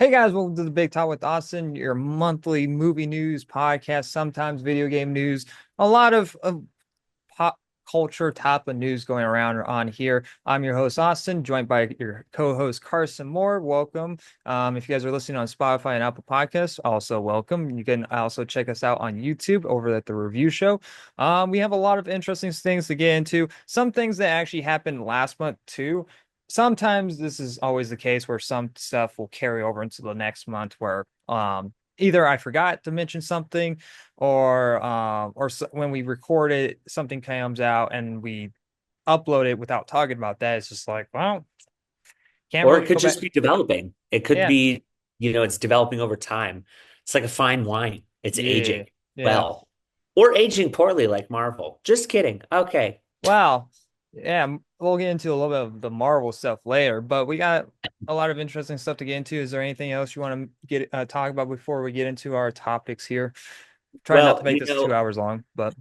Hey guys, welcome to the Big Talk with Austin, your monthly movie news podcast, sometimes video game news, a lot of pop culture type of news going around on here. I'm your host, Austin, joined by your co-host Carson Moore. Welcome. If you guys are listening on Spotify and Apple Podcasts, also welcome. You can also check us out on YouTube over at the review show. We have a lot of interesting things to get into. Some things that actually happened last month too. Sometimes this is always the case where some stuff will carry over into the next month where either I forgot to mention something when we record it, something comes out and we upload it without talking about that. It's just like, well, can't Or it really could go back. just be developing. It could Yeah, be, it's developing over time. It's like a fine wine. It's yeah, aging yeah. well, or aging poorly like Marvel. Just kidding. Okay. Wow. Yeah, we'll get into a little bit of the Marvel stuff later, but we got a lot of interesting stuff to get into. Is there anything else you want to get talk about before we get into our topics here? Try not to Well, make this 2 hours long, but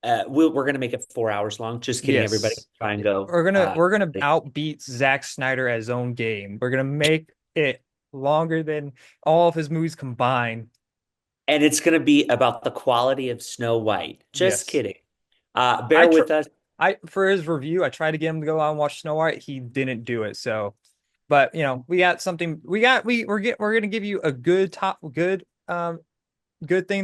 we're going to make it 4 hours long. Just kidding, everybody. yes, Try and go. we're gonna outbeat Zack Snyder at his own game. We're gonna make it longer than all of his movies combined. And it's going to be about the quality of Snow White. Just Yes, kidding. I Bear tr with us. I for his review, I tried to get him to go out and watch Snow White. He didn't do it. So, but we got something. We're gonna give you a good thing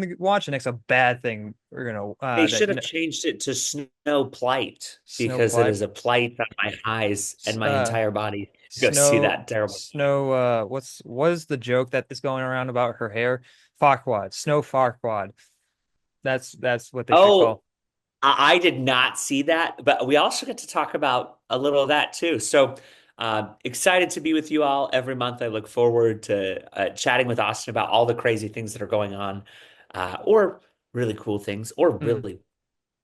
to watch, and next a bad thing. We're gonna They that should have changed it to Snow Plight Snow because it Plight, is a plight on my eyes and my uh, entire body to go see that terrible. Snow. What is the joke that is going around about her hair? Farquaad, Snow Farquaad. That's what they should Oh, call. I did not see that, but we also get to talk about a little of that too. So excited to be with you all every month. I look forward to chatting with Austin about all the crazy things that are going on, or really cool things, or Mm, really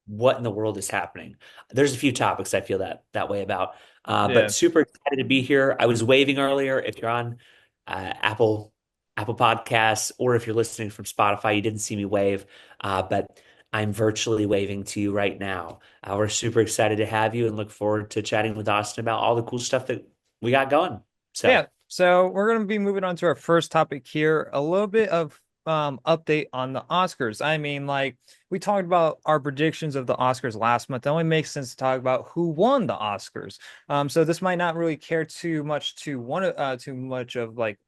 what in the world is happening. There's a few topics I feel that way about, but yeah. super excited to be here. I was waving earlier. If you're on Apple Podcasts, or if you're listening from Spotify, you didn't see me wave, but I'm virtually waving to you right now. We're super excited to have you and look forward to chatting with Austin about all the cool stuff that we got going. Yeah, So, so we're going to be moving on to our first topic here, a little bit of update on the Oscars. I mean, like we talked about our predictions of the Oscars last month. It only makes sense to talk about who won the Oscars. So this might not really care too much of like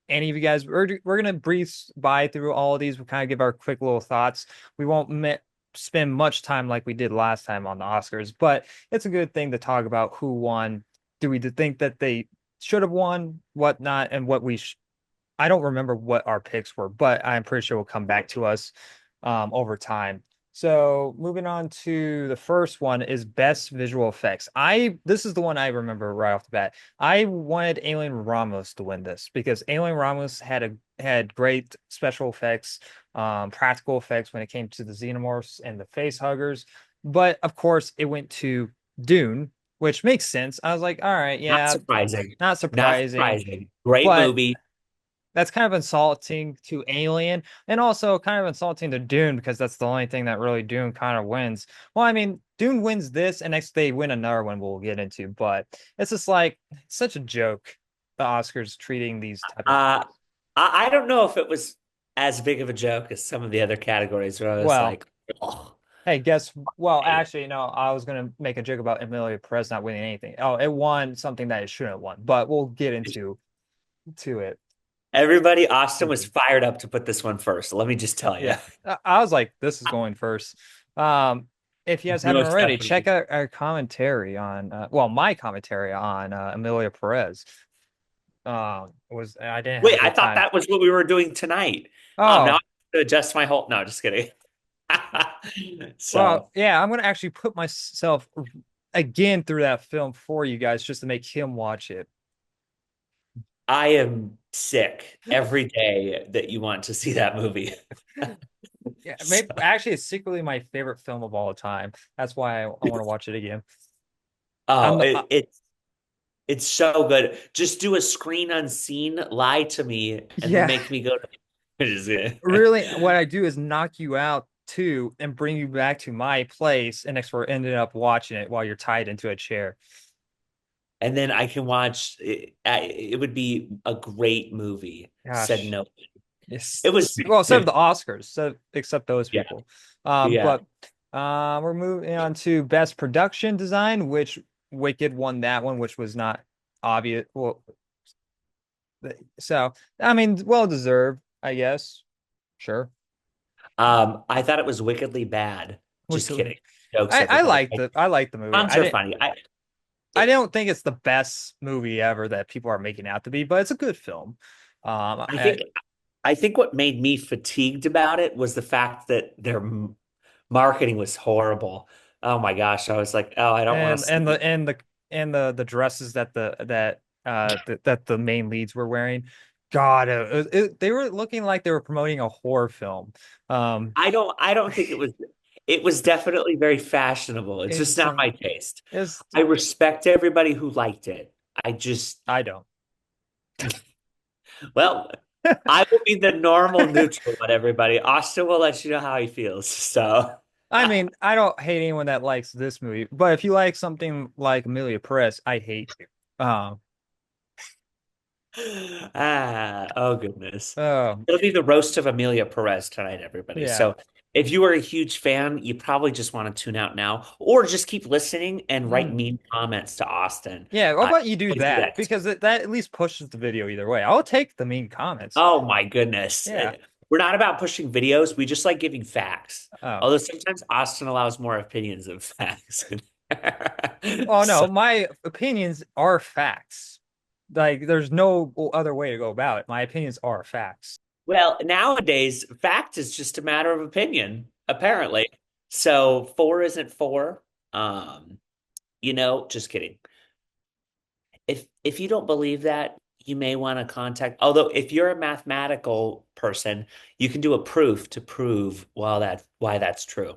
any of you guys. We're gonna breeze by through all of these. We'll kind of give our quick little thoughts. We won't spend much time like we did last time on the Oscars, but it's a good thing to talk about who won. Do we think that they should have won, whatnot, and what we I don't remember what our picks were, but I'm pretty sure will come back to us over time. So moving on to the first one is best visual effects. This is the one I remember right off the bat. I wanted Alien Ramos to win this because Alien Ramos had great special effects, practical effects when it came to the xenomorphs and the face huggers. But of course, it went to Dune, which makes sense. I was like, all right, not yeah, surprising. not Not surprising. surprising. Great But movie. that's kind of insulting to Alien and also kind of insulting to Dune because that's the only thing that really Dune kind of wins. Well, I mean, Dune wins this and next they win another one we'll get into, but it's just like it's such a joke. The Oscars treating these type of Uh, I don't know if it was as big of a joke as some of the other categories where I was well, like, oh, hey, well, hey. actually, no, I was gonna make a joke about Emilia Perez not winning anything. Oh, it won something that it shouldn't have won, but we'll get into to it. Everybody, Austin was fired up to put this one first. Let me just tell you. Yeah, I was like, this is going first. If you guys haven't Most already, check definitely. out our commentary on, my commentary on Emilia Perez. Was I didn't have a Wait, I good thought time. that was what we were doing tonight. Now I Oh, have to adjust my whole. No, just kidding. well, So yeah, I'm gonna actually put myself again through that film for you guys just to make him watch it. I am sick every day that you want to see that movie. Yeah, So, maybe actually, it's secretly my favorite film of all time. That's why I want to watch it again. I'm oh, the it's so good. Just do a screen unseen, lie to me, and then yeah. make me go to. Just kidding. Really, what I do is knock you out too and bring you back to my place, and next we're ended up watching it while you're tied into a chair. and then I can watch it. It would be a great movie. Said Gosh. no. Yes. It was, Well, except the Oscars, so except those yeah, people. yeah. But we're moving on to best production design, which Wicked won that one, which was not obvious. Well, so I mean, well deserved, I guess. Sure. I thought it was wickedly bad. Just Wicked. kidding. Jokes, everybody. I liked the movie. Puns are funny. I It, don't think it's the best movie ever that people are making out to be, but it's a good film. I think I think what made me fatigued about it was the fact that their marketing was horrible. Oh my gosh, I was like, oh, I don't want to and see. the dresses that that the main leads were wearing. God, they were looking like they were promoting a horror film. Um, I don't think it was definitely very fashionable. It's just it's not my taste. it's I respect everybody who liked it. I just, I don't. well, I will be the normal neutral on everybody. Austin will let you know how he feels. So, I mean, I don't hate anyone that likes this movie, but if you like something like Amelia Perez, I hate you. Um, oh goodness. oh It'll be the roast of Amelia Perez tonight, everybody. yeah. So if you are a huge fan, you probably just want to tune out now, or just keep listening and write Mm. mean comments to Austin. Yeah, how about you do Please do that? that. Because that at least pushes the video either way. I'll take the mean comments. Oh my goodness. Yeah. We're not about pushing videos. We just like giving facts. Oh. Although sometimes Austin allows more opinions of facts. Oh So, no, my opinions are facts. Like there's no other way to go about it. My opinions are facts. well, nowadays, fact is just a matter of opinion, apparently. So four isn't four. Um, just kidding. If you don't believe that, you may want to contact. Although, if you're a mathematical person, you can do a proof to prove why that's true.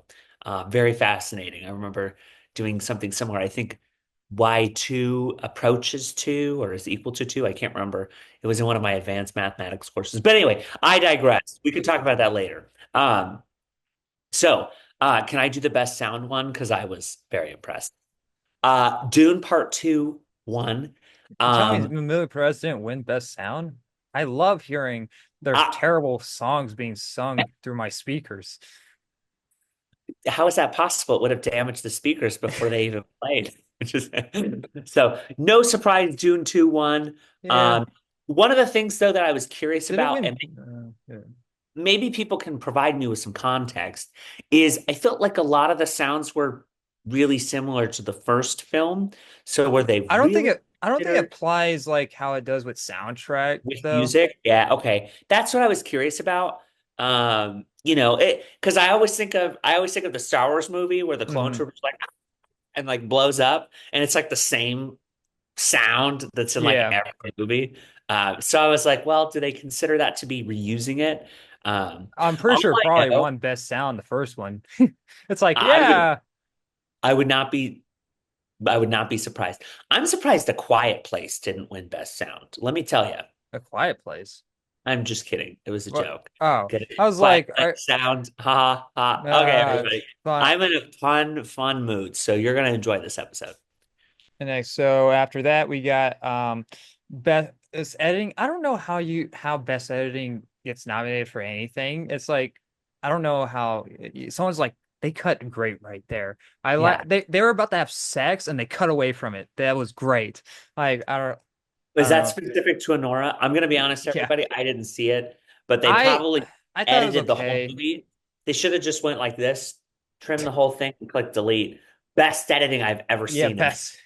Very fascinating. I remember doing something similar. I think y2 approaches 2 or is equal to 2. I can't remember. It was in one of my advanced mathematics courses. But anyway, I digress. We can talk about that later. So, can I do the best sound one? Because I was very impressed. Dune Part 2 won. You tell me Um, Amelia Perez didn't win Best Sound? I love hearing their I, terrible songs being sung through my speakers. how is that possible? It would have damaged the speakers before they even played. Which is so no surprise, June 2 won. Yeah. Um, one of the things though that I was curious Did it about, win? and Yeah. maybe people can provide me with some context, is I felt like a lot of the sounds were really similar to the first film. So were they really I don't think it considered applies like how it does with soundtrack with though. music? Yeah, okay. That's what I was curious about. It because I always think of the Star Wars movie where the clone Hmm. troopers like and like blows up, and it's like the same sound that's in like Yeah. every movie. So I was like, well, do they consider that to be reusing it? I'm pretty All sure it I probably know, won Best Sound the first one. It's like, I would yeah, I would not be I would not be surprised. I'm surprised A Quiet Place didn't win Best Sound. Let me tell you. A Quiet Place. I'm just kidding. It was a What? joke. Oh, Get I it? was Quiet like, Place sound. Ha ha. Okay, everybody. fun. I'm in a fun mood, so you're gonna enjoy this episode. And next, so after that, we got best editing. I don't know how best editing gets nominated for anything. It's like I don't know how someone's like they cut great right there. I Yeah. like they were about to have sex and they cut away from it. That was great. Like I Was don't that know. specific to Honora? I'm gonna be honest, Yeah, everybody. I didn't see it, but they I probably I thought it was edited the whole okay. movie. They should have just went like this, trim the whole thing, and click delete. Best editing I've ever Yeah, seen in. best.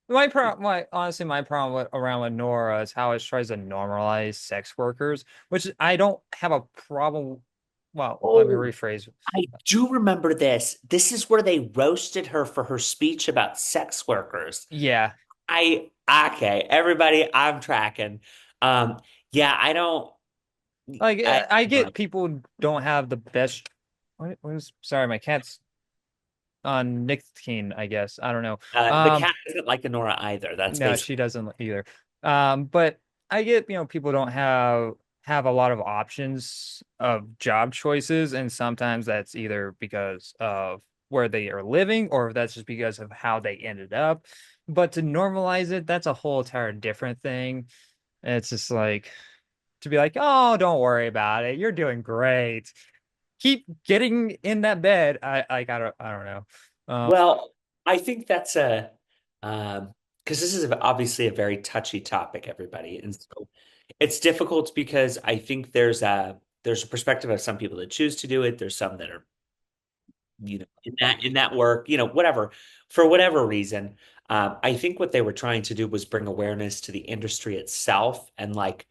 My problem around with Nora is how it tries to normalize sex workers, which I don't have a problem. Well, let me Oh, rephrase. I do remember this. This is where they roasted her for her speech about sex workers. Yeah, Okay, everybody, I'm tracking. Um, yeah, I don't. like I I get people don't have the best. Sorry, my cat's on nicotine, I guess. I don't know. the cat doesn't like Honora either. That's No, basically. she doesn't either. But I get, people don't have a lot of options of job choices, and sometimes that's either because of where they are living or that's just because of how they ended up. But to normalize it, that's a whole entire different thing. It's just like to be like, oh, don't worry about it. You're doing great. Keep getting in that bed. I don't know. Well, I think that's a because this is obviously a very touchy topic, everybody, and so it's difficult because I think there's a perspective of some people that choose to do it. There's some that are in that work, whatever for whatever reason. I think what they were trying to do was bring awareness to the industry itself and like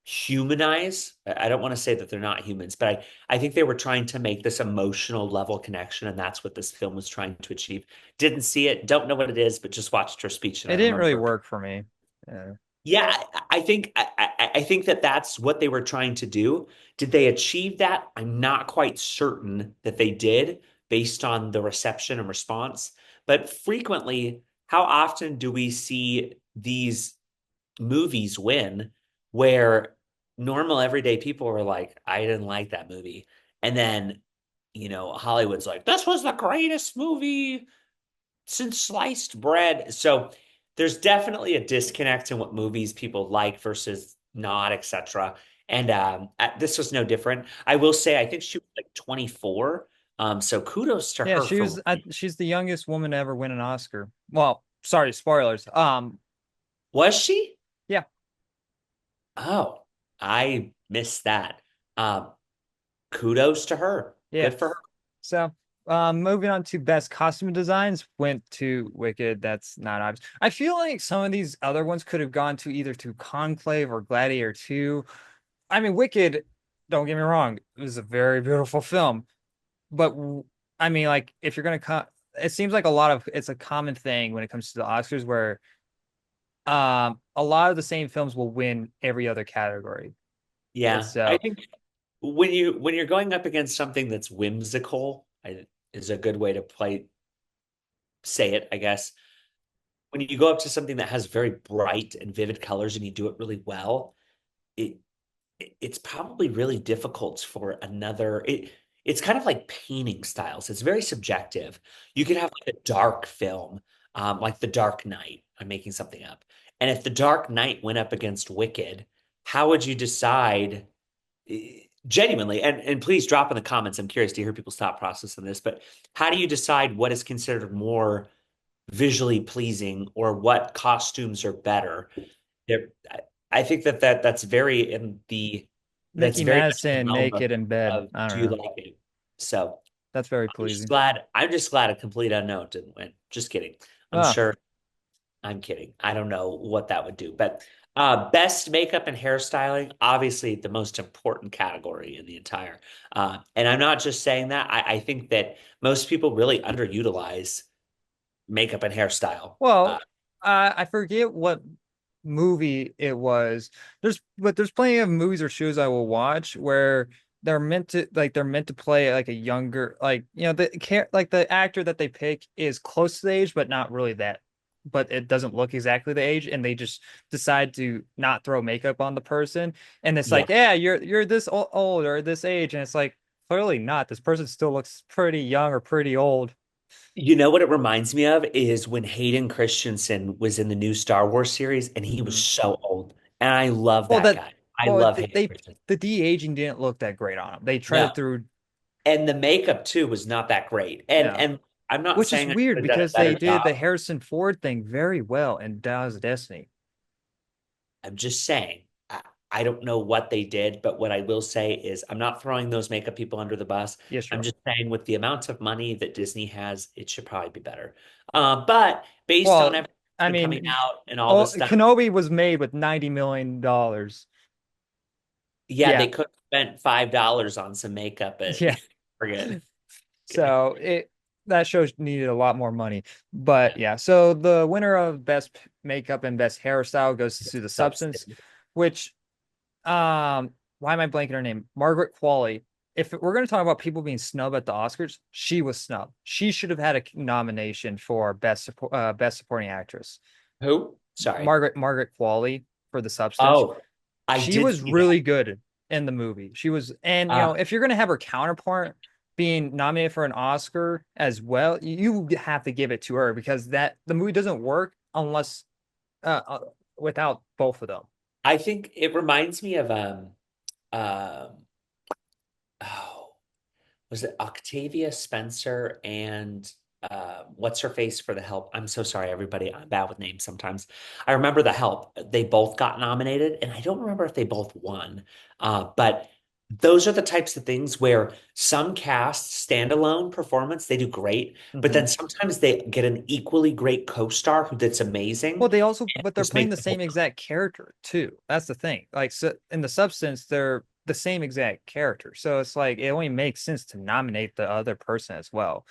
humanize. I don't want to say that they're not humans, but I think they were trying to make this emotional level connection, and that's what this film was trying to achieve. Didn't see it, don't know what it is, but just watched her speech, and I It didn't really remember. work for me. Yeah. Yeah, I think that that's what they were trying to do. Did they achieve that? I'm not quite certain that they did based on the reception and response. But frequently, how often do we see these movies win where normal everyday people are like, I didn't like that movie. And then, Hollywood's like, this was the greatest movie since sliced bread. So there's definitely a disconnect in what movies people like versus not, etc. And this was no different. I will say, I think she was like 24. So kudos to Yeah, her for winning. she's the youngest woman to ever win an Oscar. Well, sorry, spoilers. Was she? Yeah, Oh, I missed that. Um, Kudos to her. yeah. Good for her. So, moving on to best costume designs, went to Wicked. That's not obvious. I feel like some of these other ones could have gone to either to Conclave or Gladiator 2. I mean, Wicked, don't get me wrong, it was a very beautiful film. But I mean, like, if you're gonna cut, it seems like it's a common thing when it comes to the Oscars where a lot of the same films will win every other category. And Yeah, I so, think when you're going up against something that's whimsical, is a good way to say it, I guess. When you go up to something that has very bright and vivid colors and you do it really well, it it's probably really difficult for another. It's kind of like painting styles. It's very subjective. You could have like a dark film, like The Dark Knight. I'm making something up. And if The Dark Knight went up against Wicked, how would you decide genuinely? And please drop in the comments. I'm curious to hear people's thought process on this. But how do you decide what is considered more visually pleasing or what costumes are better? There, I think that's very in the that's Mickey very much in the Madison realm naked in bed. of I don't do you know. like it? So That's very I'm just pleasing. glad I'm just glad a complete unknown didn't win. Just kidding. I'm Ah, sure I'm kidding. I don't know what that would do. But best makeup and hairstyling, obviously the most important category in the entire. And I'm not just saying that. I think that most people really underutilize makeup and hairstyle. well, I forget what movie it was. There's plenty of movies or shows I will watch where they're meant to play like a younger, like, like the actor that they pick is close to the age but not really that, but it doesn't look exactly the age, and they just decide to not throw makeup on the person, and it's Yeah. like, yeah, you're this old or this age, and it's like, clearly not. This person still looks pretty young or pretty old. You know what it reminds me of is when Hayden Christensen was in the new Star Wars series and he was Mhm. so old. And I love Well, that that guy. I well, love Hayden Christensen. the de-aging didn't look that great on him. They No. treaded through, And the makeup too was not that great. And yeah, and I'm not which is saying I weird could have done a because they better did the job. Harrison Ford thing very well in Dallas Destiny. I'm just saying. I don't know what they did, but what I will say is I'm not throwing those makeup people under the bus. Yeah, I'm sure. just saying with the amount of money that Disney has, it should probably be better. But based on Well, I everything coming mean, out and all oh, this stuff, Kenobi was made with $90 million. yeah, Yeah, they could have spent $5 on some makeup at yeah. Forget. Okay. So that show needed a lot more money. But Yeah. yeah, so the winner of best makeup and best hairstyle goes to The Substance, Substance. which why am I blanking her name? Margaret Qualley. If we're going to talk about people being snubbed at the Oscars, she was snubbed. She should have had a nomination for best supporting actress. Who? Sorry. Margaret Qualley for The Substance. Oh, I She did was see that. really good in the movie. She was, and Uh, if you're going to have her counterpart being nominated for an Oscar as well, you have to give it to her because the movie doesn't work unless uh, uh without both of them. I think it reminds me of um oh, was it Octavia Spencer and what's her face for The Help? I'm so sorry, everybody. I'm bad with names sometimes. I remember The Help. They both got nominated, and I don't remember if they both won. But those are the types of things where some casts standalone performance, they do great, but Hmm. then sometimes they get an equally great co-star who that's Well, amazing. they also, And but they're just playing make the the whole same exact character too. That's the thing. Like, so in the substance, they're the same exact character. So it's like it only makes sense to nominate the other person as well.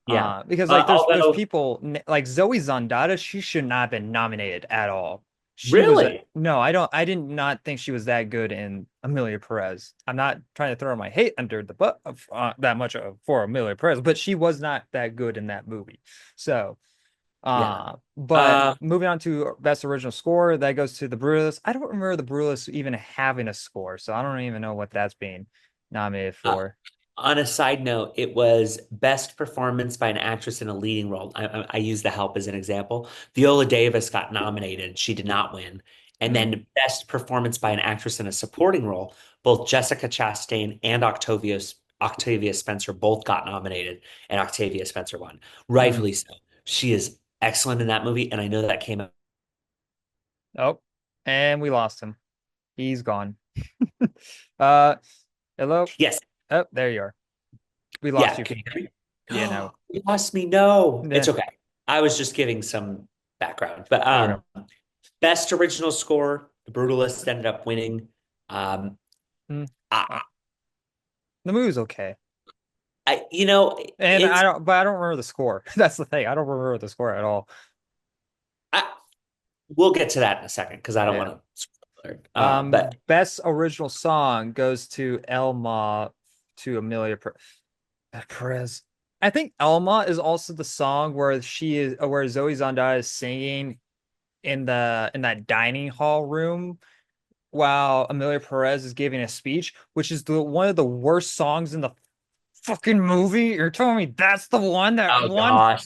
yeah. Because like there's Although people like Zoe Zondada, she should not have been nominated at all. She was really, no, I did not think she was that good in Amelia Perez. I'm not trying to throw my hate under the butt of, that much for Amelia Perez, but she was not that good in that movie. So, yeah. but Uh, moving on to best original score, that goes to the Brutalist. I don't remember the Brutalist even having a score, so I don't even know what that's being nominated Uh, for. on a side note, it was best performance by an actress in a leading role. I use The Help as an example. Viola Davis got nominated. She did not win. And Hmm. then best performance by an actress in a supporting role. Both Jessica Chastain and Octavia Spencer both got nominated, and Octavia Spencer won. Hmm. Rightfully so. She is excellent in that movie, and I know that came out. Oh, and we lost him. He's gone. Uh, hello. Yes, Oh, there you are. We lost yeah. you. Can you hear me? Yeah, no. You lost me. No, Yeah. it's okay. I was just giving some background, but Okay. best original score, The Brutalist ended up winning. Um, Mm. Uh, I, the movie's okay, you know, and it's but I don't remember the score. That's the thing. I don't remember the score at all. I, we'll get to that in a second because I don't Yeah. want to spoil it. But Best original song goes to Elma to Amelia Perez. I think Elma is also the song where she is where Zoe Zondaya is singing in that dining hall room while Amelia Perez is giving a speech, which is the one of the worst songs in the fucking movie. You're telling me that's the one that oh won? gosh,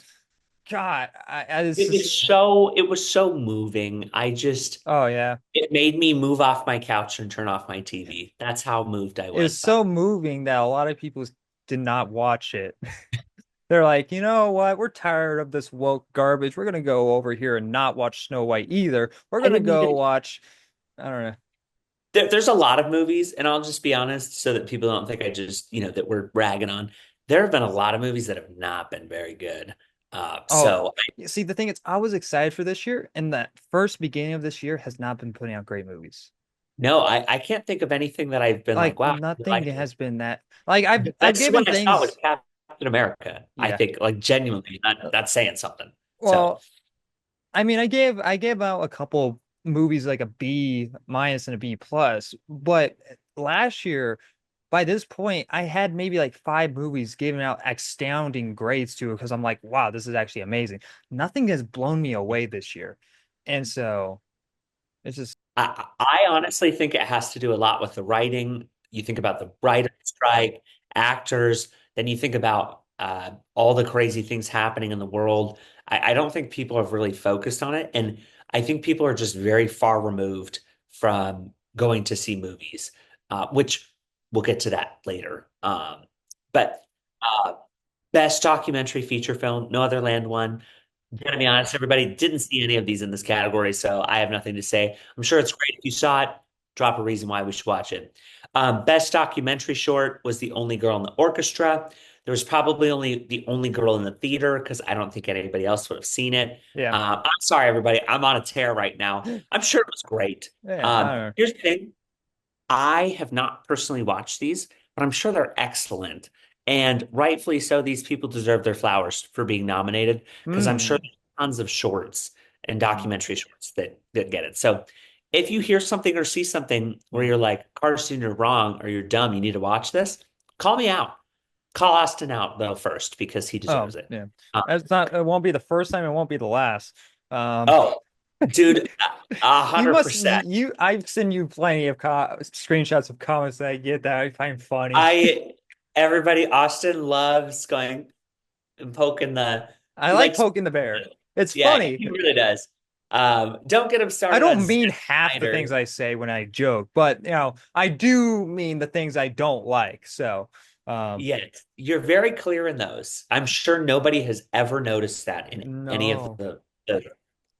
God, it's it's just so it was so moving. I just oh yeah. it made me move off my couch and turn off my TV. That's how moved I It was was by. so moving that a lot of people did not watch it. They're like, you know what? We're tired of this woke garbage. We're gonna go over here and not watch Snow White either. We're I gonna didn't go even watch, I don't know. there's a lot of movies, and I'll just be honest so that people don't think I just, that we're ragging on. There have been a lot of movies that have not been very good. Oh, So you see, the thing is, I was excited for this year, and that first beginning of this year has not been putting out great movies. no, I can't think of anything that I've been like, Like wow, I really nothing like this. has been that. Like The I've best one given I saw was things, Captain America. I yeah. think, like, genuinely, Uh, that's saying something. So Well, I mean, I gave out a couple movies like a B minus and a B plus, but last year, by this point, I had maybe like five movies giving out astounding grades to it because I'm like, wow, this is actually amazing. Nothing has blown me away this year, and so it's just I honestly think it has to do a lot with the writing. You think about the writer strike, actors, then you think about all the crazy things happening in the world. I don't think people have really focused on it. And I think people are just very far removed from going to see movies, which we'll get to that later. But uh, best documentary feature film, No Other Land won. Gonna be honest, everybody didn't see any of these in this category, so I have nothing to say. I'm sure it's great if you saw it. Drop a reason why we should watch it. Best documentary short was The Only Girl in the Orchestra. There was probably only the only girl in the theater because I don't think anybody else would have seen it. yeah, I'm sorry, everybody. I'm on a tear right now. I'm sure it was great. yeah, I don't know. Here's the thing. I have not personally watched these, but I'm sure they're excellent. And rightfully so, these people deserve their flowers for being nominated because I'm sure Hmm. there's tons of shorts and documentary shorts that get it. So if you hear something or see something where you're like, Carson, you're wrong or you're dumb, you need to watch this, call me out. Call Austin out though first because he Oh, deserves it. yeah. Uh, It's not, it won't be the first time, it won't be the last. Um, oh, dude, a you hundred must, percent. I've sent you plenty of screenshots of comments that I get that I find funny. I everybody, Austin loves going and poking the I he like likes poking the bear. It's yeah, funny. he really does. Don't get him I started on don't Zack mean half the things Snyder. I say when I joke, but I do mean the things I don't like. So, um, Yes, you're very clear in those. I'm sure nobody has ever noticed that in any of no. the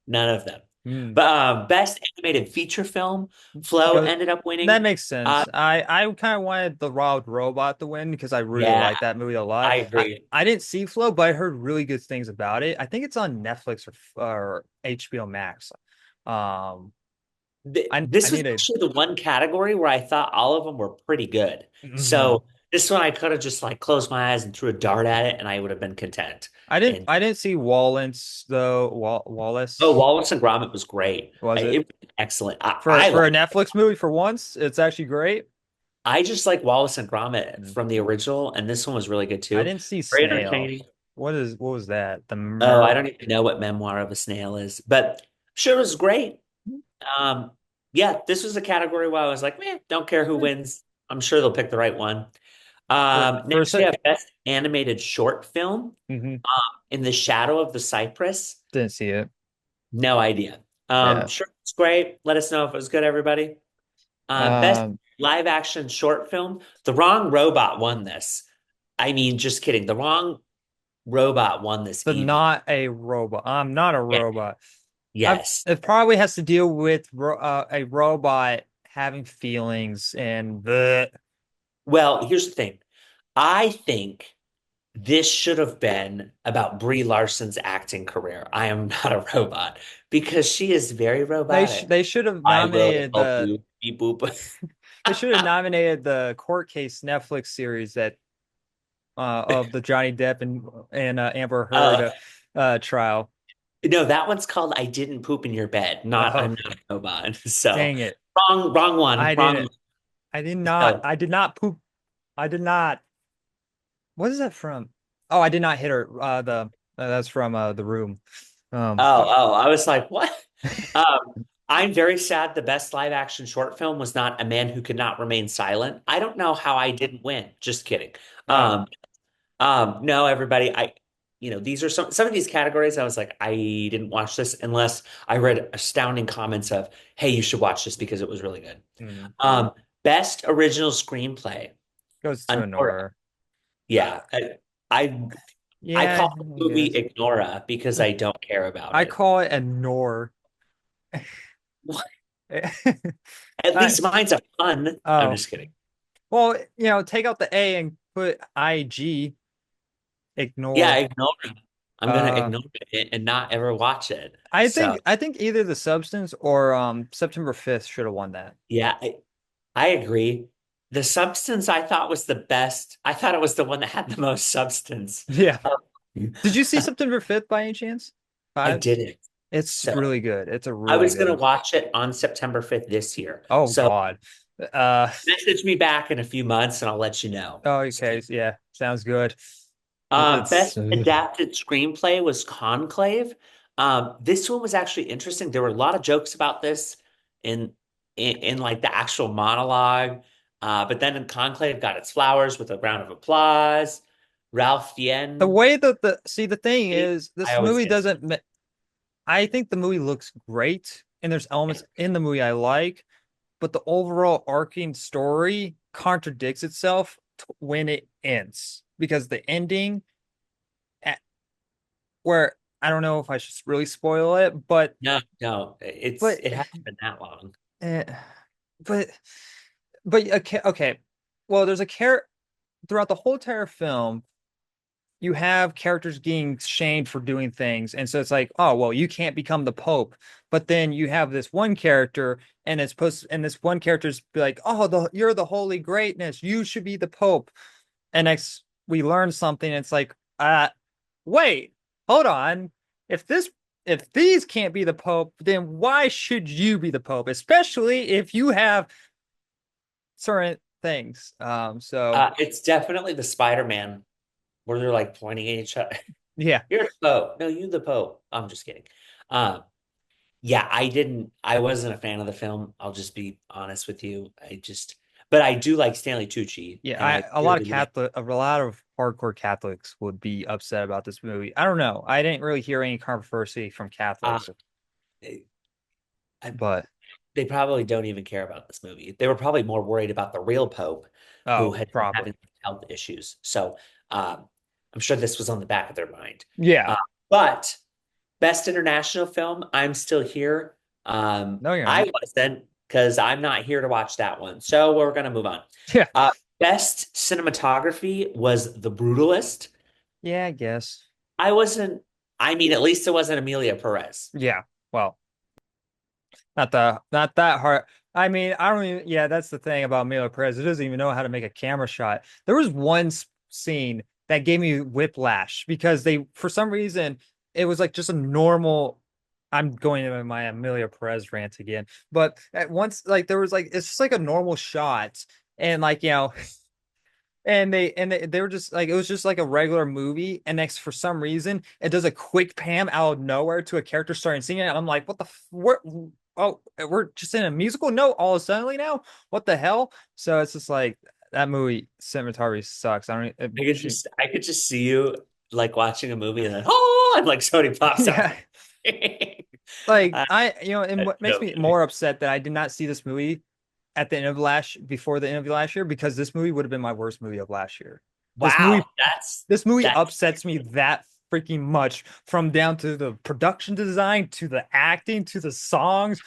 none of them. Hmm. But best animated feature film, Flow Go, ended up that winning. makes Uh, sense. I kind of wanted the Wild Robot to win because I really yeah, like that movie a lot. I I agree. I didn't see Flow, but I heard really good things about it. I think it's on Netflix or HBO Max. Um, I This was need to. actually the one category where I thought all of them were pretty good. Mhm. So this one I could have just like closed my eyes and threw a dart at it, and I would have been content. And I didn't see Wallace though. oh, Wallace Wallace and Gromit was great. was it It was excellent. I for a like. Netflix movie for once? It's actually great. I just like Wallace and Gromit Mm. from the original, and this one was really good I too. didn't see Very Snail. entertaining. What was that? The Oh, I Mer. don't even know what Memoir of a Snail is, but sure it was great. Um, yeah, this was a category where I was like, man, don't care who wins. I'm sure they'll pick the right one. For a Next we sec. have Best Animated Short Film, Hmm. In the Shadow of the Cypress. Didn't see it. No idea. Yeah. Sure, it's great. Let us know if it was good, everybody. Best Um, live action short film. The Wrong Robot won this. I mean, just kidding. The Wrong Robot won this the evening. not a robot. I'm not a Yeah. robot. Yes. It probably has to deal with a robot having feelings and the. Well, here's the thing. I think this should have been about Brie Larson's acting career. I am not a robot because she is very robotic. They should have I will nominated help you. Beep boop. they should have nominated the court case Netflix series that of the Johnny Depp and Amber Heard Uh, trial. no, that one's called I Didn't Poop in Your Bed, not Oh, I'm Not a Robot. So dang it. wrong one. I Wrong. didn't. So, I did not poop. I did not. What is that from? Oh, I did not hit her. That's from the room. Um, I was like, what? I'm very sad the best live action short film was not A Man Who Could Not Remain Silent. I don't know how I didn't win. Just kidding. oh, Um, no, everybody, these are some of these categories. I was like, I didn't watch this unless I read astounding comments of, hey, you should watch this because it was really good. mm, Best original screenplay. goes to Honora. Honora. Uh, Yeah, I I yeah, call the I movie guess. Ignora because I don't care about I it. call it a Nor. At I, least mine's a pun. I'm oh, just kidding. well, take out the A and put IG, Yeah, ignore. ignore it. I'm gonna Uh, ignore it and not ever watch it. So I think either the substance or September 5th should have won that. yeah, I agree. The substance I thought was the best. I thought it was the one that had the most substance. Yeah. Um, Did you see September 5th by any chance? I Five? didn't. It's So really good. It's a I really was gonna good. watch it on September 5th this year. Oh So God. Uh message me back in a few months and I'll let you know. oh, So, okay. Yeah, sounds good. It's best adapted screenplay was Conclave. This one was actually interesting. There were a lot of jokes about this in in like the actual monologue. But then in Conclave got its flowers with a round of applause. Ralph the Fiennes, way that the see the thing is I this always movie get. doesn't I think the movie looks great and there's elements in the movie I like, but the overall arcing story contradicts itself when it ends because the ending at, where I don't know if I should really spoil it, No, but it hasn't been that long. eh, but okay, okay. Well, there's a character throughout the whole entire film. You have characters getting shamed for doing things, and so it's like, oh well, you can't become the Pope. But then you have this one character, and this one character's be like, oh, you're the holy greatness. You should be the Pope. And next we learn something. It's like, wait, hold on. If this if these can't be the Pope, then why should you be the Pope? Especially if you have certain things. It's definitely the Spider-Man where they're like pointing at each other. Yeah. You're the Pope. No, you the Pope. I'm just kidding. Um, yeah, I wasn't a fan of the film. I'll just be honest with you. But I do like Stanley Tucci, Yeah, and I really like. A lot of hardcore Catholics would be upset about this movie. I don't know. I didn't really hear any controversy from Uh, Catholics. I, But they probably don't even care about this movie. They were probably more worried about the real Pope who oh, had been probably. having health issues. So um, I'm sure this was on the back of their mind. Yeah. But best international film, I'm still here. No, you're I not. wasn't because I'm not here to watch that one. So we're gonna move on. Yeah. Uh, best cinematography was The Brutalist. Yeah, I guess. I wasn't. I mean, at least it wasn't Amelia Perez. Yeah. Well, not that hard. I mean, I don't even, yeah, that's the thing about Mila Perez. It doesn't even know how to make a camera shot. There was one scene that gave me whiplash because they, for some reason, it was like just a normal. I'm going into my Amelia Perez rant again, but at once, like there was like it's just like a normal shot, and like they were just like it was just like a regular movie, and next for some reason it does a quick pan out of nowhere to a character starting singing, and I'm like, what the what? Oh, we're just in a musical? No, all of a sudden now, what the hell? So it's just like that movie cinematography sucks. I don't. I could just see you like watching a movie and then oh, and like somebody pops out. Yeah, like Uh, and what makes no me kidding. more upset that I did not see this movie at the end of before the end of last year because this movie would have been my worst movie of last year. This movie Wow, This movie that's upsets me that freaking much from down to the production design to the acting to the songs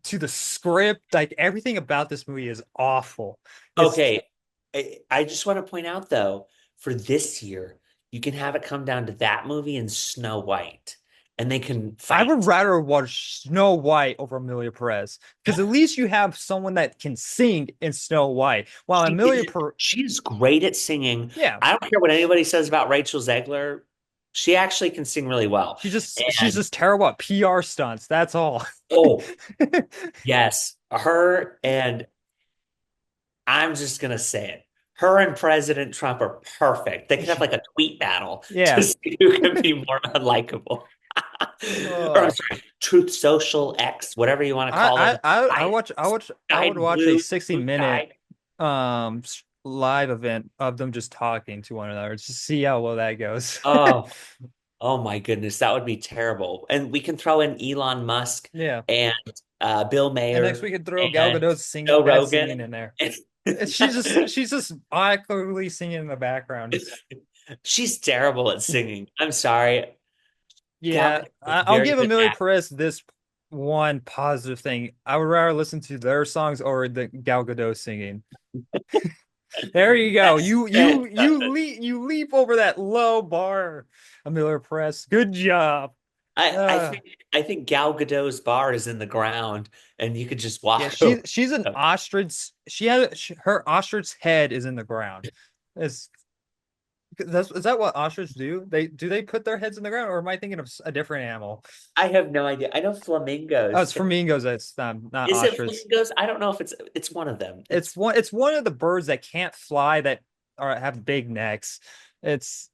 to the script. Like everything about this movie is awful. It's okay. I just want to point out though, for this year, you can have it come down to that movie and Snow White, and they can I would fight. rather watch Snow White over Amelia Perez because at least you have someone that can sing in Snow White. While Amelia Per She's great at singing. yeah, I don't care what anybody says about Rachel Zegler. She actually can sing really well. she's And just terrible at PR stunts. That's all. oh, yes, her and I'm just gonna say it. Her and President Trump are perfect. They could have like a tweet battle to Yeah. see who can be more unlikable. Or I'm Oh. sorry, Truth Social X, whatever you want to call them. Sky, I Sky would watch a Blue, 60 Blue minute Sky. live event of them just talking to one another to see how well that goes. Oh, oh my goodness, that would be terrible. And we can throw in Elon Musk Yeah. and Bill And next we Mayer could throw Gal and Gadot Joe singing Rogan. in there. She's just awkwardly singing in the background. She's terrible at singing. I'm sorry. Gal Yeah, Gadot is a I'll very give good Amelia actor. Perez this one positive thing. I would rather listen to their songs or the Gal Gadot singing. There you go. You leap over that low bar, Amelia Perez. Good job. I Uh, think I think Gal Gadot's bar is in the ground, and you could just yeah, walk over. she's an ostrich. Her ostrich head is in the ground. Is is that what ostriches do? They put their heads in the ground, or am I thinking of a different animal? I have no idea. I know Oh, flamingos. it's flamingos. That's not Is it ostriches. flamingos? I don't know if it's one of them. It's one of the birds that can't fly that are have big necks. It's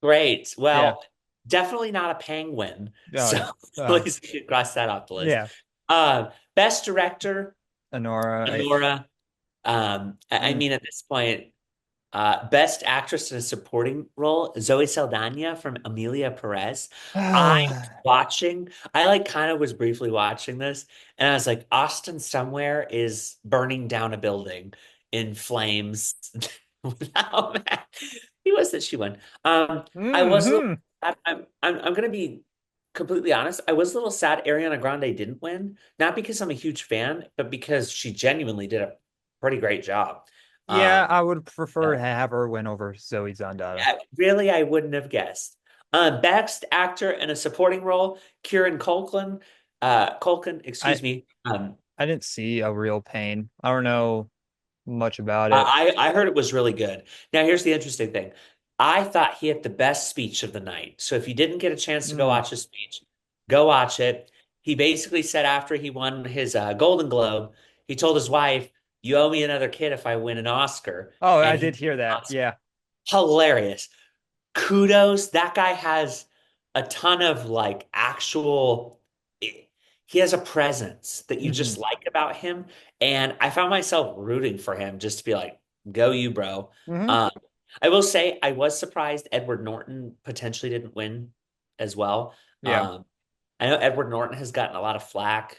Great. yeah. Well, definitely not a penguin. Oh So yeah. at least we should cross that off the list. Yeah. Best director, Honora. Nora. I Mm. mean, at this point, best actress in a supporting role, Zoe Saldana from Amelia Perez. I was watching, I like kind of was briefly watching this, and I was like, Austin somewhere is burning down a building in flames. Without that. Who was that she won? I was a little, Hmm. I'm gonna be completely honest. I was a little sad Ariana Grande didn't win, not because I'm a huge fan, but because she genuinely did a pretty great job. Yeah, Um, I would prefer to so, have her win over Zoe Zandada. really, I wouldn't have guessed. Best actor in a supporting role, Kieran Culkin. Culkin, I excuse me. I didn't see a real pain. I don't know much about it. I heard it was really good. Now, here's the interesting thing. I thought he had the best speech of the night. So if you didn't get a chance to go Mm. watch his speech, go watch it. He basically said after he won his Golden Globe, he told his wife, "You owe me another kid if I win an Oscar." Oh, I And he did hear that. Yeah. hilarious. Kudos. That guy has a ton of like actual, he has a presence that you Hmm. just like about him. And I found myself rooting for him just to be like, go you, bro. Hmm. Um, I will say I was surprised Edward Norton potentially didn't win as well. Yeah. Um, I know Edward Norton has gotten a lot of flack,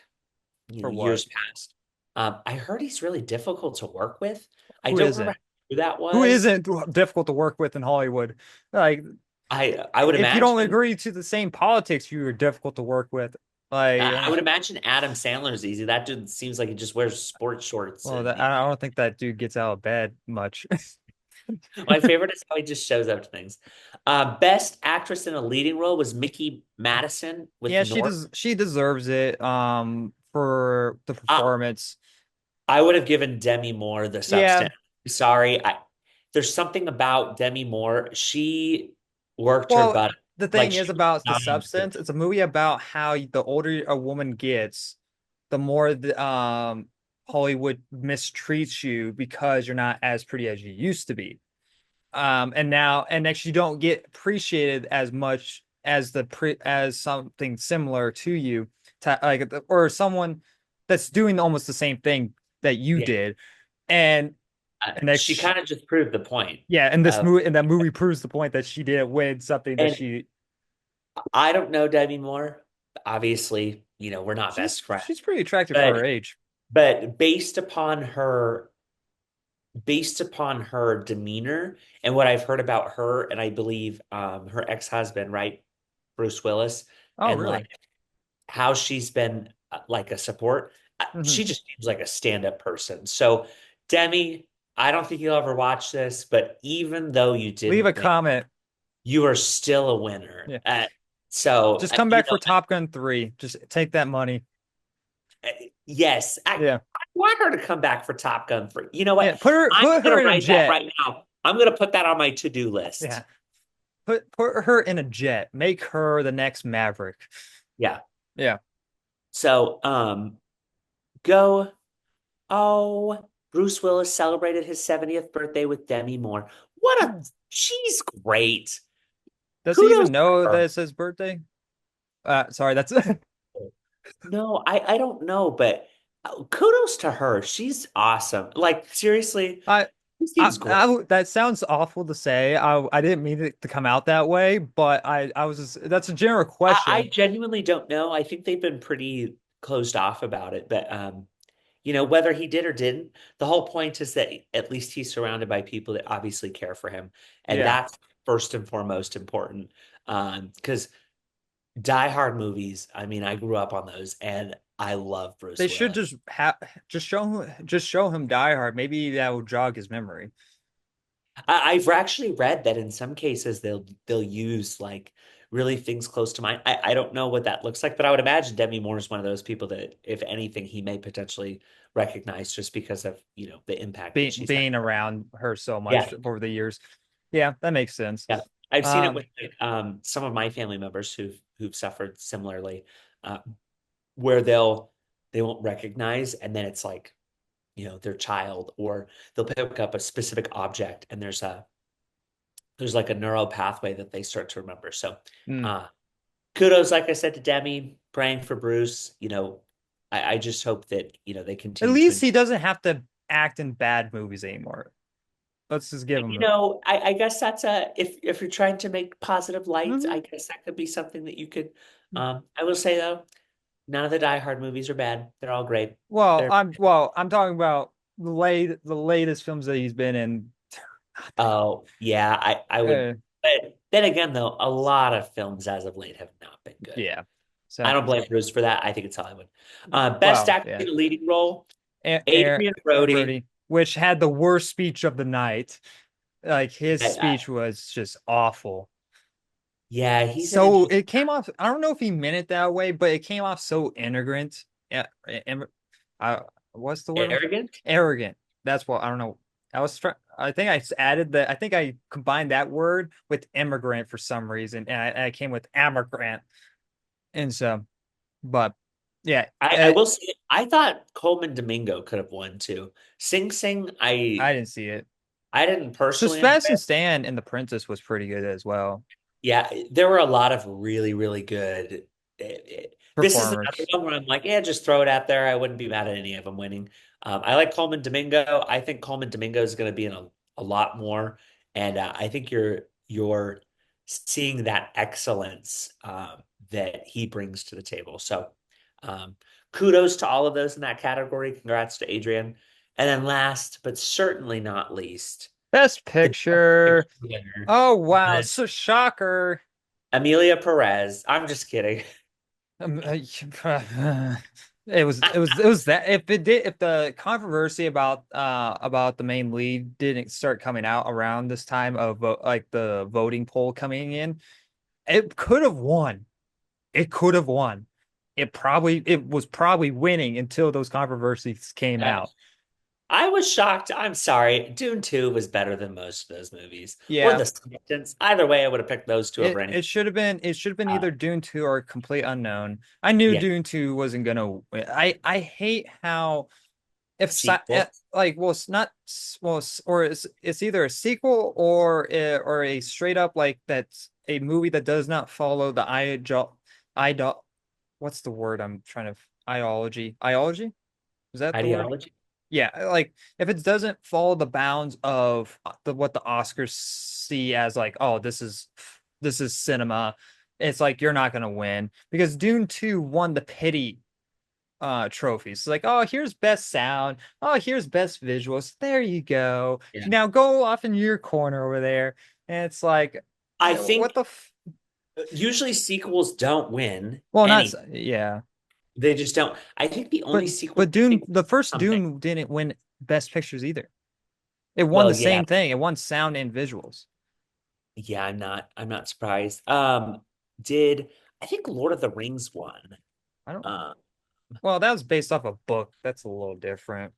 For what? years past. I heard he's really difficult to work with. I Who don't remember isn't? who that Who was. isn't difficult to work with in Hollywood? Like, I would if you don't imagine agree to the same politics, you're difficult to work with. Like, I would imagine Adam Sandler's easy. That dude seems like he just wears sports shorts well, and I don't think that dude gets out of bed much. my favorite is how he just shows up to things. Best actress in a leading role was Mickey Madison with Yeah, North. she deserves it for the Uh, performance. I would have given Demi Moore the Yeah. substance. Sorry, there's something about Demi Moore. She worked her Well, butt. the Like thing she is was about the dying to do it. substance. It's a movie about how the older a woman gets, the more Hollywood mistreats you because you're not as pretty as you used to be. And next you don't get appreciated as much as as something similar to you, or someone that's doing almost the same thing that you Yeah. did. And She next, kind of just proved the point yeah, and this of, movie and that movie proves the point that she didn't win something that and she I don't know Demi Moore. Obviously, we're not best friends, she's pretty attractive for her but age. but based upon her demeanor and what I've heard about her, and I believe her ex-husband, right, Bruce Willis, Oh, and really? like how she's been like a support. Hmm. She just seems like a stand-up person. So, Demi, I don't think you'll ever watch this, but even though you Leave a didn't win, comment. you are still a winner. Yeah. So, Just come back for Top Gun 3. Just take that money. yes, Yeah. I want her to come back for Top Gun 3. You know Yeah. what? I'm Put her gonna in a write that jet. right now. I'm gonna put that on my to-do list. Yeah. Put her in a jet. Make her the next Maverick. Yeah. Yeah. So, go. Oh, Bruce Willis celebrated his 70th birthday with Demi Moore. Yeah. She's great. Does he Kudos even to know that her. it's his birthday? Sorry, that's No, I don't know, but kudos to her. She's awesome. Like, seriously, I, she seems great. that sounds awful to say. I didn't mean it to come out that way, but I was just, that's a general I question. genuinely don't know. I think they've been pretty closed off about it, but whether he did or didn't, the whole point is that at least he's surrounded by people that obviously care for him, and Yeah. that's first and foremost important. Because Die Hard movies, I mean, I grew up on those, and I love They Bruce should Willis. just show him Die Hard. Maybe that will jog his memory. I've actually read that in some cases they'll use like really things close to mind. I don't know what that looks like, but I would imagine Demi Moore is one of those people that, if anything, he may potentially recognize just because of, the impact that she's had. Being around her so Yeah, much over the years. Yeah, that makes sense. yeah. I've seen it Um, with like, some of my family members who've suffered similarly, uh, where they won't recognize, and then it's like, their child, or they'll pick up a specific object, and there's like a neural pathway that they start to remember. So, mm. uh, kudos, like I said, to Demi, praying for Bruce. I just hope that, they At continue to least enjoy. he doesn't have to act in bad movies anymore. Let's just give him. I guess that's if you're trying to make positive lights, Mhm. I guess that could be something that you could. I will say though, none of the Die Hard movies are bad. They're all great. They're I'm talking about the latest films that he's been in. Oh yeah, I would. Uh, But then again, though, a lot of films as of late have not been good. yeah. I So, don't blame Bruce for that. I think it's Hollywood. Best well, actor yeah. in a leading role, Aaron Adrian Brody. Brody, which had the worst speech of the night. Like his I, I, speech was just awful. yeah, he's an So interesting. it came off. I don't know if he meant it that way, but it came off so immigrant. Yeah, what's the word? Arrogant. Arrogant. That's what I don't know. I think I added that. I think I combined that word with immigrant for some reason, and I came with immigrant. And so, but yeah, I will say, I thought Coleman Domingo could have won too. Sing Sing, I didn't see it. I didn't personally enjoy Sebastian it. Stan and The Princess was pretty good as well. Yeah, there were a lot of really, really good. This is another Performers. one where I'm like, yeah, just throw it out there. I wouldn't be mad at any of them winning. I like Coleman Domingo. I think Coleman Domingo is going to be in a lot more, and I think your seeing that excellence that he brings to the table. So um, kudos to all of those in that category. Congrats to Adrian. And then last, but certainly not least, Best the Best Picture. Picture winner, Oh wow, the so shocker. Amelia Perez. I'm just kidding. Um, uh, it was that if the controversy about the main lead didn't start coming out around this time of like the voting poll coming in, it could have won. It could have won. It was probably winning until those controversies came Uh, out. I was shocked. I'm sorry. Dune 2 was better than most of those movies. Or Yeah, The Substance. Either way, I would have picked those two over it anything. should have been Uh, either Dune 2 or Complete Unknown. I knew yeah, Dune 2 wasn't gonna win. I hate how if sequel. like well it's not well or it's either a sequel or a straight up like that's a movie that does not follow the idol what's the word I'm trying to ideology is that the word? Ideology. Yeah, like if it doesn't follow the bounds of what the Oscars see as like, oh, this is cinema, it's like you're not gonna win because Dune 2 won the pity trophies. It's like, oh, here's best sound, oh, here's best visuals. There you go. Yeah. Now go off in your corner over there. And it's like, I what think the usually sequels don't win well, not any. yeah. They just don't. I think the But only sequel but I Dune, think the first something. Dune didn't win best pictures either. It won Well, the yeah, same thing. It won sound and visuals. yeah. I'm not surprised. Did I think Lord of the Rings won? I don't. Uh, Well, that was based off a book. That's a little different.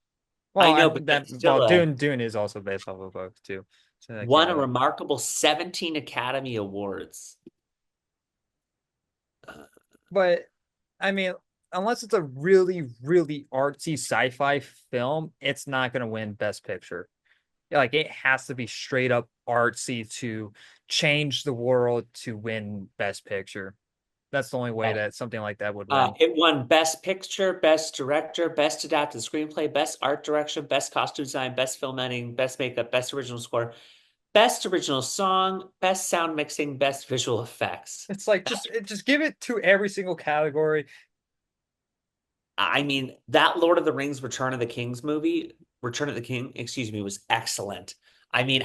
Well, I I know, but that that's well, still Dune is also based off a book too. So that won kind a of. remarkable 17 Academy Awards. Uh, But I mean, unless it's a really, really artsy sci-fi film, it's not going to win Best Picture. Like it has to be straight up artsy to change the world to win Best Picture. That's the only way oh. that something like that would win. It won Best Picture, Best Director, Best Adapted Screenplay, Best Art Direction, Best Costume Design, Best Film Editing, Best Makeup, Best Original Score, Best Original Song, Best Sound Mixing, Best Visual Effects. It's like just give it to every single category. I mean, that Lord of the Rings Return of the Kings movie, Return of the King, excuse me, was excellent. I mean,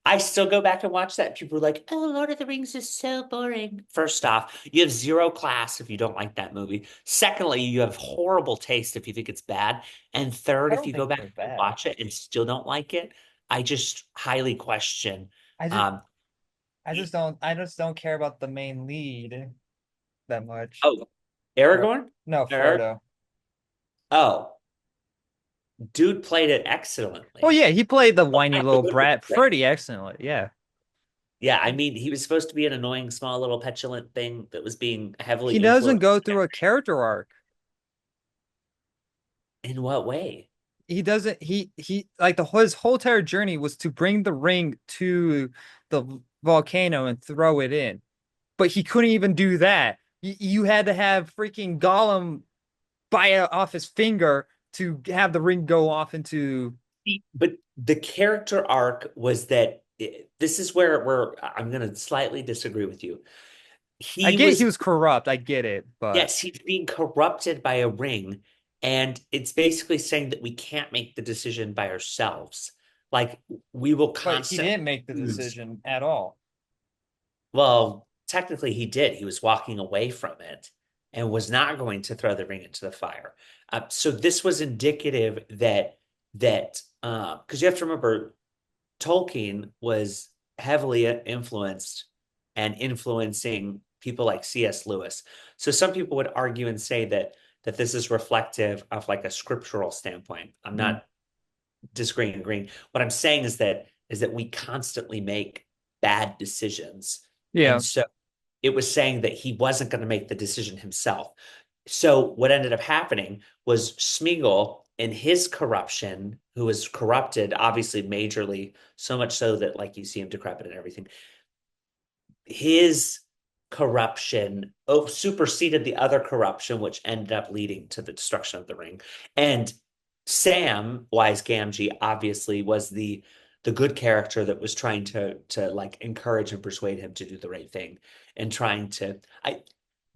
I still go back and watch that. People are like, "Oh, Lord of the Rings is so boring." First off, you have zero class if you don't like that movie. Secondly, you have horrible taste if you think it's bad. And third, I if don't you go think back they're and bad. watch it and still don't like it, I just highly question. I just Um, I just don't care about the main lead that much. oh, Or Aragorn? no, Arag- Frodo. Oh, dude played it Well, excellently. yeah, he played the Oh, whiny actually, little would have been brat great. pretty excellently. Yeah. Yeah, I mean, he was supposed to be an annoying, small, little petulant thing that was being heavily He doesn't influenced. go through a character arc. In what way? He doesn't he like the his whole entire journey was to bring the ring to the volcano and throw it in. But he couldn't even do that. You had to have freaking Gollum bite off his finger to have the ring go off into. But the character arc was that this is where I'm going to slightly disagree with you. I He get he was, was corrupt. I get it, but yes, he's being corrupted by a ring. And it's basically saying that we can't make the decision by ourselves. Like we will he constantly didn't make the choose. decision at all. Well, technically he did. He was walking away from it and was not going to throw the ring into the fire. So this was indicative that because you have to remember Tolkien was heavily influenced and influencing people like C.S. Lewis. So some people would argue and say that this is reflective of like a scriptural standpoint. I'm Mm. not disagreeing, agreeing. What I'm saying is that we constantly make bad decisions. And Yeah. so it was saying that he wasn't going to make the decision himself. So what ended up happening was Smeagol in his corruption, who was corrupted, obviously majorly, so much so that like you see him decrepit and everything, his corruption superseded the other corruption, which ended up leading to the destruction of the ring. And Sam, Wise Gamgee, obviously was the the good character that was trying to like encourage and persuade him to do the right thing and trying to I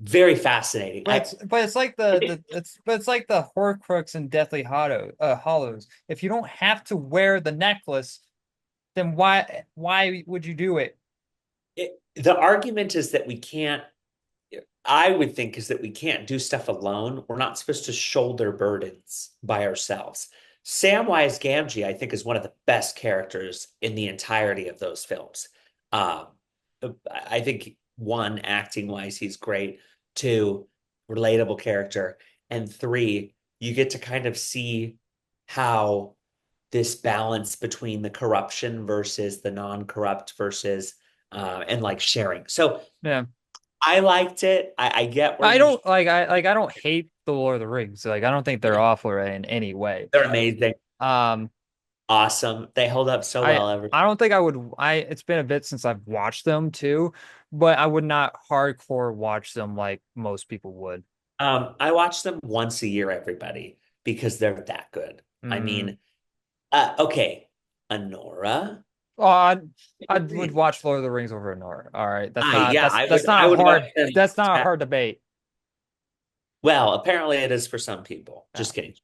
very fascinating. But it's like it's like the Horcrux and Deathly Hollows. If you don't have to wear the necklace, then why would you do it? The argument is that we can't I would think is that we can't do stuff alone. We're not supposed to shoulder burdens by ourselves. Samwise Gamgee, I think, is one of the best characters in the entirety of those films. Um, I think one, acting wise, he's great. Two, relatable character. And three, you get to kind of see how this balance between the corruption versus the non-corrupt versus and like sharing. So Yeah. I liked it. I get where I you don't like I don't hate the Lord of the Rings. Like I don't think they're awful in any way. they're amazing. Um Awesome. They hold up so I well ever. I don't think I would I it's been a bit since I've watched them too, but I would not hardcore watch them like most people would. I watch them once a year, everybody, because they're that good. I Mm. mean, okay, Honora. Oh, I would watch Lord of the Rings over Nora. All right. That's not Yeah, that's that's I not a would watch hard them. that's not a hard debate. Well, apparently it is for some people. Yeah. Just kidding.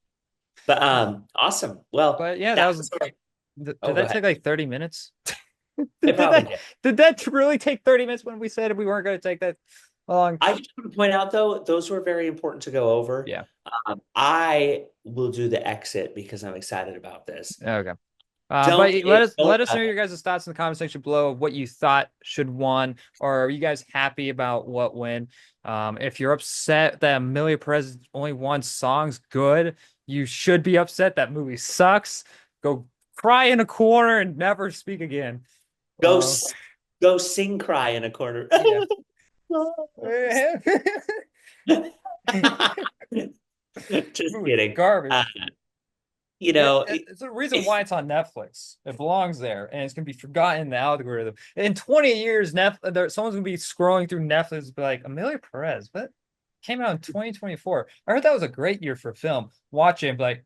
But awesome. Well, But yeah, that that was was sort of, did oh, go that take ahead. like 30 minutes? It Did probably that did. did that really take 30 minutes when we said we weren't going to take that long? I just want to point out though, those were very important to go over. Yeah. I will do the exit because I'm excited about this. Okay. Don't But it, let don't us know your guys' thoughts in the comment section below of what you thought should won, or are you guys happy about what win? If you're upset that Amelia Perez only won songs good, you should be upset. That movie sucks. Go cry in a corner and never speak again. go Uh, s- go sing cry in a corner. yeah. Just Movie kidding. Uh, garbage. you know, It's a reason why it's on Netflix. It belongs there, and it's gonna be forgotten in the algorithm. In 20 years, someone's gonna be scrolling through Netflix and be like, Amelia Perez, what came out in 2024? I heard that was a great year for film. Watch it and be like,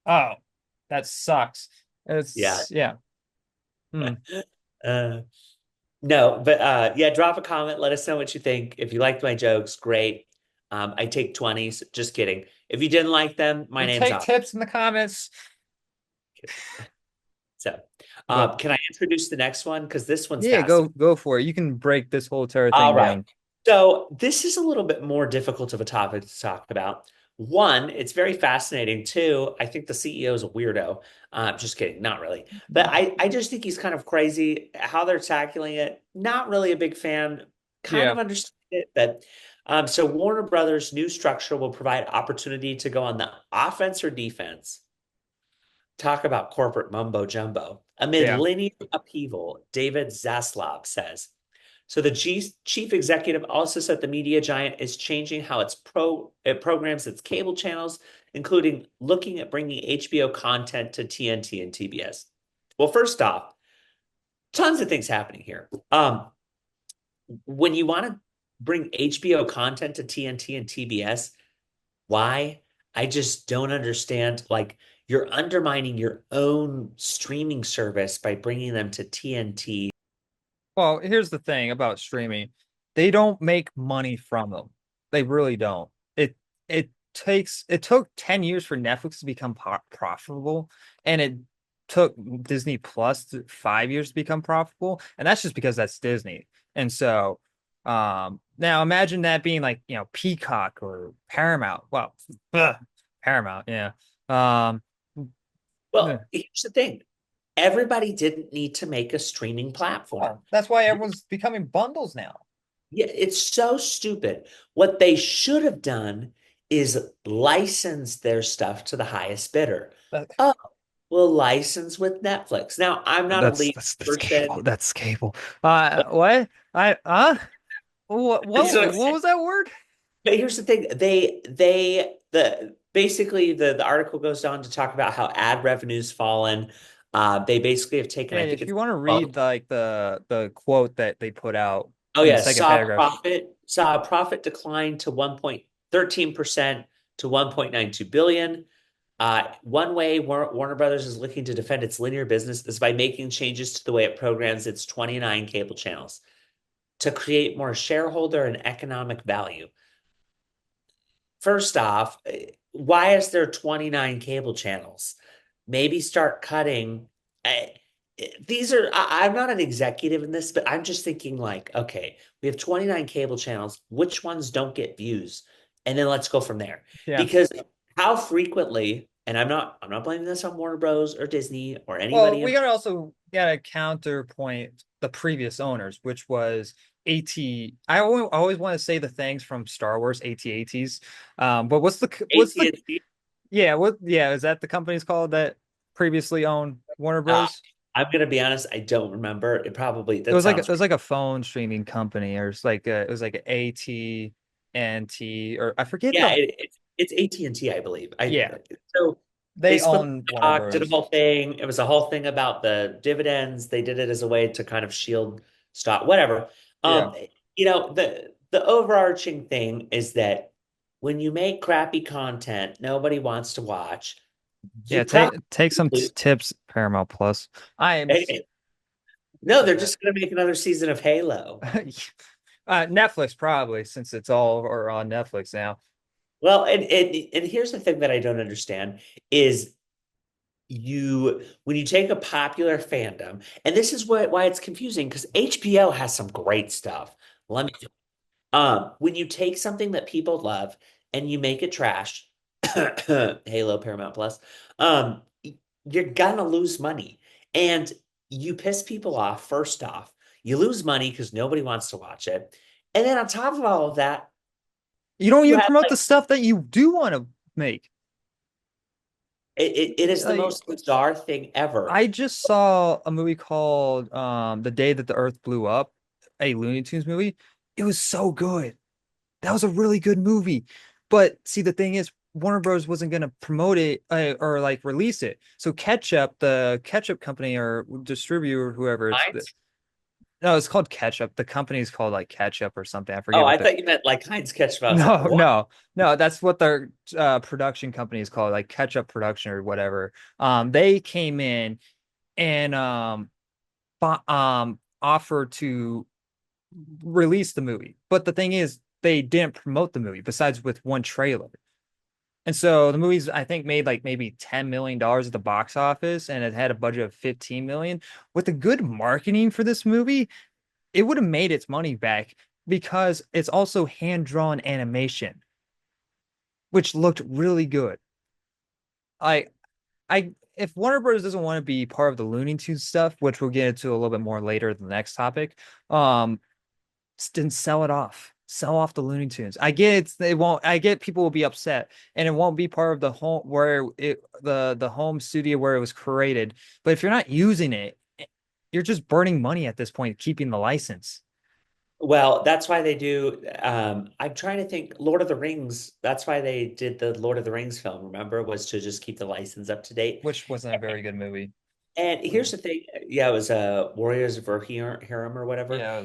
oh, that sucks. yeah. It's yeah. Hmm. Uh, no, but yeah, drop a comment. Let us know what you think. If you liked my jokes, great. I take 20s. Just kidding. If you didn't like them, my We name's take off. tips in the comments. So, But can I introduce the next one? Because this one's yeah, fast. go for it. You can break this whole entire All thing right. down. So this is a little bit more difficult of a topic to talk about. One, it's very fascinating. Two, I think the CEO is a weirdo. Just kidding, not really. But I just think he's kind of crazy how they're tackling it. Not really a big fan. Kind Yeah. of understand it, but so Warner Brothers' new structure will provide opportunity to go on the offense or defense. Talk about corporate mumbo jumbo. Amid Yeah. linear upheaval, David Zaslav says. So the chief executive also said the media giant is changing how it programs its cable channels, including looking at bringing HBO content to TNT and TBS. Well, first off, tons of things happening here. When you want to bring HBO content to TNT and TBS, why? I just don't understand. Like, you're undermining your own streaming service by bringing them to TNT. Well, here's the thing about streaming. They don't make money from them. They really don't. It took 10 years for Netflix to become profitable, and it took Disney Plus 5 years to become profitable, and that's just because that's Disney. And so now imagine that being like, Peacock or Paramount. Well, Paramount, yeah. Um Well, here's the thing. Everybody didn't need to make a streaming platform. well, that's why everyone's becoming bundles now. Yeah, it's so stupid. What they should have done is license their stuff to the highest bidder. That, Oh, we'll license with Netflix. Now, I'm not a lead that's cable. person. That's cable. What? That's what I'm What saying. was that word? But here's the thing. The basically the article goes on to talk about how ad revenue's fallen. They basically have taken, I And think if it's you want to well, read like the quote that they put out oh in the yeah, second paragraph. saw a profit decline to 1.13% to 1.92 billion. One way Warner Brothers is looking to defend its linear business is by making changes to the way it programs its 29 cable channels to create more shareholder and economic value. First off, why is there 29 cable channels? Maybe start cutting. I, these are, I'm not an executive in this, but I'm just thinking like, okay, we have 29 cable channels. Which ones don't get views? And then let's go from there. Yeah. Because how frequently, and I'm not blaming this on Warner Bros. Or Disney or Well, anybody we in, gotta also gotta counterpoint the previous owners, which was AT. I always want to say the things from Star Wars, AT-ATs. But what's the AT&T. yeah, is that the company's called that previously owned Warner Uh, Bros? I'm gonna be honest, I don't remember. It probably It that was like it sounds was like a phone streaming company, or it was like a AT and T, or I forget yeah, the it's AT&T, I believe. I yeah, so they they split own the Warner stock, did a Bros. whole thing. It was a whole thing about the dividends. They did it as a way to kind of shield stock, whatever. Yeah. Um, the overarching thing is that when you make crappy content nobody wants to watch, you Yeah, probably take some lose. tips, Paramount Plus. I am No, they're uh, just gonna make another season of Halo. Netflix probably since it's all or on Netflix now. Well, and here's the thing that I don't understand is you when you take a popular fandom, and this is why it's confusing because HBO has some great stuff. Let me when you take something that people love and you make it trash, Halo, Paramount Plus, you're gonna lose money. And you piss people off, first off. You lose money because nobody wants to watch it. And then on top of all of that, You don't you even have promote like the stuff that you do want to make. it is the Like most bizarre thing ever. I just saw a movie called The Day That the Earth Blew Up, a Looney Tunes movie. It was so good. That was a really good movie. But see, the thing is, Warner Bros. Wasn't going to promote it or like release it. So Ketchup, the ketchup company or distributor, whoever Heinz? no, it's called Ketchup. The company's called like Ketchup or something. I Oh, forget I what the thought you meant like Heinz ketchup. I was like, no, what? no, that's what their production company is called, like Ketchup Production or whatever. They came in and offered to release the movie, but the thing is, they didn't promote the movie besides with one trailer. And so the movie's, I think, made like maybe $10 million at the box office, and it had a budget of 15 million. With the good marketing for this movie, it would have made its money back because it's also hand drawn animation, which looked really good. I I if Warner Bros. Doesn't want to be part of the Looney Tunes stuff, which we'll get into a little bit more later in the next topic, then sell it off. Sell off the Looney Tunes. I get it won't I get people will be upset and it won't be part of the home where it the home studio where it was created. But if you're not using it, you're just burning money at this point, keeping the license, Well, that's why they do. I'm trying to think. Lord of the Rings. That's why they did the Lord of the Rings film. Remember, was to just keep the license up to date. which wasn't a very good movie. And here's the thing. Yeah, it was Warriors of Rohirrim or whatever. Yeah.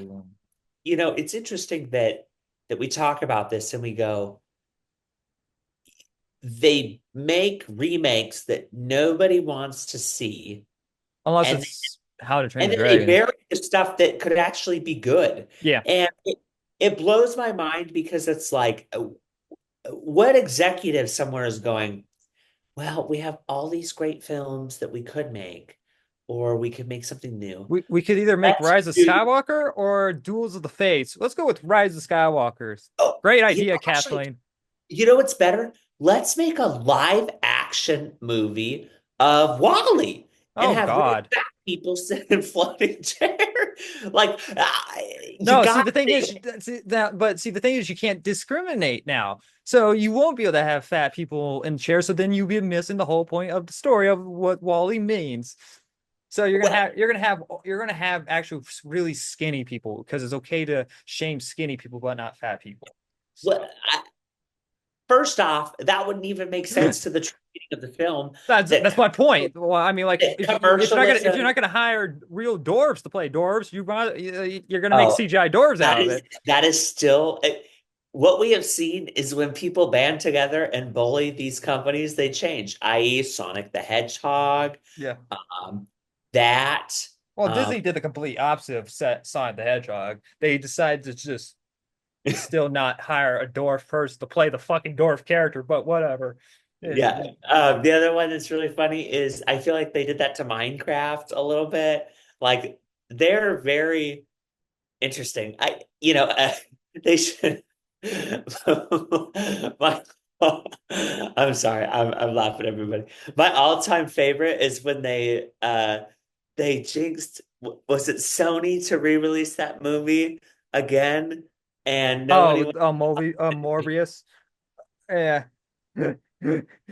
It's interesting that we talk about this and we go, they make remakes that nobody wants to see, Unless and it's How to Train and the then they Dragon. bury the stuff that could actually be good. Yeah. And it blows my mind because it's like, what executive somewhere is going, well, we have all these great films that we could make, or we could make something new. We could either make Let's Rise of do, Skywalker or Duels of the Fates. Let's go with Rise of Skywalkers. oh, Great idea, actually, Kathleen. you know what's better? Let's make a live action movie of Wall-E and Oh have real God. fat people sit in floating chairs. Like, you No, see got the thing is to. see the thing is you can't discriminate now. So you won't be able to have fat people in chairs. So then you'll be missing the whole point of the story of what Wally means. So you're gonna have actual really skinny people because it's okay to shame skinny people but not fat people. Well, So first off, that wouldn't even make sense to the treating of the film that's that, my point. Well, I mean, like that if you're commercialism. not gonna hire real dwarves to play dwarves, you're gonna make Oh, CGI dwarves out that of is it. that is still. what we have seen is when people band together and bully these companies, they change, i.e., Sonic the Hedgehog, Yeah. um, that. Well, Um, Disney did the complete opposite of Sonic the Hedgehog. They decided to just still not hire a dwarf person to play the fucking dwarf character, but whatever. yeah. The other one that's really funny is I feel like they did that to Minecraft a little bit. Like they're very interesting. They should. My, I'm sorry. I'm laughing at everybody. My all-time favorite is when they jinxed, was it Sony to re-release that movie again, and nobody Oh, went. Morbius. Yeah.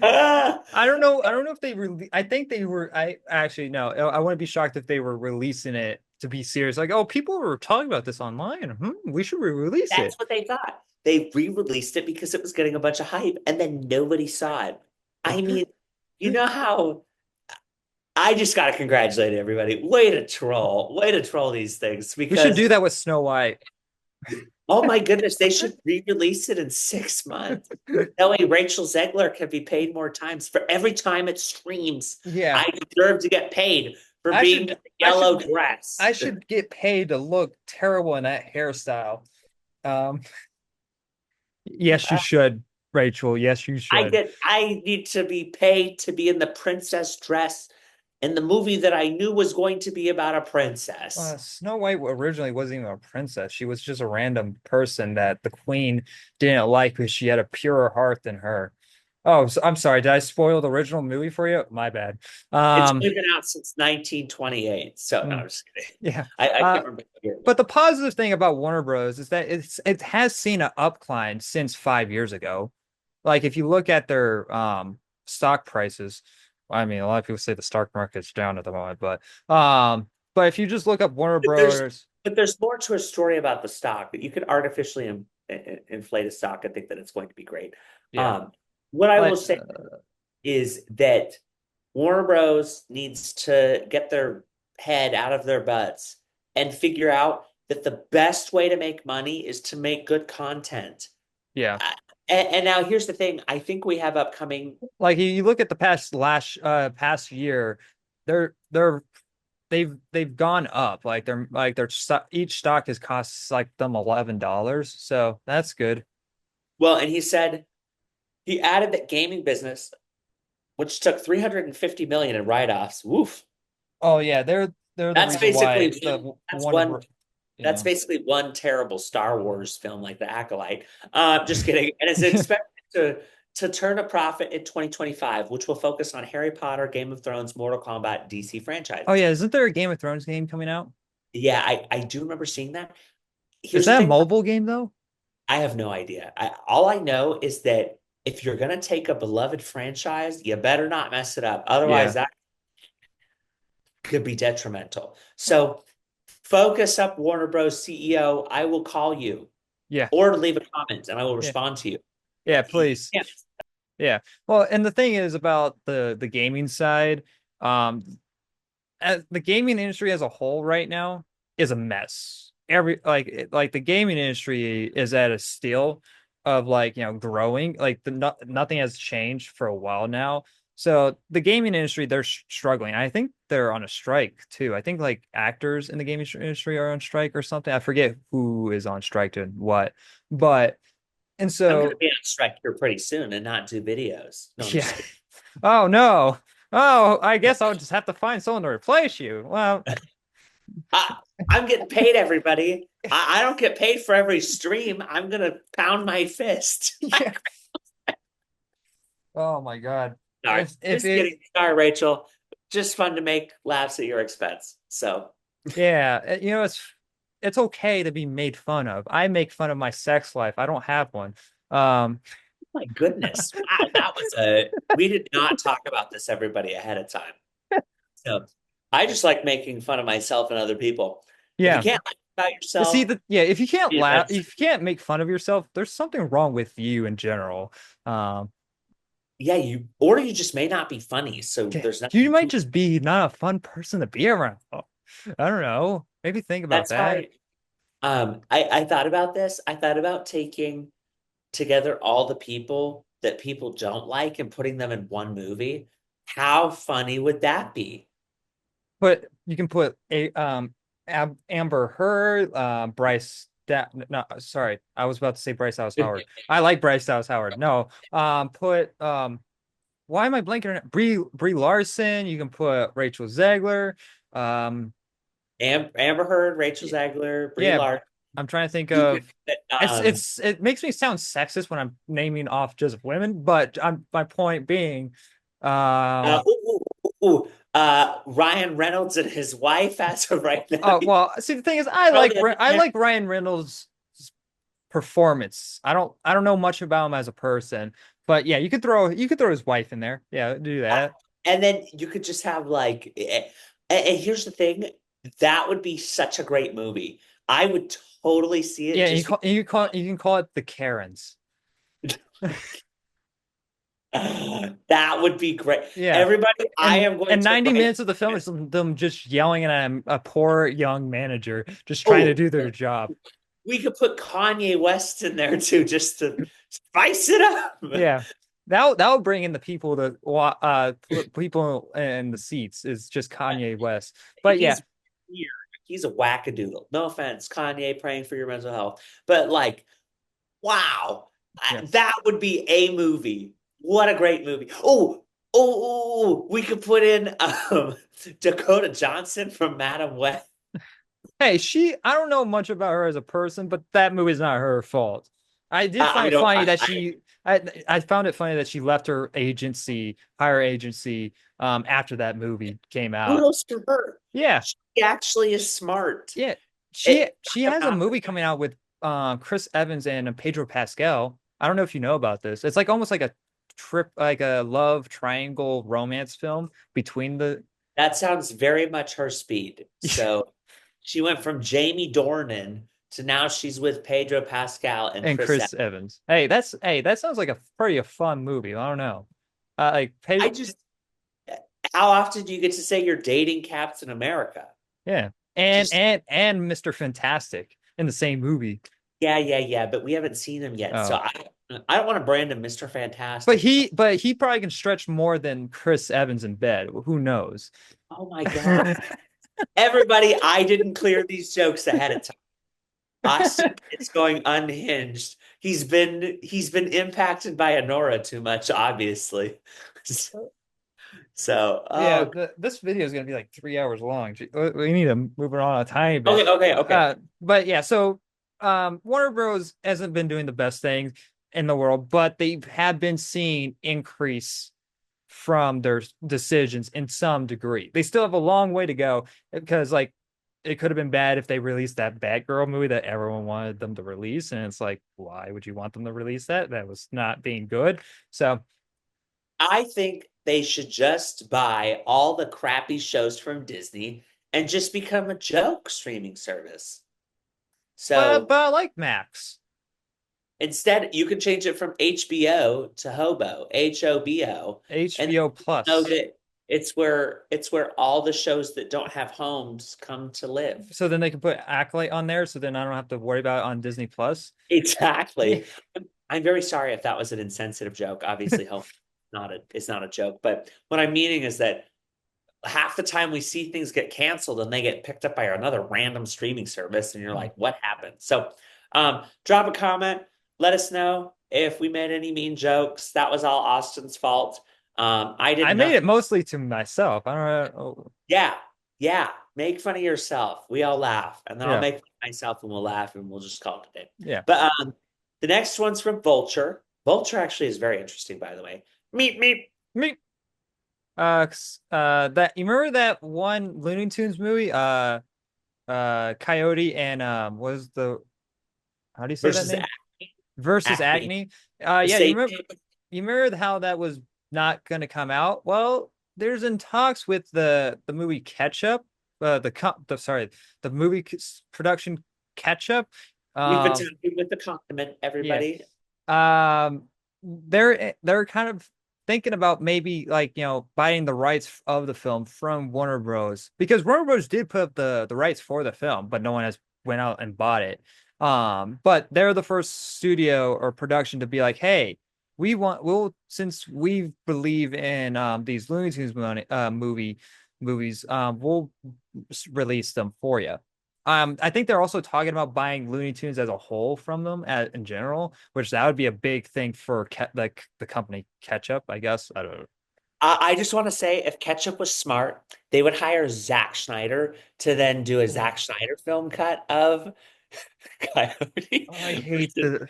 Ah! I don't know. I don't know if they really. I think they were. I actually no. I wouldn't be shocked if they were releasing it to be serious. Like, oh, people were talking about this online. We should re-release That's it. what they thought. They re-released it because it was getting a bunch of hype, and then nobody saw it. I mean, you know how I just got to congratulate everybody. Way to troll these things We should because, do that with Snow White. oh my goodness, they should re-release it in 6 months. That way, Rachel Zegler can be paid more times for every time it streams. Yeah, I deserve to get paid for I being in should. the I yellow should. dress. I should get paid to look terrible in that hairstyle. Um, yes, you should, Rachel. Yes, you should. I need to be paid to be in the princess dress in the movie that I knew was going to be about a princess. Snow White originally wasn't even a princess. She was just a random person that the queen didn't like because she had a purer heart than her. Oh, so, I'm sorry. Did I spoil the original movie for you? My bad. It's Um, only been out since 1928. So no, mm, I'm just kidding. yeah. I Uh, can't remember the year. but the positive thing about Warner Bros. Is that it has seen an upcline since 5 years ago. Like if you look at their stock prices, I mean, a lot of people say the stock market's down at the moment, but if you just look up Warner But there's Bros. but there's more to a story about the stock that you could artificially inflate a stock and think that it's going to be great. Yeah, Um, what I will like say is that Warner Bros. Needs to get their head out of their butts and figure out that the best way to make money is to make good content. yeah. And now here's the thing. I think we have upcoming. Like you look at the past year, they're they've gone up. Like their stock, each stock has cost like them $11. So that's good. Well, and he said he added that gaming business, which took 350 million in write-offs. Woof. Oh yeah, they're the That's reason why basically the one, that's Warner one Bros. that's Yeah. basically one terrible Star Wars film like The Acolyte. Just kidding. And it's expected to turn a profit in 2025, which will focus on Harry Potter, Game of Thrones, Mortal Kombat, DC Oh franchises. yeah, isn't there a Game of Thrones game coming out? Yeah, I do remember seeing that. Is Here's the that a thing. mobile game though? I have no idea. All I know is that if you're going to take a beloved franchise, you better not mess it up. Otherwise, Yeah. that could be detrimental. So focus up, Warner Bros. CEO. I will call you Yeah. or leave a comment and I will Yeah. respond to you. Yeah, please. Yeah. Yeah. Well, and the thing is about the gaming side, um, the gaming industry as a whole right now is a mess. Like the gaming industry is at a still of like growing. Like nothing has changed for a while now. So the gaming industry they're struggling. I think they're on a strike too. I think like actors in the gaming industry are on strike or something. I forget who is on strike and what, but and I'm going to so be on strike here pretty soon and not do videos. No, I'm yeah. just kidding. Oh no. Oh, I guess I'll just have to find someone to replace you. Well, I, I'm getting paid, everybody. I don't get paid for every stream. I'm going to pound my fist. yeah. Oh my God. Sorry, If just it kidding. Sorry, Rachel. Just fun to make laughs at your expense. So, yeah, it's okay to be made fun of. I make fun of my sex life. I don't have one. Um my goodness. Wow, that was a, we did not talk about this, everybody, ahead of time. So, I just like making fun of myself and other people. If you yeah. can't laugh about See yourself, that yeah, that's, if you can't make fun of yourself, there's something wrong with you in general. Um yeah, or you just may not be funny. So, there's you nothing might to, just be not a fun person to be around. I don't know. Maybe think about that's that. why I thought about this. I thought about taking together all the people that people don't like and putting them in one movie. How funny would that be? But you can put a Amber Heard, Bryce. No, sorry, I was about to say Bryce Dallas Howard. I like Bryce Dallas Howard. No, put why am I blanking on it? Brie Larson. You can put Rachel Zegler. Um, Amber Heard, Rachel Zegler, Brie yeah, Larson. I'm trying to think You could of. put, It makes me sound sexist when I'm naming off just women, but my point being, uh, um, ooh, Ryan Reynolds and his wife as of right now. oh well. See, the thing is, Probably a I millionaire. like Ryan Reynolds' performance. I don't know much about him as a person, but yeah, you could throw his wife in there. Yeah, do Uh, that. and then you could just have like, and here's the thing, that would be such a great movie. I would totally see it Yeah, just you can call it the Karens. that would be great. Yeah, Everybody, I am going and to 90 write minutes of the film is this. them just yelling at a poor young manager just trying to Oh, do their job. we could put Kanye West in there too, just to spice it up. Yeah. That would bring in the people to people in the seats is just Kanye West. But yeah, He's weird. He's a wackadoodle. No offense, Kanye, praying for your mental health. But like, wow, yeah. that would be a movie. What a great movie. We could put in Dakota Johnson from Madam Web. Hey, I don't know much about her as a person, but that movie's not her fault. I did find I it don't. funny that I found it funny that she left her higher agency, after that movie came out. Kudos to her. Yeah, She actually is smart. yeah. It, She I'm has a not. movie coming out with Chris Evans and Pedro Pascal. I don't know if you know about this. It's like almost like like a love triangle romance film between the That sounds very much her speed. So she went from Jamie Dornan to now she's with Pedro Pascal and and Chris. Chris Evans. Hey, that sounds like a fun movie. I don't know. Like I Pedro, just, how often do you get to say you're dating Captain America? yeah, Just, and Mr. Fantastic in the same movie. yeah. But we haven't seen him yet. So Oh, I don't want to brand him Mr. Fantastic. but he probably can stretch more than Chris Evans in bed. Who knows? Oh my God. Everybody, I didn't clear these jokes ahead of time. Austin it's going unhinged. He's been impacted by Honora too much, obviously. So, Yeah, oh, this video is gonna be like 3 hours long. We need to move it on a tiny bit. okay. But yeah, so Warner Bros. Hasn't been doing the best things in the world, but they have been seeing increase from their decisions in some degree. They still have a long way to go because like it could have been bad if they released that Batgirl movie that everyone wanted them to release, and it's like, why would you want them to release that? That was not being good. So, I think they should just buy all the crappy shows from Disney and just become a joke streaming service. but So I like Max. instead, you can change it from HBO to Hobo, Hobo, and HBO know Plus. that it's where all the shows that don't have homes come to live. So then they can put Acolyte on there. So then I don't have to worry about it on Disney Plus. Yeah. Exactly. I'm very sorry if that was an insensitive joke. Obviously, home not a it's not a joke, but what I'm meaning is that half the time we see things get canceled and they get picked up by another random streaming service, and you're like, what happened? So, drop a comment. Let us know if we made any mean jokes. That was all Austin's fault. I did I made it nothing. mostly to myself. I don't know. Yeah, yeah. Make fun of yourself. We all laugh, and then I'll Yeah. make fun of myself, and we'll laugh, and we'll just call it a day. Yeah. But the next one's from Vulture. Vulture actually is very interesting, by the way. Meep meep. Me. That you remember that one Looney Tunes movie? Coyote and what is the how do you say that Versus name? Versus Acme. Acme. The Yeah, same. you remember how that was not going to come out? Well, there's in talks with the movie Ketchup, the movie production Ketchup. We've been Um, talking with the compliment, yeah. everybody. They're kind of thinking about maybe like buying the rights of the film from Warner Bros. Because Warner Bros. Did put up the rights for the film, but no one has went out and bought it. But they're the first studio or production to be like, hey, we'll since we believe in these Looney Tunes movies, we'll release them for you. I think they're also talking about buying Looney Tunes as a whole from them in general, which that would be a big thing for like the company Ketchup, I guess. I don't know. I just want to say if Ketchup was smart, they would hire Zack Snyder to then do a Oh, Zack Snyder film cut of Coyote I hate versus the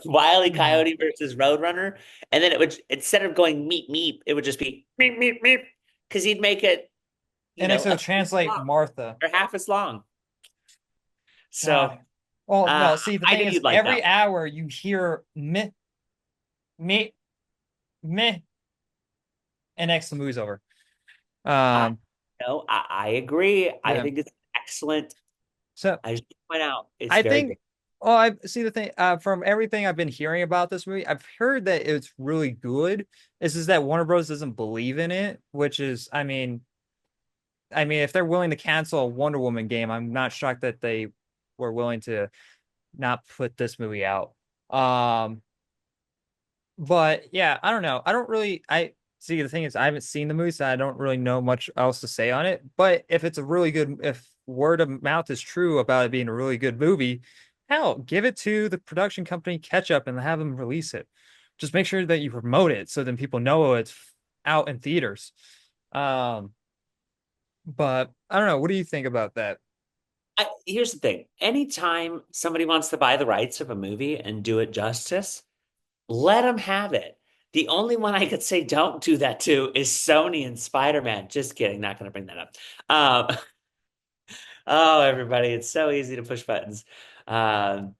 Wile E. Coyote versus Roadrunner. And then it would, instead of going meep meep, it would just be meep meep meep because he'd make it, and it's a to third as translate long Martha. or half as long. God. So Well, uh, no, see, the I thing knew is, you'd like that every one. hour you hear meh, meh, meh, and next the movie's over. I Um, no, I agree. I yeah. think it's excellent. So I just point out it's I very think, good. well, I see the thing from everything I've been hearing about this movie, I've heard that it's really good. It's just that Warner Bros. Doesn't believe in it, which is, I mean, if they're willing to cancel a Wonder Woman game, I'm not shocked that they were willing to not put this movie out. Um, but yeah, I don't know. I don't really. I see the thing is I haven't seen the movie, so I don't really know much else to say on it. But if it's a really good, if word of mouth is true about it being a really good movie, hell, give it to the production company Catch Up and have them release it. Just make sure that you promote it so then people know it's out in theaters. Um, but I don't know. What do you think about that? Here's the thing. Anytime somebody wants to buy the rights of a movie and do it justice, let them have it. The only one I could say don't do that to is Sony and Spider-Man. Just kidding, not going to bring that up. Um, oh, everybody, it's so easy to push buttons. Um,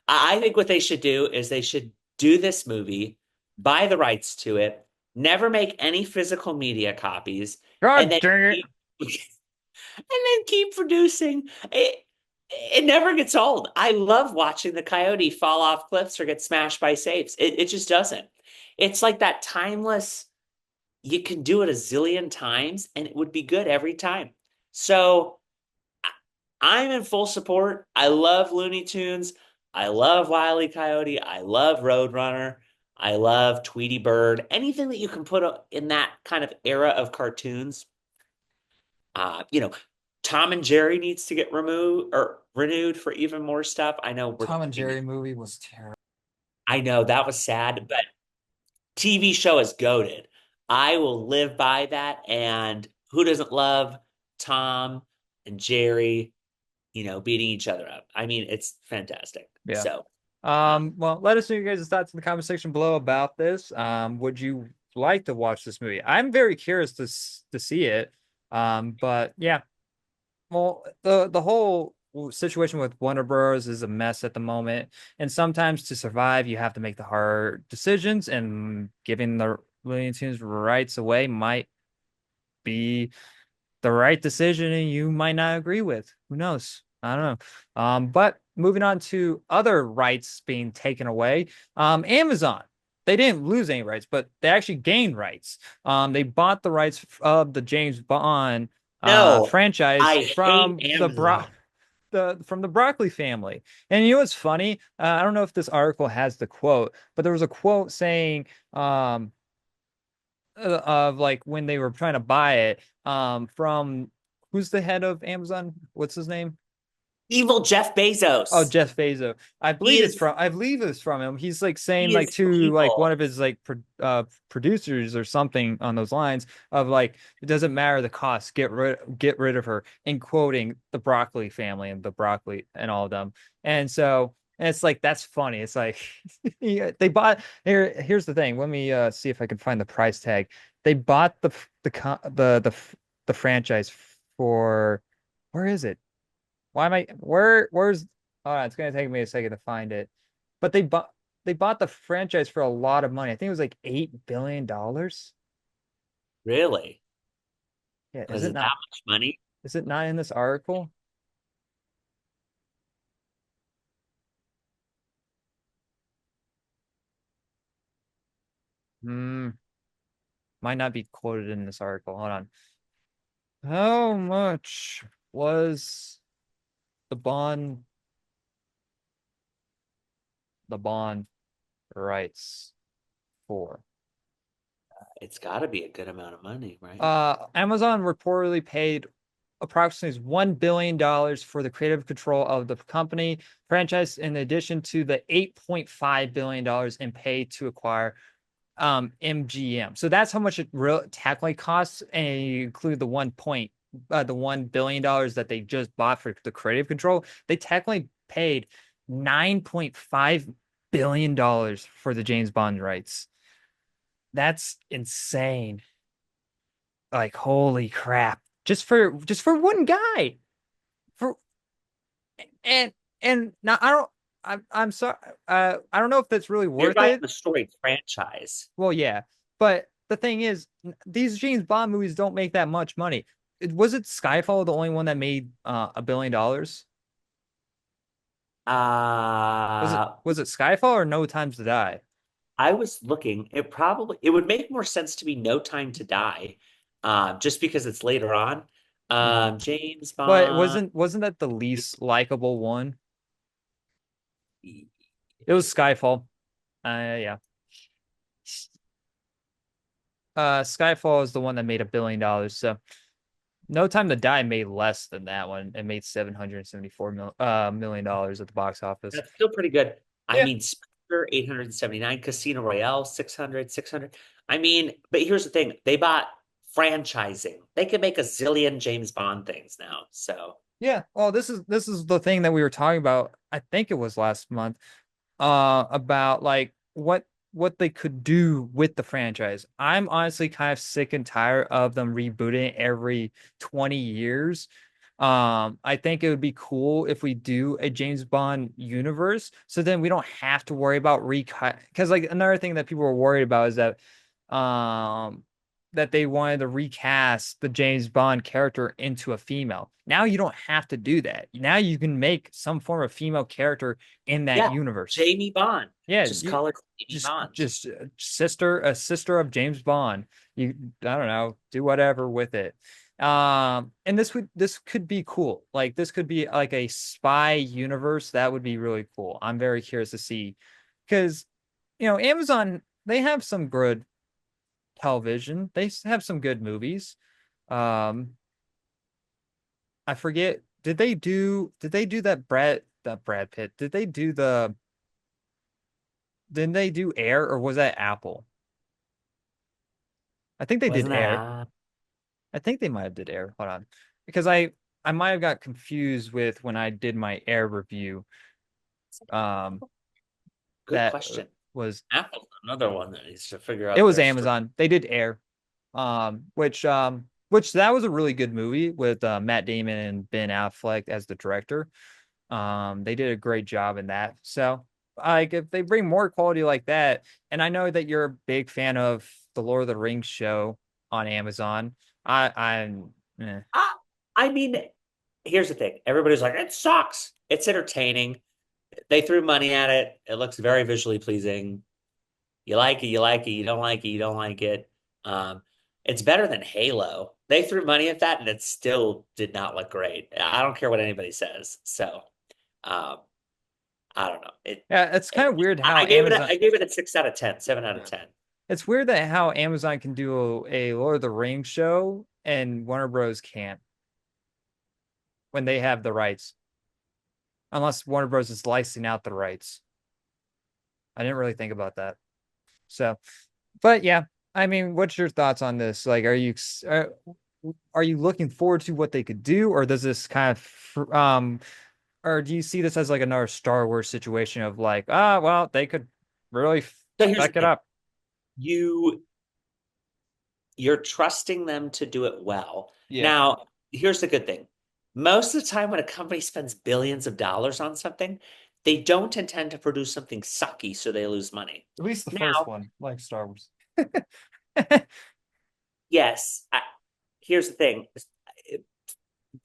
I think what they should do is they should do this movie, buy the rights to it, never make any physical media copies, and God then dang it. keep, and then keep producing. It never gets old. I love watching the coyote fall off cliffs or get smashed by safes. It just doesn't. It's like that timeless, you can do it a zillion times and it would be good every time. So I'm in full support. I love Looney Tunes. I love Wile E. Coyote. I love Roadrunner. I love Tweety Bird. Anything that you can put in that kind of era of cartoons. You know, Tom and Jerry needs to get removed or renewed for even more stuff. I know we're Tom and talking. Jerry movie was terrible. I know that was sad, but TV show is goated. I will live by that. And who doesn't love Tom and Jerry, beating each other up? I mean, it's fantastic. Yeah. So, uh, Well, let us know your guys' thoughts in the comment section below about this. Would you like to watch this movie? I'm very curious to see it. But yeah, well, the whole situation with Warner Bros. Is a mess at the moment, and sometimes to survive, you have to make the hard decisions, and giving the Looney Tunes rights away might be the right decision and you might not agree with. Who knows? I don't know. But moving on to other rights being taken away, Amazon. They didn't lose any rights, but they actually gained rights. They bought the rights of the James Bond no, franchise I hate Amazon. from the Broccoli family. And you know what's funny? I don't know if this article has the quote, but there was a quote saying of like when they were trying to buy it from who's the head of Amazon? What's his name? Evil Jeff Oh, Bezos. Jeff Bezos. He is I believe it's from him. He's like saying he like is to like one evil. of his like producers or something on those lines of like it doesn't matter the cost, get rid of her, in quoting the Broccoli family and the Broccoli and all of them. And so and it's like that's funny. It's like yeah, they bought here's the thing. Let me see if I can find the price tag. They bought the franchise for where is it? Why am I where's it's gonna take me a second to find it. But they bought the franchise for a lot of money. I think it was like $8 billion. Really? Yeah, is Was it it that not? much money? Is it not in this article? Hmm, might not be quoted in this article. Hold on. How much was the Bond the Bond rights for? It's got to be a good amount of money, right? Amazon reportedly paid approximately $1 billion for the creative control of the company franchise, in addition to the $8.5 billion in pay to acquire MGM. So that's how much it really technically costs, and you include the $1 billion that they just bought for the creative control. They technically paid $9.5 billion for the James Bond rights. That's insane. Like, holy crap. Just for one guy. For and and now I'm sorry, I don't know if that's really You're worth right in it. the story franchise. Well, yeah. But the thing is, these James Bond movies don't make that much money. Was it Skyfall the only one that made $1 billion? Was it Uh, was it Skyfall or No Time to Die? I was looking, it would make more sense to be No Time to Die, just because it's later on. Mhm. James But Bond. wasn't that the least likable one? It was Skyfall. Yeah. Skyfall is the one that made $1 billion. So No Time to Die made less than that one. It made $774 million at the box office. That's still pretty good. I Yeah. mean, Spectre, 879, Casino Royale, 600, 600. I mean, but here's the thing. They bought franchising. They could make a zillion James Bond things now. So, Yeah. Well, this is the thing that we were talking about. I think it was last month. About like what they could do with the franchise. I'm honestly kind of sick and tired of them rebooting every 20 years. I think it would be cool if we do a James Bond universe, so then we don't have to worry about recut. Because like another thing that people were worried about is um that they wanted to recast the James Bond character into a female. Now you don't have to do that. Now you can make some form of female character in that yeah, universe. Jamie Bond. Yeah, Just call her Jamie Bond. just a sister of James Bond. You, I don't know, do whatever with it. And this could be cool. Like this could be like a spy universe. That would be really cool. I'm very curious to see, because Amazon, they have some good television. They have some good movies. Um, I forget. Did they do that Brad Pitt? Didn't they do Air, or was that Apple? I think they did Wasn't Air. that I think they might have did Air. Hold on. Because I might have got confused with when I did my Air review. Um good that question? was Apple's another one that needs to figure It out was their story. Amazon. They did Air. Which that was a really good movie with Matt Damon and Ben Affleck as the director. They did a great job in that. So, like, if they bring more quality like that, and I know that you're a big fan of the Lord of the Rings show on Amazon. I'm Ah, I mean, here's the thing. Everybody's like, it sucks. It's entertaining. They threw money at it. It looks very visually pleasing. You like it, you like it. You don't like it, you don't like it. Um, it's better than Halo. They threw money at that and it still did not look great. I don't care what anybody says. So, um, I don't know. Yeah, it's kind of weird how I gave it Amazon. I gave it a 6 out of 10, 7 out of 10. It's weird that how Amazon can do a Lord of the Rings show and Warner Bros. Can't when they have the rights, unless Warner Bros. Is licensing out the rights. I didn't really think about that. So, but yeah, I mean, what's your thoughts on this? Like, are you looking forward to what they could do, or does this kind of or do you see this as like another Star Wars situation of like, well, they could really So here's the fuck it thing. up? You you're trusting them to do it well. Yeah, Now, here's the good thing. Most of the time when a company spends billions of dollars on something, they don't intend to produce something sucky so they lose money. at least the first Now, one, like Star Wars. yes, here's the thing.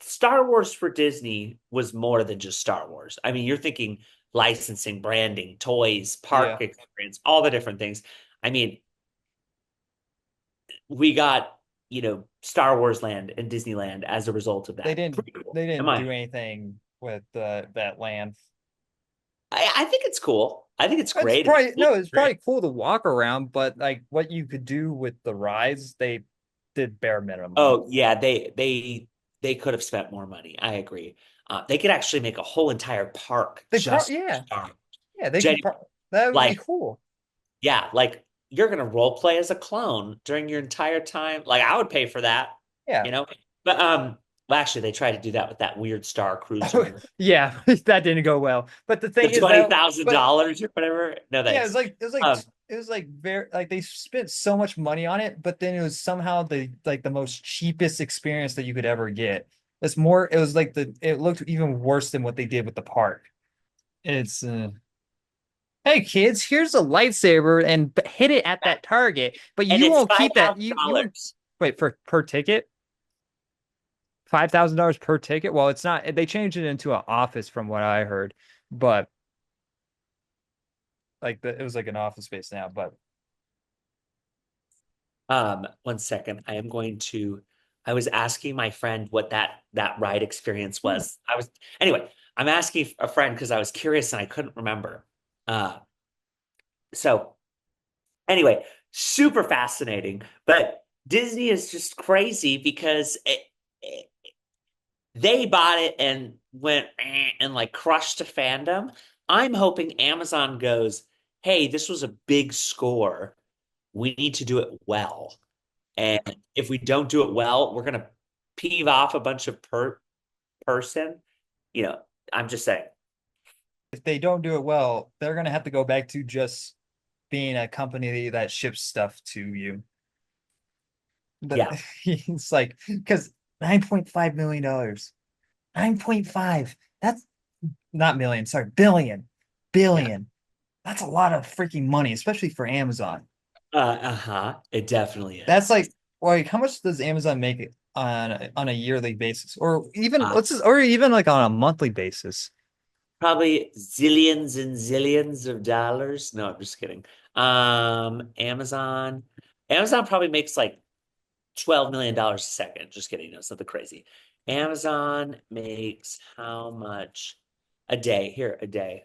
Star Wars for Disney was more than just Star Wars. I mean, you're thinking licensing, branding, toys, Yeah, park experience, all the different things. I mean, we got, Star Wars Land and Disneyland as a result of they that. didn't Pretty cool. they Am didn't I? do anything with that land. I think it's cool. I think it's It's great. probably It's no, it's great. probably cool to walk around, but like what you could do with the rides, they did bare minimum. Oh yeah, they could have spent more money. I agree. They could actually make a whole entire park They just probably yeah, for yeah, they could Jenny. pro that would be Like, cool. yeah, like you're gonna role play as a clone during your entire time. Like, I would pay for that, Yeah. you know. But well, actually, they tried to do that with that weird Star Cruiser, Yeah, that didn't go well. But the the thing is twenty that thousand but dollars or whatever. No yeah, thanks. it Um, was like very like they spent so much money on it, but then it was somehow the most cheapest experience that you could ever get. It was like it looked even worse than what they did with the park. It's hey kids, here's a lightsaber and hit it at that target, but and you it's won't five keep that. thousand You won't dollars. wait for per ticket. $5,000 per ticket. Well, it's not. They changed it into an office from what I heard, but it was like an office space now. But 1 second. I was asking my friend what that ride experience hmm, was. Anyway, I'm asking a friend because I was curious and I couldn't remember. Uh, so anyway, super fascinating. But Disney is just crazy because they bought it and went and like crushed the fandom. I'm hoping Amazon goes, hey, this was a big score. We need to do it well. And if we don't do it well, we're gonna peeve off a bunch of person. You know, I'm just saying. if they don't do it well, they're gonna have to go back to just being a company that ships stuff to you. But Yeah. it's like because $9.5 million, 9.5. That's not million, sorry, billion, Yeah. billion. That's a lot of freaking money, especially for Amazon. Uh-huh. It definitely That's is. like how much does Amazon make it on a yearly basis, or even Uh, or even like on a monthly basis? Probably zillions and zillions of dollars. No, I'm just kidding. Amazon probably makes like $12 million a second. Just kidding. No, it's nothing crazy. Amazon makes how much a day? Here, a day.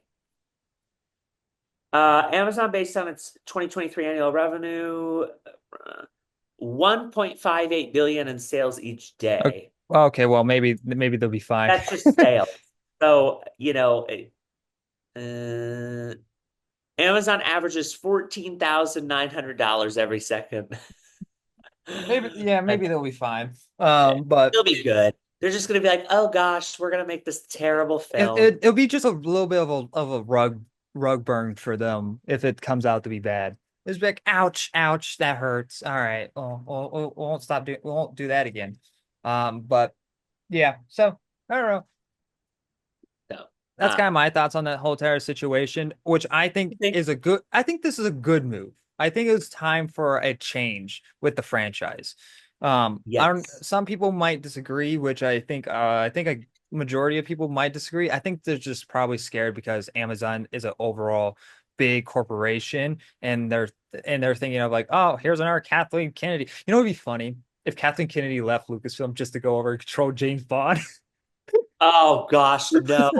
Amazon, based on its 2023 annual revenue, 1.58 billion in sales each Okay, day. okay, well maybe they'll be fine. That's just sales. So, uh, Amazon averages $14,900 every second. Maybe yeah, And maybe they'll be fine. But it'll be good. They're just gonna be like, oh gosh, we're gonna make this terrible film. it'll be just a little bit of a rug burn for them if it comes out to be bad. It's like, ouch, ouch, that hurts. All right, we won't do that again. But yeah, so I don't know. So, That's kind of my thoughts on that whole entire situation, which I think, I think this is a good move. I think it's time for a change with the franchise. yes. Some people might disagree, which I think a majority of people might disagree. I think they're just probably scared because Amazon is an overall big corporation and they're thinking of like, oh, here's another Kathleen Kennedy. You know, it'd be funny if Kathleen Kennedy left Lucasfilm just to go over and control James Bond. Oh gosh, no.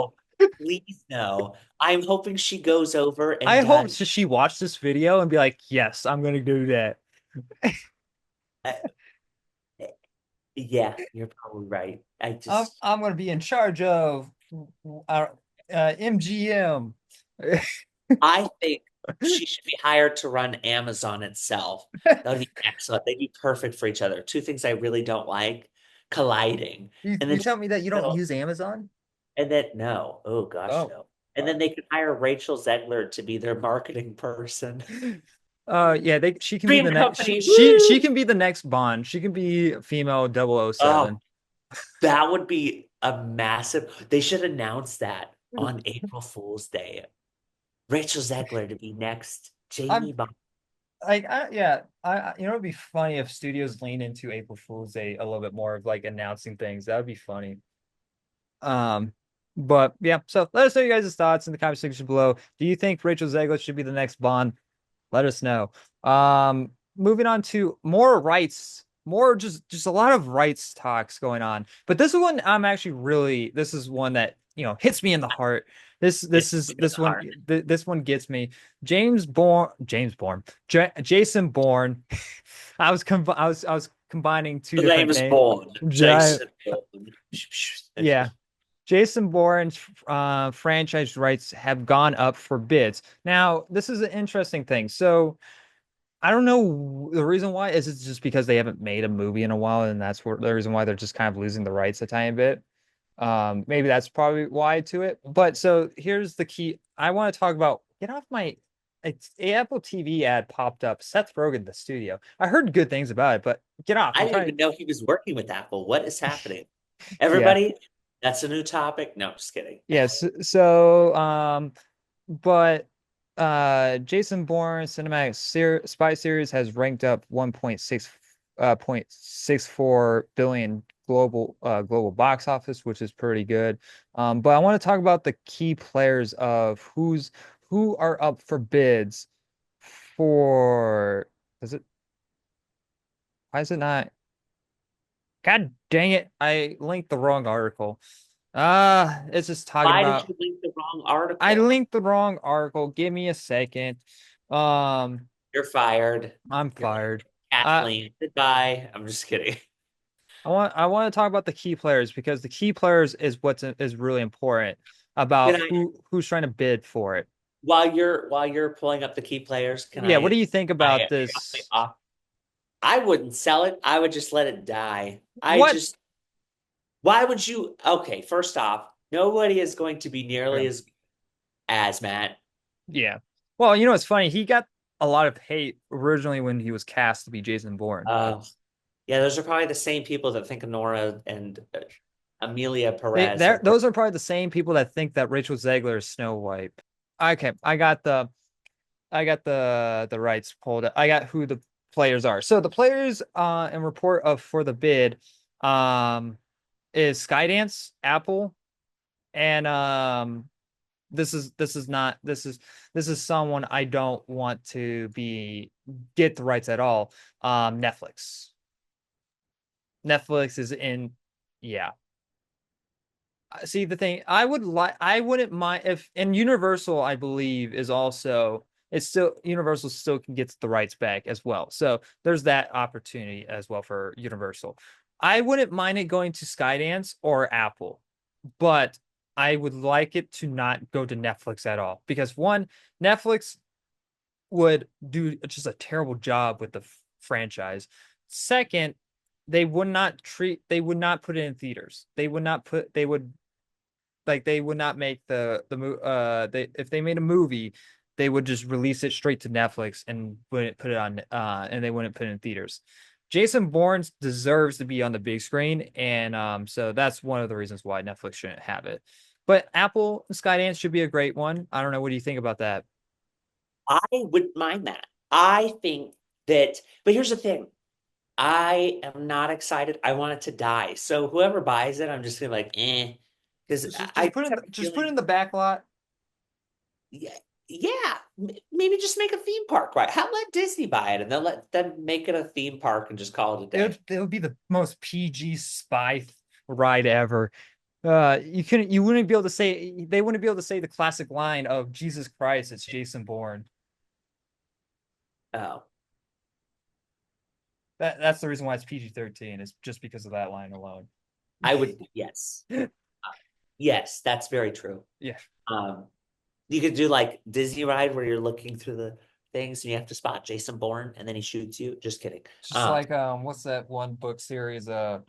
Please no. I'm hoping she goes over and I hope does. she watched this video and be like, yes, I'm gonna do that. Uh, yeah, you're probably right. I'm gonna be in charge of our MGM. I think she should be hired to run Amazon itself. That would be excellent. They'd be perfect for each other. Two things I really don't like colliding. And You then, tell me that you don't use Amazon? and then no. Oh gosh, Oh. no. And then they could hire Rachel Zegler to be their marketing person. Yeah, they she can be Dream the next company. she Woo! can be the next Bond. She can be female Oh, 007. that would be a massive. They should announce that on April Fool's Day. Rachel Zegler to be next. I'm Jamie Bond. yeah, you know it'd be funny if studios lean into April Fool's Day a little bit more of like announcing things. That would be funny. Um, but yeah, so let us know you guys' thoughts in the comment section below. Do you think Rachel Zegler should be the next Bond? Let us know. Moving on to more rights. more just a lot of rights talks going on. But this one I'm actually really this is one that hits me in the heart. This It's this is in this the one heart. this one gets me. James Bourne, Jason Bourne. I was combining two The different name is names. Bourne. Jason Bourne. Yeah. Jason Bourne's franchise rights have gone up for bids. Now, this is an interesting thing. So, I don't know the reason why. Is it just because they haven't made a movie in a while, and that's the reason why they're just kind of losing the rights a tiny bit? Maybe that's probably why to it. But so here's the key. I want to talk about get off my it's a Apple TV ad popped up. Seth Rogen, the studio. I heard good things about it, but get off. I I'm didn't trying. even know he was working with Apple. What is happening? Yeah. Everybody, that's a new topic. No, just kidding. Yes. So, but Jason Bourne cinematic spy series has ranked up 1.64 billion global box office, which is pretty good. But I want to talk about the key players of who are up for bids for is it why is it not God dang it, I linked the wrong article. It's just talking Why did about you link the wrong I article? linked the wrong article. Give me a second. Um, You're fired. I'm You're fired. Uh, Kathleen. Goodbye. I'm just kidding. I want to talk about the key players because the key players is is really important Can about I, who's trying to bid for it. while you're pulling up the key players, can Yeah, what do I you think about I drop my this? off? I wouldn't sell it. I would just let it die. What? Why would you? Okay, first off, nobody is going to be Yeah. nearly as Matt. Yeah. Well, it's funny. He got a lot of hate originally when he was cast to be Jason Bourne. Yeah, those are probably the same people that think Nora and Amelia Perez are Those are probably the same people that think that Rachel Zegler is Snow White. Okay, I got the rights pulled up. I got who the players are. So the players and report of for the bid um is Skydance, Apple, and this is not this is someone I don't want to be get the rights at all. Netflix. Netflix is in yeah. See the thing, I wouldn't mind if and Universal, I believe, is also it's still Universal still can get the rights back as well. So there's that opportunity as well for Universal. I wouldn't mind it going to Skydance or Apple, but I would like it to not go to Netflix at all because one, Netflix would do just a terrible job with the franchise. Second, they would not put it in theaters. They would not make they if they made a movie, they would just release it straight to Netflix and wouldn't put it on and they wouldn't put it in theaters. Jason Bourne deserves to be on the big screen, and so that's one of the reasons why Netflix shouldn't have it. But Apple Skydance should be a great one. I don't know. What do you think about that? I wouldn't mind that. I think that, but here's the thing. I am not excited. I want it to die. So whoever buys it, I'm just gonna be like, because I just have a Just put it feeling, in the back lot. yeah, yeah, maybe just make a theme park, right? How let Disney buy it and they'll let them make it a theme park and just call it a day. It would be the most PG spy ride ever. You wouldn't be able to say they wouldn't be able to say the classic line of Jesus Christ, it's Jason Bourne. Oh, That's the reason why it's PG-13 is just because of that line alone. I would, yes, yes, that's very true. Yeah. Um, you could do like Disney ride where you're looking through the things and you have to spot Jason Bourne and then he shoots you. Just kidding. Just Um, like what's that one book series? oh,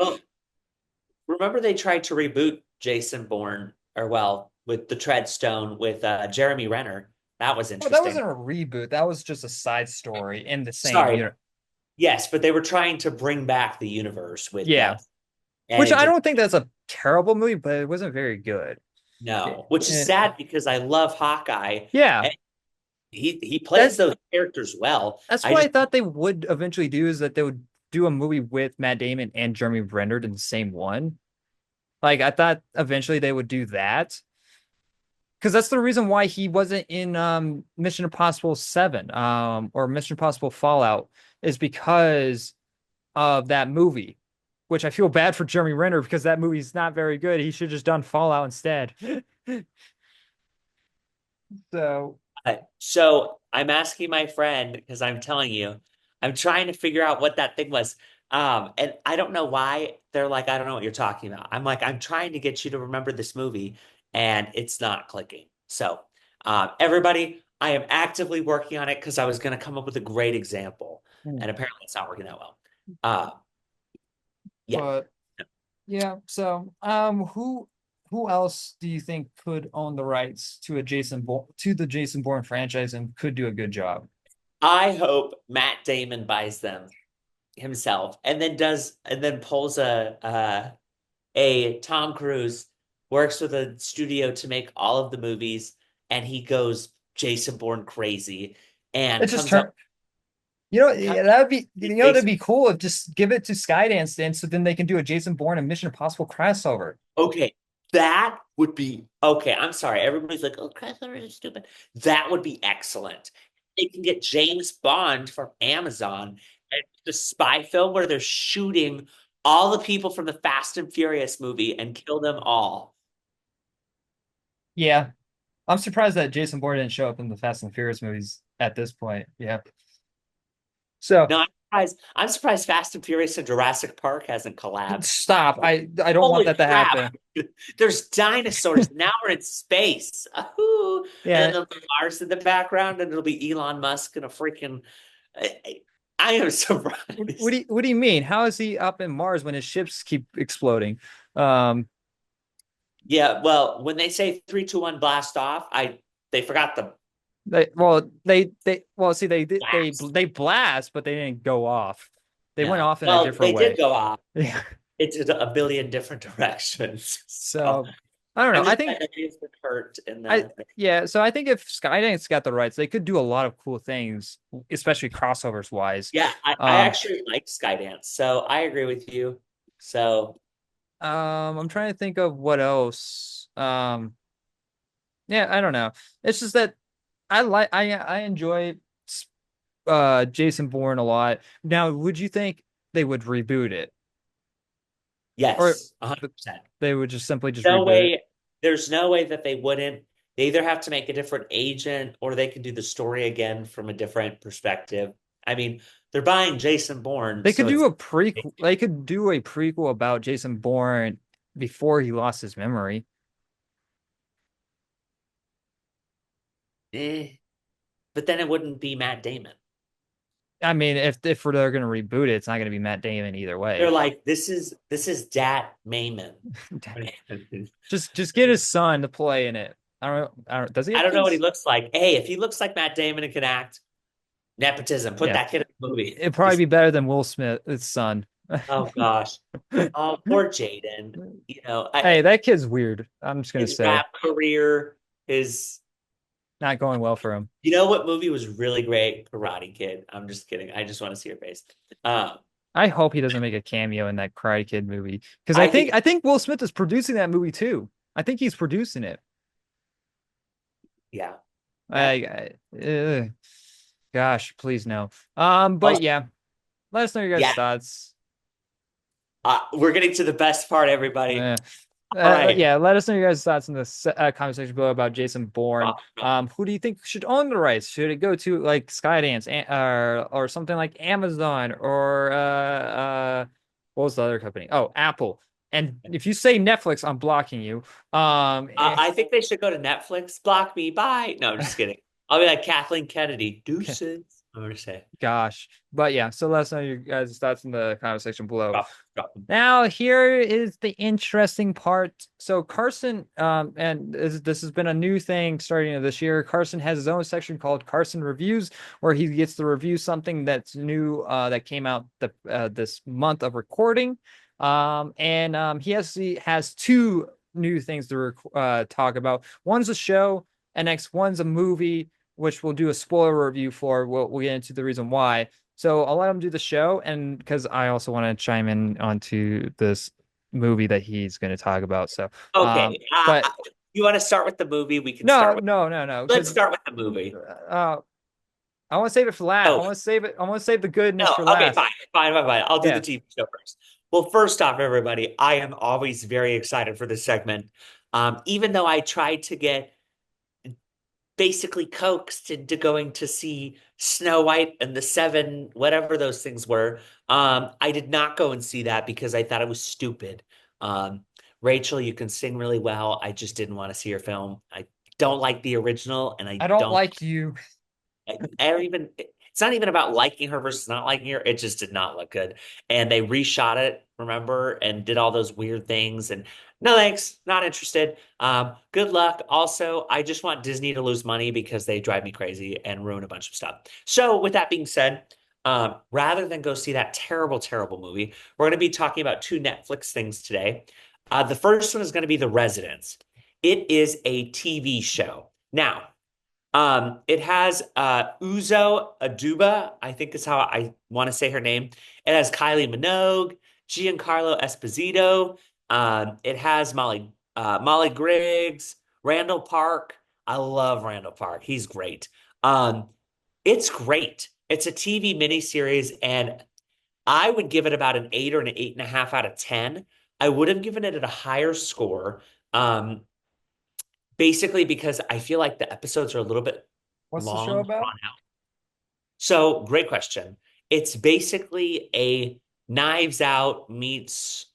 remember they tried to reboot Jason Bourne, or well, with the Treadstone with Jeremy Renner. That was Well, that interesting. wasn't a reboot. That was just a side story in the same Sorry. unit. Yes, but they were trying to bring back the universe with Yeah. and Which it I just don't think that's a terrible movie, but it wasn't very good. no, which is And sad because I love Hawkeye yeah, and he plays that those characters well. that's I what I just thought they would eventually do is that they would do a movie with Matt Damon and Jeremy Renner in the same one. Like I thought eventually they would do that. Because that's the reason why he wasn't in Mission Impossible 7 or Mission Impossible Fallout is because of that movie, which I feel bad for Jeremy Renner because that movie's not very good. He should have just done Fallout instead. So, So I'm asking my friend because I'm telling you, I'm trying to figure out what that thing was. And I don't know why they're like, I don't know what you're talking about. I'm like, I'm trying to get you to remember this movie, and it's not clicking. So, everybody, I am actively working on it because I was going to come up with a great example, and apparently it's not working that well. Uh, yeah. but yeah, so who else do you think could own the rights to the Jason Bourne franchise and could do a good job? I hope Matt Damon buys them himself and then pulls a Tom Cruise works with a studio to make all of the movies, and he goes Jason Bourne crazy It and just comes up turned, you know, comes yeah, that would be, with that'd Jason. be cool if just give it to Skydance then, so then they can do a Jason Bourne and Mission Impossible crossover. Okay, that would be okay. I'm sorry, everybody's like, "Oh, crossover is stupid." That would be excellent. They can get James Bond from Amazon and the spy film where they're shooting all the people from the Fast and Furious movie and kill them all. Yeah, I'm surprised that Jason Bourne didn't show up in the Fast and Furious movies at this point. Yeah. So No, I'm surprised Fast and Furious and Jurassic Park hasn't collabed. stop. I don't want Holy that to crap. happen. There's dinosaurs. Now we're in space. Ahoo. And then Yeah. there'll be Mars in the background, and it'll be Elon Musk and a freaking. I am surprised. What do you mean? How is he up in Mars when his ships keep exploding? Um, Yeah, well, when they say three, two, one, blast off, they forgot the see blast. they blast, but they didn't go off. They went Yeah. off in a Well, different they did way. go off. Yeah. It's in a billion different directions. So So I don't know. I'm I just think glad that he's been hurt in I the. yeah, so I think if Skydance got the rights, they could do a lot of cool things, especially crossovers wise. Yeah, I Um, actually like Skydance, so I agree with you. So I'm trying to think of what else. Yeah, I don't know. It's just that I enjoy Jason Bourne a lot. Now, would you think they would reboot it, or yes, 100%. they would just simply just No reboot it? way. There's no way that they wouldn't. They either have to make a different agent or they can do the story again from a different perspective. I mean, they're buying Jason Bourne, They could so do it's a prequel. They could do a prequel about Jason Bourne before he lost his memory. eh. But then it wouldn't be Matt Damon. I mean, if they're gonna reboot it, it's not gonna be Matt Damon either They're way. like, this is Dat Mayman. Just get his son to play in it. I don't. Does he I have don't know what he kids? looks like. Hey, if he looks like Matt Damon and can act, nepotism, put Yeah, that kid in the movie. it'd probably Just, be better than Will Smith's son. oh gosh. Oh, poor Jaden. Hey, that kid's weird. I'm just gonna His say, rap career, his not going well for him. you know what movie was really great? Karate Kid. I'm just kidding. I just want to see your face. Um, I hope he doesn't make a cameo in that Karate Kid movie because I think, I think Will Smith is producing that movie too. I think he's producing it. yeah. That Gosh, please no. But also, yeah, let us know your guys' yeah. thoughts. We're getting to the best part, everybody. Uh, All right. yeah, let us know your guys' thoughts in the comment section below about Jason Bourne. Who do you think should own the rights? Should it go to like Skydance or something like Amazon or what was the other company? Oh, Apple. And if you say Netflix, I'm blocking you. I think they should go to Netflix. Block me. Bye. No, I'm just kidding. I'll be like Kathleen Kennedy. Deuces. I'm gonna say. Gosh, but yeah. So let us know your guys' thoughts in the comment section below. Drop them. Now, here is the interesting part. So Carson, and this has been a new thing starting this year. Carson has his own section called Carson Reviews, where he gets to review something that's new, that came out this month of recording. He has two new things to talk about. One's a show, and next one's a movie, which we'll do a spoiler review for. We'll get into the reason why. So I'll let him do the show, and because I also want to chime in onto this movie that he's going to talk about. So, Okay. but You want to start with the movie? We can no, start with. no, no, no, Let's because start with the movie. uh, I want to save it for last. I Oh, want to save it. I want to save the goodness no. for Okay, last. fine. I'll do the Yeah. TV show first. Well, first off, everybody, I am always very excited for this segment. Even though I tried to get basically coaxed into going to see Snow White and the Seven, whatever those things were. I did not go and see that because I thought it was stupid. Um, Rachel, you can sing really well. I just didn't want to see your film. I don't like the original, and I I don't don't like you. I even it's not even about liking her versus not liking her. It just did not look good. And they reshot it, remember, and did all those weird things. And no thanks, not interested. Good luck. Also, I just want Disney to lose money because they drive me crazy and ruin a bunch of stuff. So, with that being said, rather than go see that terrible, terrible movie, we're going to be talking about two Netflix things today. The first one is going to be The Residence. It is a TV show. Now, it has Uzo Aduba, I think is how I want to say her name. It has Kylie Minogue, Giancarlo Esposito. It has Molly Griggs, Randall Park. I love Randall Park. He's great. Um, it's great. It's a TV miniseries, and I would give it about an 8 or an 8.5 out of 10. I would have given it a higher score. Um, Basically because I feel like the episodes are a little bit What's the show long, about? drawn out. So, great question. It's basically a Knives Out meets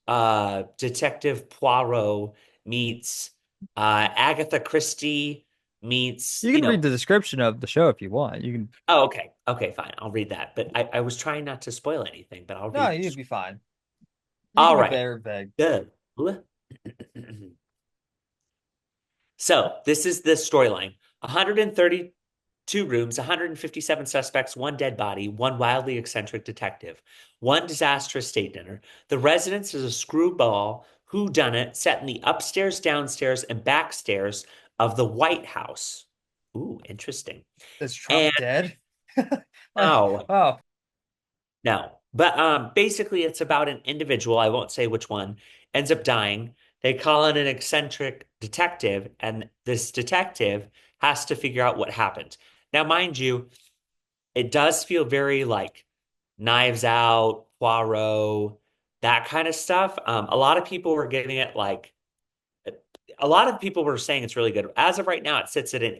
Detective Poirot meets Agatha Christie meets, You can read the description of the show if you want. You can. oh, okay. Okay, fine. I'll read that. But I was trying not to spoil anything, but I'll No, read. you'd be fine. You can All be right. very vague. Good. So this is the storyline. 132 rooms, 157 suspects, one dead body, one wildly eccentric detective, one disastrous state dinner. The residence is a screwball whodunit set in the upstairs, downstairs, and backstairs of the White House. Ooh, interesting. Is Trump And dead? Like, oh, oh, no. But basically, it's about an individual, I won't say which one, ends up dying. They call in an eccentric detective, and this detective has to figure out what happened. Now, mind you, it does feel very like Knives Out, Poirot, that kind of stuff. A lot of people were giving it like a lot of people were saying it's really good. As of right now, it sits at an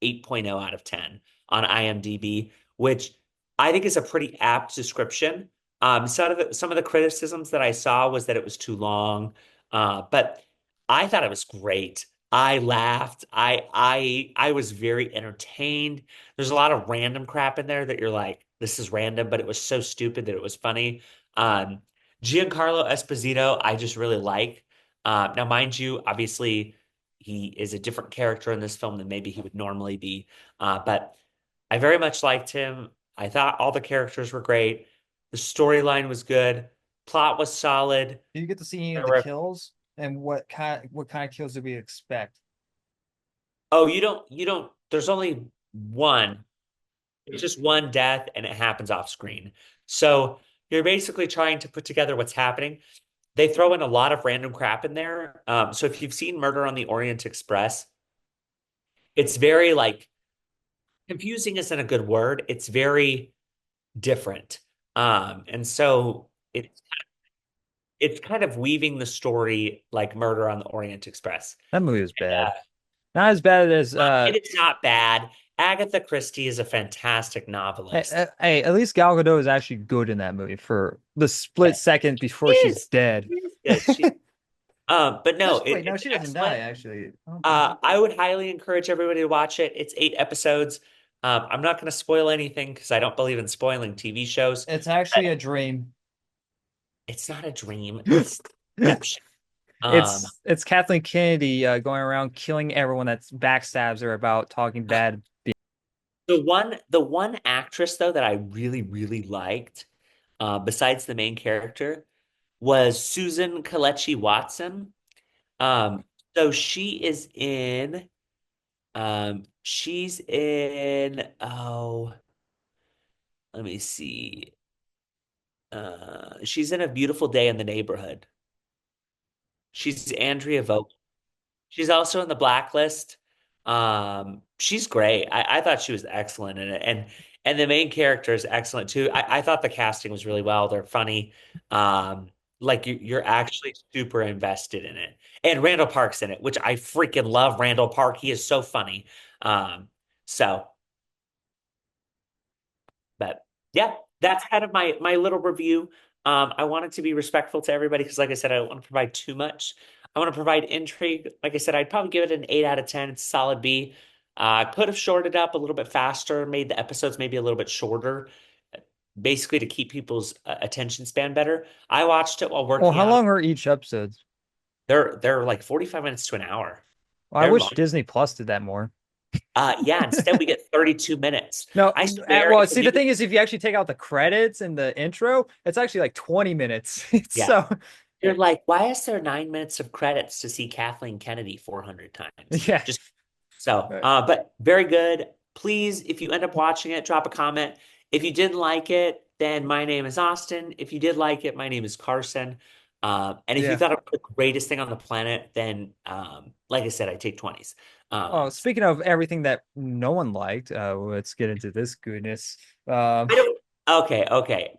8.0 out of 10 on IMDb, which I think is a pretty apt description. Some of the criticisms that I saw was that it was too long, but I thought it was great. I laughed. I was very entertained. There's a lot of random crap in there that you're like, this is random, but it was so stupid that it was funny. Um, Giancarlo Esposito, I just really like. Now, mind you, obviously, he is a different character in this film than maybe he would normally be. But I very much liked him. I thought all the characters were great. The storyline was good. Plot was solid. do you get to see any of There the were, kills? And what kind of kills do we expect? oh, there's only one. It's just one death and it happens off screen. So you're basically trying to put together what's happening. They throw in a lot of random crap in there. So if you've seen Murder on the Orient Express, it's very like confusing isn't a good word. It's very different. And so it's kind of weaving the story like Murder on the Orient Express. That movie was bad. Uh, Not as bad as it is not bad. Agatha Christie is a fantastic novelist. hey, at least Gal Gadot is actually good in that movie for the split Yes, second she before she's is. dead. She is good. But no, Wait, no, it's she doesn't die, excellent. actually. I don't think. I would highly encourage everybody to watch it. It's 8 episodes. I'm not going to spoil anything because I don't believe in spoiling TV shows. It's actually a dream. It's not a dream. It's Adaption. Um, It's Kathleen Kennedy going around killing everyone that backstabs her about talking bad. the one actress though that I really really liked, besides the main character, was Susan Kelechi Watson. Um, so she's in, oh, let me see. She's in A Beautiful Day in the Neighborhood. She's Andrea Vogt. She's also in The Blacklist. she's great. I thought she was excellent in it, and the main character is excellent too. I thought the casting was really well. They're funny. Um, like you're actually super invested in it. And Randall Park's in it, which I freaking love. Randall Park. He is so funny. Um, so, but yeah, that's kind of my little review. I wanted to be respectful to everybody because, like I said, I don't want to provide too much. I want to provide intrigue. Like I said, I'd probably give it an 8 out of 10. It's a solid B. Could have shorted up a little bit faster, made the episodes maybe a little bit shorter, basically to keep people's attention span better. I watched it while Well, working how out. long are each episodes? They're like 45 minutes to an hour. Well, I They're wish long. Disney Plus did that more. Yeah, instead we get 32 minutes. No, I swear well, if see, the we thing is, if you actually take out the credits and the intro, it's actually like 20 minutes. It's yeah. so, You're like, why is there 9 minutes of credits to see Kathleen Kennedy 400 times? yeah. Just so, but very good. Please, if you end up watching it, drop a comment. If you didn't like it, then my name is Austin. If you did like it, my name is Carson. And if you Yeah. thought it was the greatest thing on the planet, then, like I said, I take 20s. Oh, speaking of everything that no one liked, let's get into this goodness. Um, I don't, okay.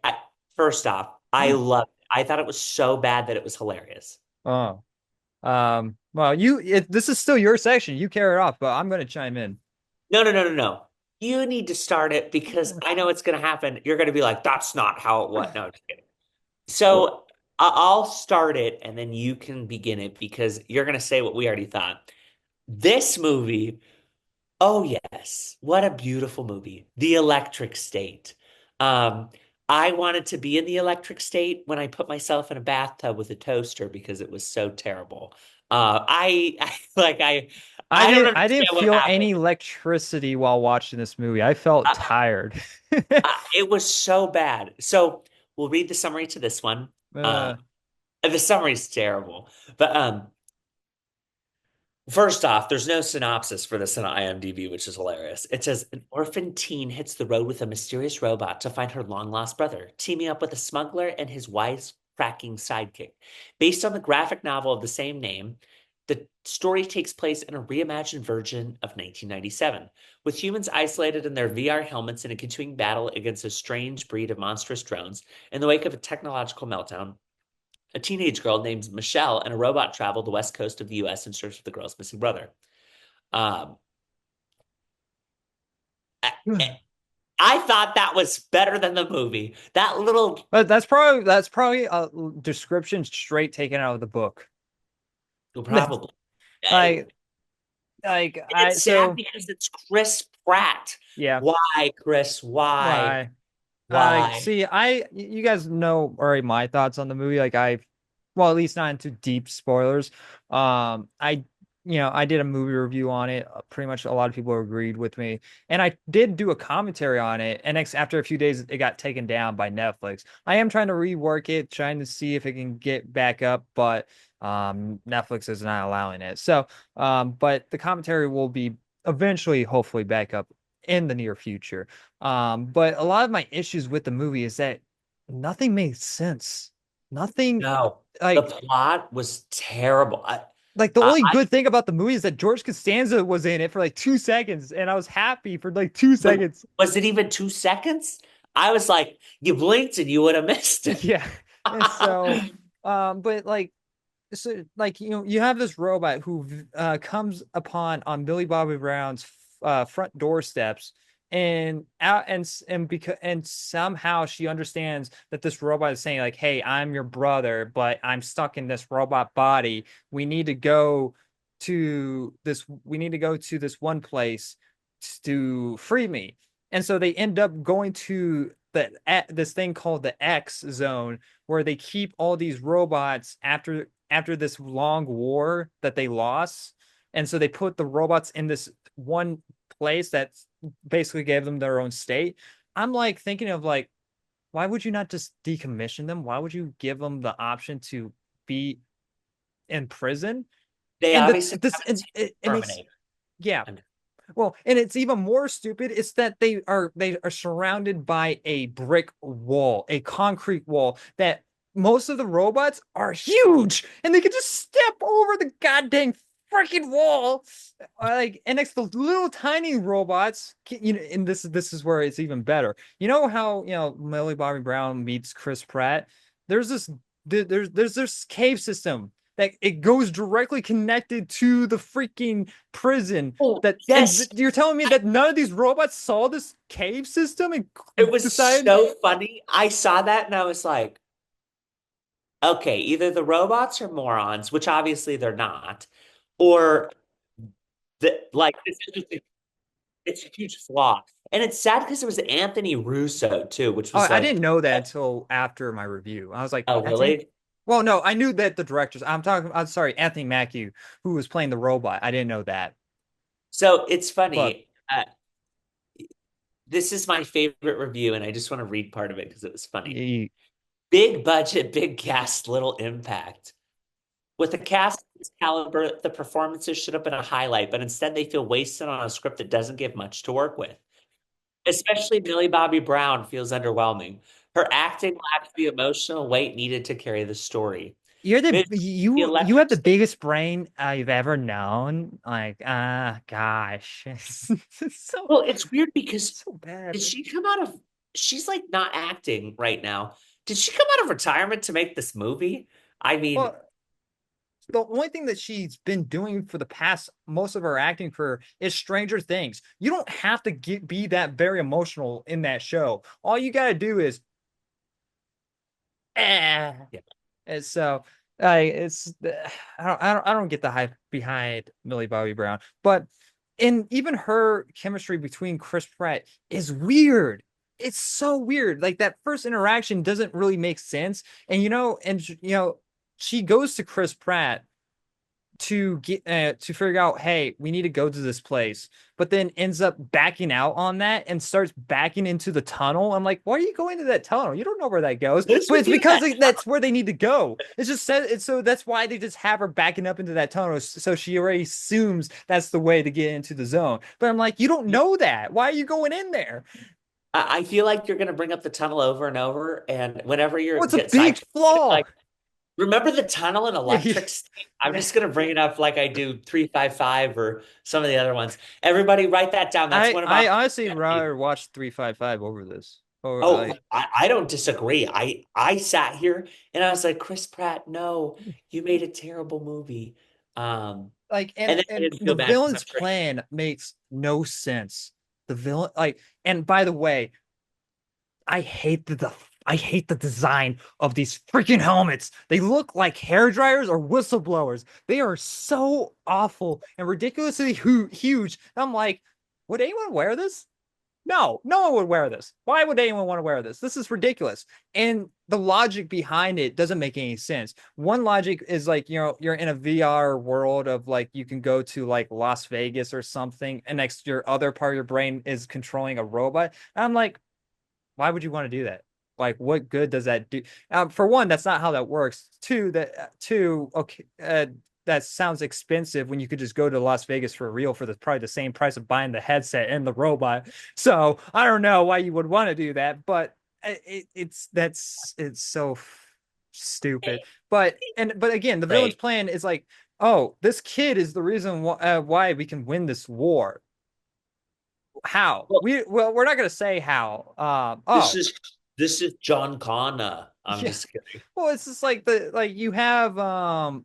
First off, I loved it. I thought it was so bad that it was hilarious. oh, well, this is still your section. You carry it off, but I'm going to chime in. No. You need to start it because I know it's going to happen. You're going to be like, that's not how it was. No, just kidding. Well, So I'll start it and then you can begin it because you're going to say what we already thought. This movie, oh yes, what a beautiful movie. The Electric State. Um, I wanted to be in the electric state when I put myself in a bathtub with a toaster because it was so terrible. I like I don't I didn't understand what feel happened. any electricity while watching this movie. I felt tired. It was so bad. So we'll read the summary to this one. Uh, The summary is terrible, but first off, there's no synopsis for this on IMDb, which is hilarious. It says an orphan teen hits the road with a mysterious robot to find her long lost brother, teaming up with a smuggler and his wisecracking sidekick. Based on the graphic novel of the same name, the story takes place in a reimagined version of 1997, with humans isolated in their VR helmets in a continuing battle against a strange breed of monstrous drones in the wake of a technological meltdown. A teenage girl named Michelle and a robot travel the west coast of the US in search of the girl's missing brother. Um, I, I thought that was better than the movie. That little, but that's probably a description straight taken out of the book. That's probably. I, like like and I it's sad so because it's Chris Pratt. yeah. Why, Chris? Why? Why? Why? See, you guys know already my thoughts on the movie. Well, at least not into deep spoilers. I did a movie review on it. Pretty much a lot of people agreed with me, and I did do a commentary on it. And after a few days, it got taken down by Netflix. I am trying to rework it, trying to see if it can get back up, but Netflix is not allowing it. So, but the commentary will be eventually, hopefully, back up in the near future. But a lot of my issues with the movie is that nothing makes sense. Nothing No, the like plot was terrible. the I, only good thing about the movie is that George Costanza was in it for like 2 seconds, and I was happy for like two but seconds. was it even 2 seconds? I was like, you blinked and you would have missed it. Yeah. And so, but like so like you have this robot who comes upon on Billy Bobby Brown's front doorsteps and out and because and somehow she understands that this robot is saying like, hey, I'm your brother, but I'm stuck in this robot body. We need to go to this one place to free me. And so they end up going to this thing called the X zone, where they keep all these robots after this long war that they lost. And so they put the robots in this one place that basically gave them their own state. I'm like thinking of like, why would you not just decommission them? Why would you give them the option to be in prison? They And obviously haven't seen it makes Terminator. yeah. I'm- Well, and it's even more stupid. It's that they are surrounded by a brick wall, a concrete wall that most of the robots are huge, and they can just step over the goddamn freaking wall, like, and next to little tiny robots. And this is where it's even better. You know how Millie Bobby Brown meets Chris Pratt. There's this there's this cave system that it goes directly connected to the freaking prison. Oh, That and yes. you're telling me that none of these robots saw this cave system and It was decided. so funny. I saw that and I was like, okay, either the robots are morons, which obviously they're not, or like it's a huge flaw. And it's sad because it was Anthony Russo too, which Oh, was I like, didn't know that until after my review. I was like, oh, that's in. really? Well, no, I knew that the directors. I'm sorry, Anthony Mackie, who was playing the robot. I didn't know that, So it's but funny. This is my favorite review, and I just want to read part of it because it was funny. he, Big budget, big cast, little impact. With a cast of this caliber, the performances should have been a highlight, but instead they feel wasted on a script that doesn't give much to work with. Especially Millie Bobby Brown feels underwhelming. Her acting lacks the emotional weight needed to carry the story. The you have electric the biggest brain you've ever known. Like, gosh, it's Well, it's weird because so bad. did she come out of she's like not acting right now. Did she come out of retirement to make this movie? I mean, Well, the only thing that she's been doing for the past most of her acting career is Stranger Things. You don't have to be that very emotional in that show. All you got to do is eh. yeah. And so it's I don't get the hype behind Millie Bobby Brown, but and even her chemistry between Chris Pratt is weird. It's so weird. Like that first interaction doesn't really make sense. And she goes to Chris Pratt to figure out, hey, we need to go to this place, but then ends up backing out on that and starts backing into the tunnel. I'm like, why are you going to that tunnel? You don't know where that goes, What is but with it's you in because that that's where they need to go. It's just said it's so that's why they just have her backing up into that tunnel, so she already assumes that's the way to get into the zone. But I'm like, you don't know that. Why are you going in there? I feel like you're gonna bring up the tunnel over and over, and whenever you What's a get big sidetracked, flaw? like remember the tunnel in Yeah, yeah. Electric State? I'm just gonna bring it up like I do 355 or some of the other ones. Everybody write that down. That's one of my I honestly rather watch 355 over this. Or Oh, I don't disagree. I sat here and I was like, Chris Pratt, no, you made a terrible movie. like And then I and didn't the feel bad because villain's I'm great. plan makes no sense. The villain, like, and by the way, I hate I hate the design of these freaking helmets. They look like hair dryers or whistleblowers. They are so awful and ridiculously huge. I'm like, would anyone wear this? No, no one would wear this. Why would anyone want to wear this? This is ridiculous. And the logic behind it doesn't make any sense. One logic is like, you're in a VR world of like you can go to like Las Vegas or something, and next your other part of your brain is controlling a robot. And I'm like, why would you want to do that? Like, what good does that do? For one, that's not how that works. Two, okay, that sounds expensive when you could just go to Las Vegas for real for probably the same price of buying the headset and the robot. So I don't know why you would want to do that, but it's so stupid. But again, the villain's Great. plan is like, oh, this kid is the reason why we can win this war. How? Well, We're not gonna say how. this is this is John Connor. I'm Yeah. just kidding. Well, it's just like you have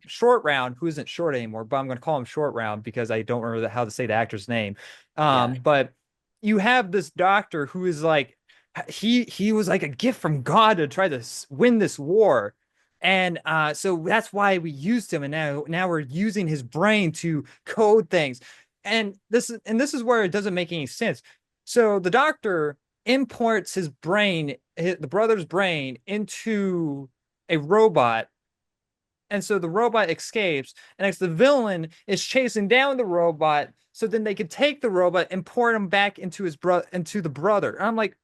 Short Round, who isn't short anymore, but I'm gonna call him Short Round because I don't remember how to say the actor's name. Yeah. But you have this doctor who is like he was like a gift from God to try to win this war. And so that's why we used him, and now we're using his brain to code things. And this is where it doesn't make any sense. So the doctor imports the brother's brain into a robot. And so the robot escapes, and the villain is chasing down the robot so then they could take the robot and pour him back into the brother. And I'm like,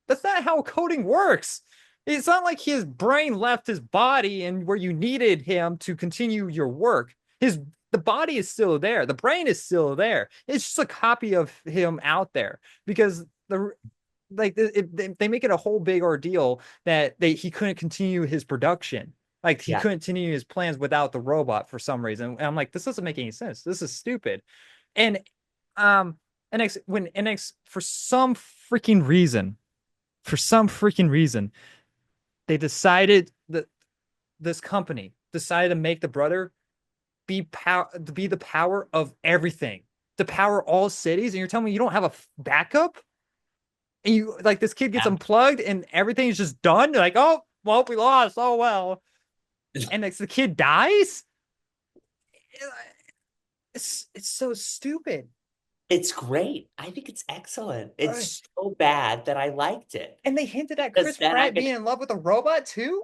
that's not how coding works. It's not like his brain left his body and where you needed him to continue your work. The body is still there. The brain is still there. It's just a copy of him out there because they make it a whole big ordeal that he couldn't continue his production. Like he Yeah. couldn't continue his plans without the robot for some reason. And I'm like, this doesn't make any sense. This is stupid. And um NX for some freaking reason, they decided that this company decided to make the brother be the power of everything, to power all cities, and you're telling me you don't have a backup? And you like this kid gets Yeah. unplugged and everything's just done. You're like, oh well, we lost. Oh well. And the kid dies. It's so stupid. It's great. I think it's excellent. Uh, It's so bad that I liked it. and they hinted at Because Chris then I Pratt get being in love with a robot too.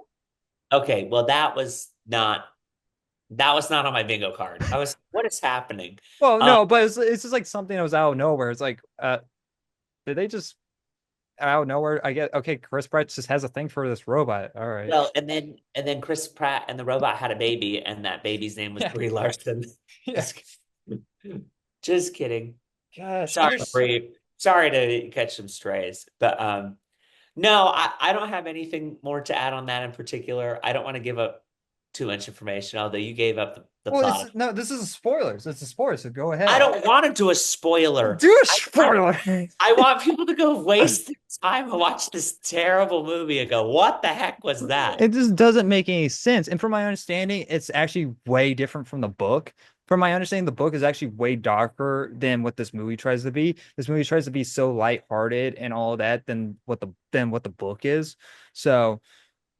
okay, well that was not on my bingo card. I was what is happening? Well, Um, no, but it's just like something that was out of nowhere. It's like, did they just out of nowhere? I get okay. Chris Pratt just has a thing for this robot. All right. well, and then Chris Pratt and the robot had a baby, and that baby's name was Yeah. Brie Larson. Yeah. Just just kidding. Gosh. And Sorry, Brie. Sorry to catch some strays. But no, I don't have anything more to add on that in particular. I don't want to give up too much information, although you gave up the well, plot. no, this is spoilers. It's a spoiler, so go I ahead. don't want to do a spoiler. Do a I want spoiler. I want people to go waste their time and watch this terrible movie and go, what the heck was that? It just doesn't make any sense. And from my understanding, it's actually way different from the book. From my understanding, the book is actually way darker than what this movie tries to be. This movie tries to be so lighthearted and all of that than what the book is. So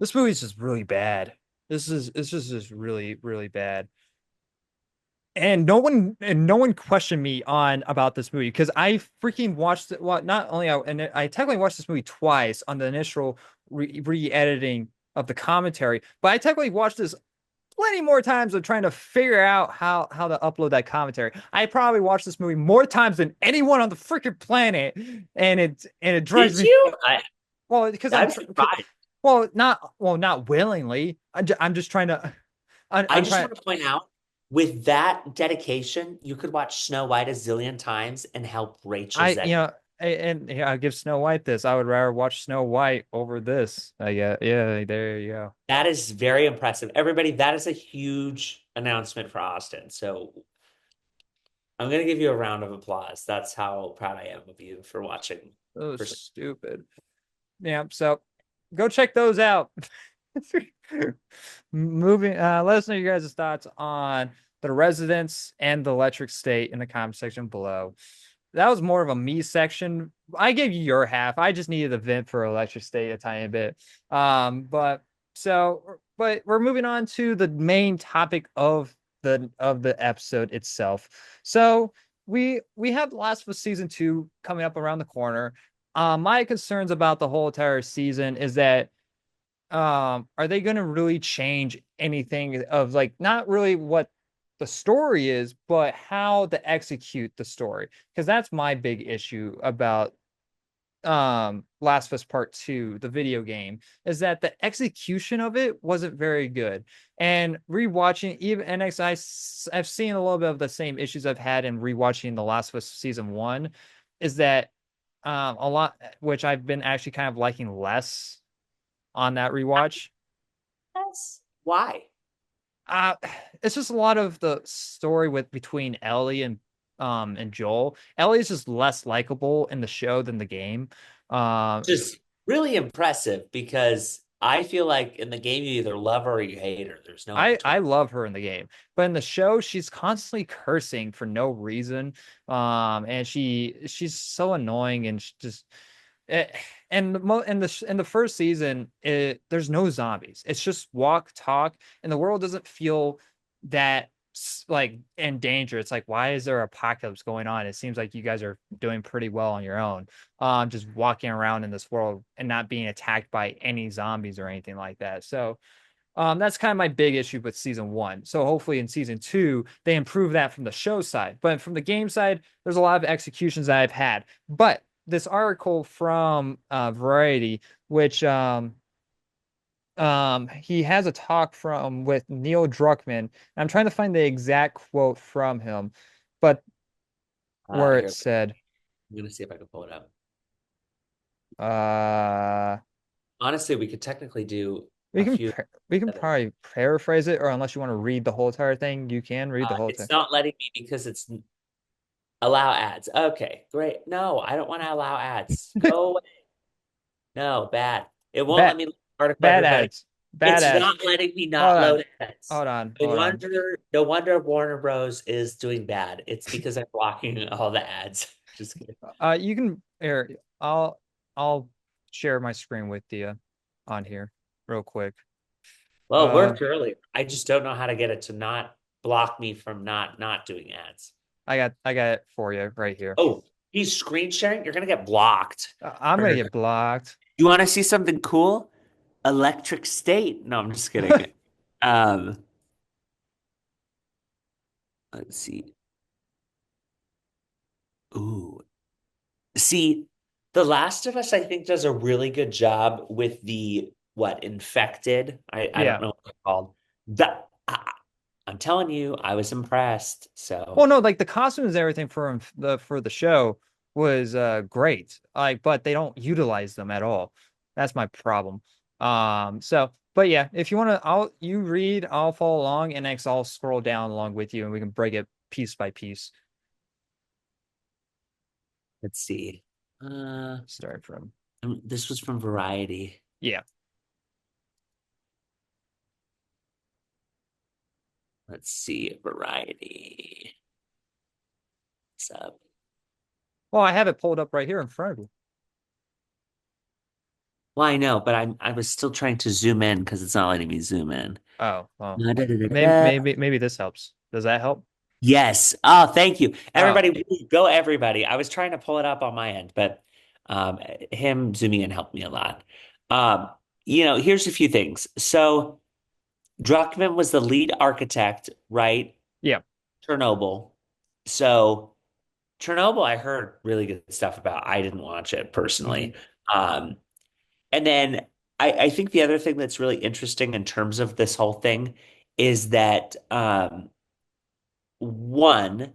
this movie is just really bad. It's just really, really bad. And no one questioned me on about this movie because I freaking watched it. Well, not only I technically watched this movie twice on the initial re-editing of the commentary, but I technically watched this plenty more times of trying to figure out how to upload that commentary. I probably watched this movie more times than anyone on the freaking planet, and it drives Did me you? well because I'm surprised. not willingly. I'm just trying to. I I'm just trying. want to point out, with that dedication, you could watch Snow White a zillion times and help Rachel I, you Zegler. know, and yeah, I give Snow White this. I would rather watch Snow White over this. Yeah, yeah, there you go. That is very impressive. Everybody, that is a huge announcement for Austin. So I'm going to give you a round of applause. That's how proud I am of you for watching. Oh, For stupid. Yeah, so go check those out. Moving, let us know your guys' thoughts on the Residents and the Electric State in the comment section below. That was more of a me section. I gave you your half. I just needed a vent for Electric State a tiny bit. But we're moving on to the main topic of the episode itself. So we have The Last of Us season 2 coming up around the corner. My concerns about the whole entire season is that are they going to really change anything of like not really what the story is, but how to execute the story? Because that's my big issue about Last of Us Part 2, the video game, is that the execution of it wasn't very good. And rewatching even I've seen a little bit of the same issues I've had in rewatching The Last of Us season 1, is that a lot, which I've been actually kind of liking less on that rewatch. yes. Why? Uh it's just a lot of the story with between Ellie and Joel. Ellie is just less likable in the show than the game. It's Just really impressive because I feel like in the game you either love her or you hate her. There's no in I between. love her in the game, but in the show she's constantly cursing for no reason. And she's so annoying and she just eh, and in the first season there's no zombies. It's just walk talk, and the world doesn't feel that like in danger. It's like, why is there apocalypse going on? It seems like you guys are doing pretty well on your own, just walking around in this world and not being attacked by any zombies or anything like that. So that's kind of my big issue with season 1. So hopefully in season 2 they improve that from the show side. But from the game side, there's a lot of executions that I've had. But this article from Variety, which he has a talk from with Neil Druckmann. And I'm trying to find the exact quote from him, but where it Here, said, I'm gonna see if I can pull it up. uh, Honestly, we could technically do. We a can few. we can probably paraphrase it, or unless you want to read the whole entire thing, you can read the whole thing. It's not letting me because it's allow ads. Okay, great. No, I don't want to allow ads. Go away. No, bad. It won't let Bad me load the article, bad everybody. ads. Bad It's ads. not letting me Hold not on. load ads. Hold on. No Hold on. wonder, no wonder Warner Bros. Is doing bad. It's because I'm blocking all the ads. Just kidding. You can here. I'll share my screen with you on here real quick. Well, it Uh, worked earlier. I just don't know how to get it to not block me from not doing ads. I got it for you right here. Oh, he's screen sharing. You're gonna get blocked. I'm gonna Or get blocked. you want to see something cool? Electric State. No, I'm just kidding. Um, let's see. Ooh, see, The Last of Us, I think, does a really good job with the what infected. I don't Yeah. know what they're called. That I'm telling you, I was impressed. Well, So no, like the costumes and everything for the show was great. Like, but they don't utilize them at all. That's my problem. But yeah, if you want to, you read, I'll follow along, and next I'll scroll down along with you, and we can break it piece by piece. let's see. Uh, Start from this was from Variety. yeah. Let's see, Variety. What's up? Well, I have it pulled up right here in front of you. Well, I know, but I was still trying to zoom in because it's not letting me zoom in. Oh, well, maybe Da-da-da-da-da. maybe this helps. Does that help? Yes. Oh, thank you. Oh, Everybody, go everybody. I was trying to pull it up on my end, but um, him zooming in helped me a lot. Um, here's a few things. So Druckmann was the lead architect, right? yeah. Chernobyl. So Chernobyl, I heard really good stuff about. I didn't watch it Hmm. personally. Um, and then I think the other thing that's really interesting in terms of this whole thing is that one,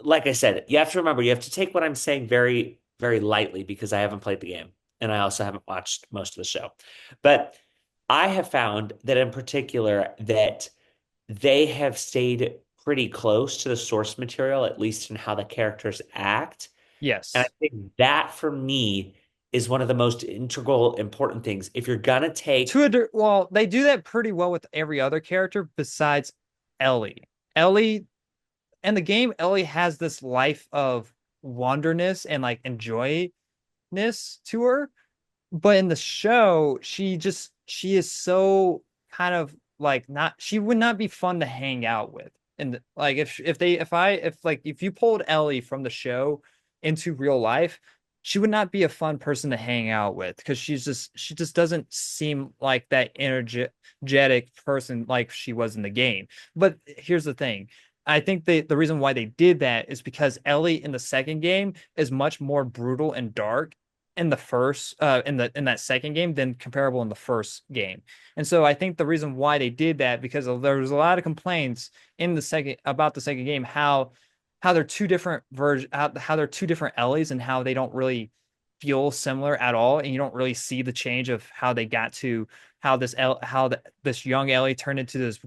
like I said, you have to remember, you have to take what I'm saying very, very lightly because I haven't played the game and I also haven't watched most of the show. But I have found that in particular that they have stayed pretty close to the source material, at least in how the characters act. And I Yes. think that for me is one of the most integral, important things. If you're gonna take, Well, they do that pretty well with every other character besides Ellie. Ellie in the game, Ellie has this life of wonderness and like enjoyness to her. But in the show, she is so kind of like not she would not be fun to hang out with. And like if you pulled Ellie from the show into real life, she would not be a fun person to hang out with because she just doesn't seem like that energetic person like she was in the game. But here's the thing. I think the reason why they did that is because Ellie in the second game is much more brutal and dark in the first in that second game than comparable in the first game. And so I think the reason why they did that because there was a lot of complaints in the second about the second game how they're two different versions how they're two different Ellies and how they don't really feel similar at all and you don't really see the change of how they got to how this young Ellie turned into this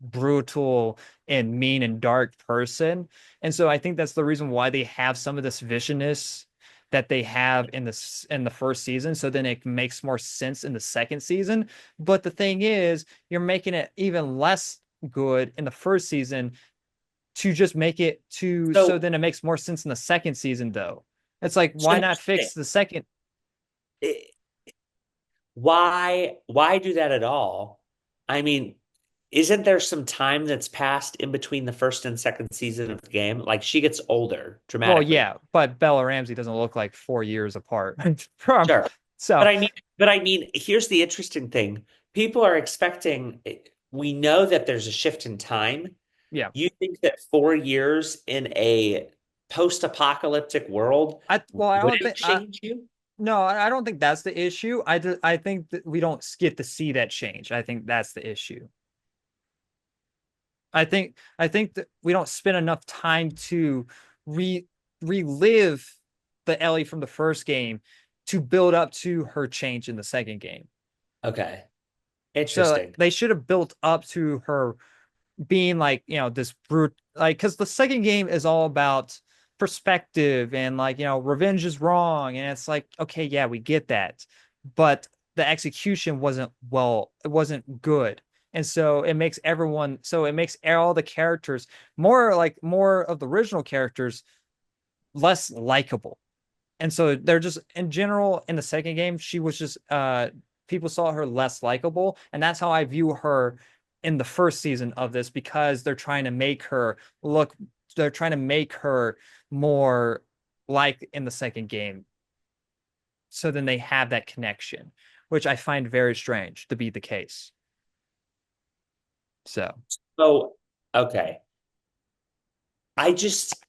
brutal and mean and dark person. And so I think that's the reason why they have some of this viciousness that they have in the first season. So then it makes more sense in the second season. But the thing is, you're making it even less good in the first season to just make it to so so then it makes more sense in the second season though. It's like so why not here's the thing. fix the second. Eh, why do that at all? I mean, isn't there some time that's passed in between the first and second season of the game? Like she gets older Well, dramatically. yeah, but Bella Ramsey doesn't look like 4 years apart from Sure. But so I mean, but I mean, here's the interesting thing. People are expecting, we know that there's a shift in time. yeah. You think that 4 years in a post-apocalyptic world I don't wouldn't think change you? no, I don't think that's the issue. I think that we don't get to see that change. I think that's the issue. I think that we don't spend enough time to re relive the Ellie from the first game to build up to her change in the second game. Okay. So like, Interesting. they should have built up to her being like, this brute, like, because the second game is all about perspective and like, revenge is wrong. And it's like, okay, yeah, we get that. But the execution wasn't well, it wasn't good. And so it makes all the characters more of the original characters less likable. And so they're just in general in the second game, she was just people saw her less likable. And that's how I view her in the first season of this because look, they're trying to make her more like in the second game. So then they have that connection, which I find very strange to be the case. So, So, okay.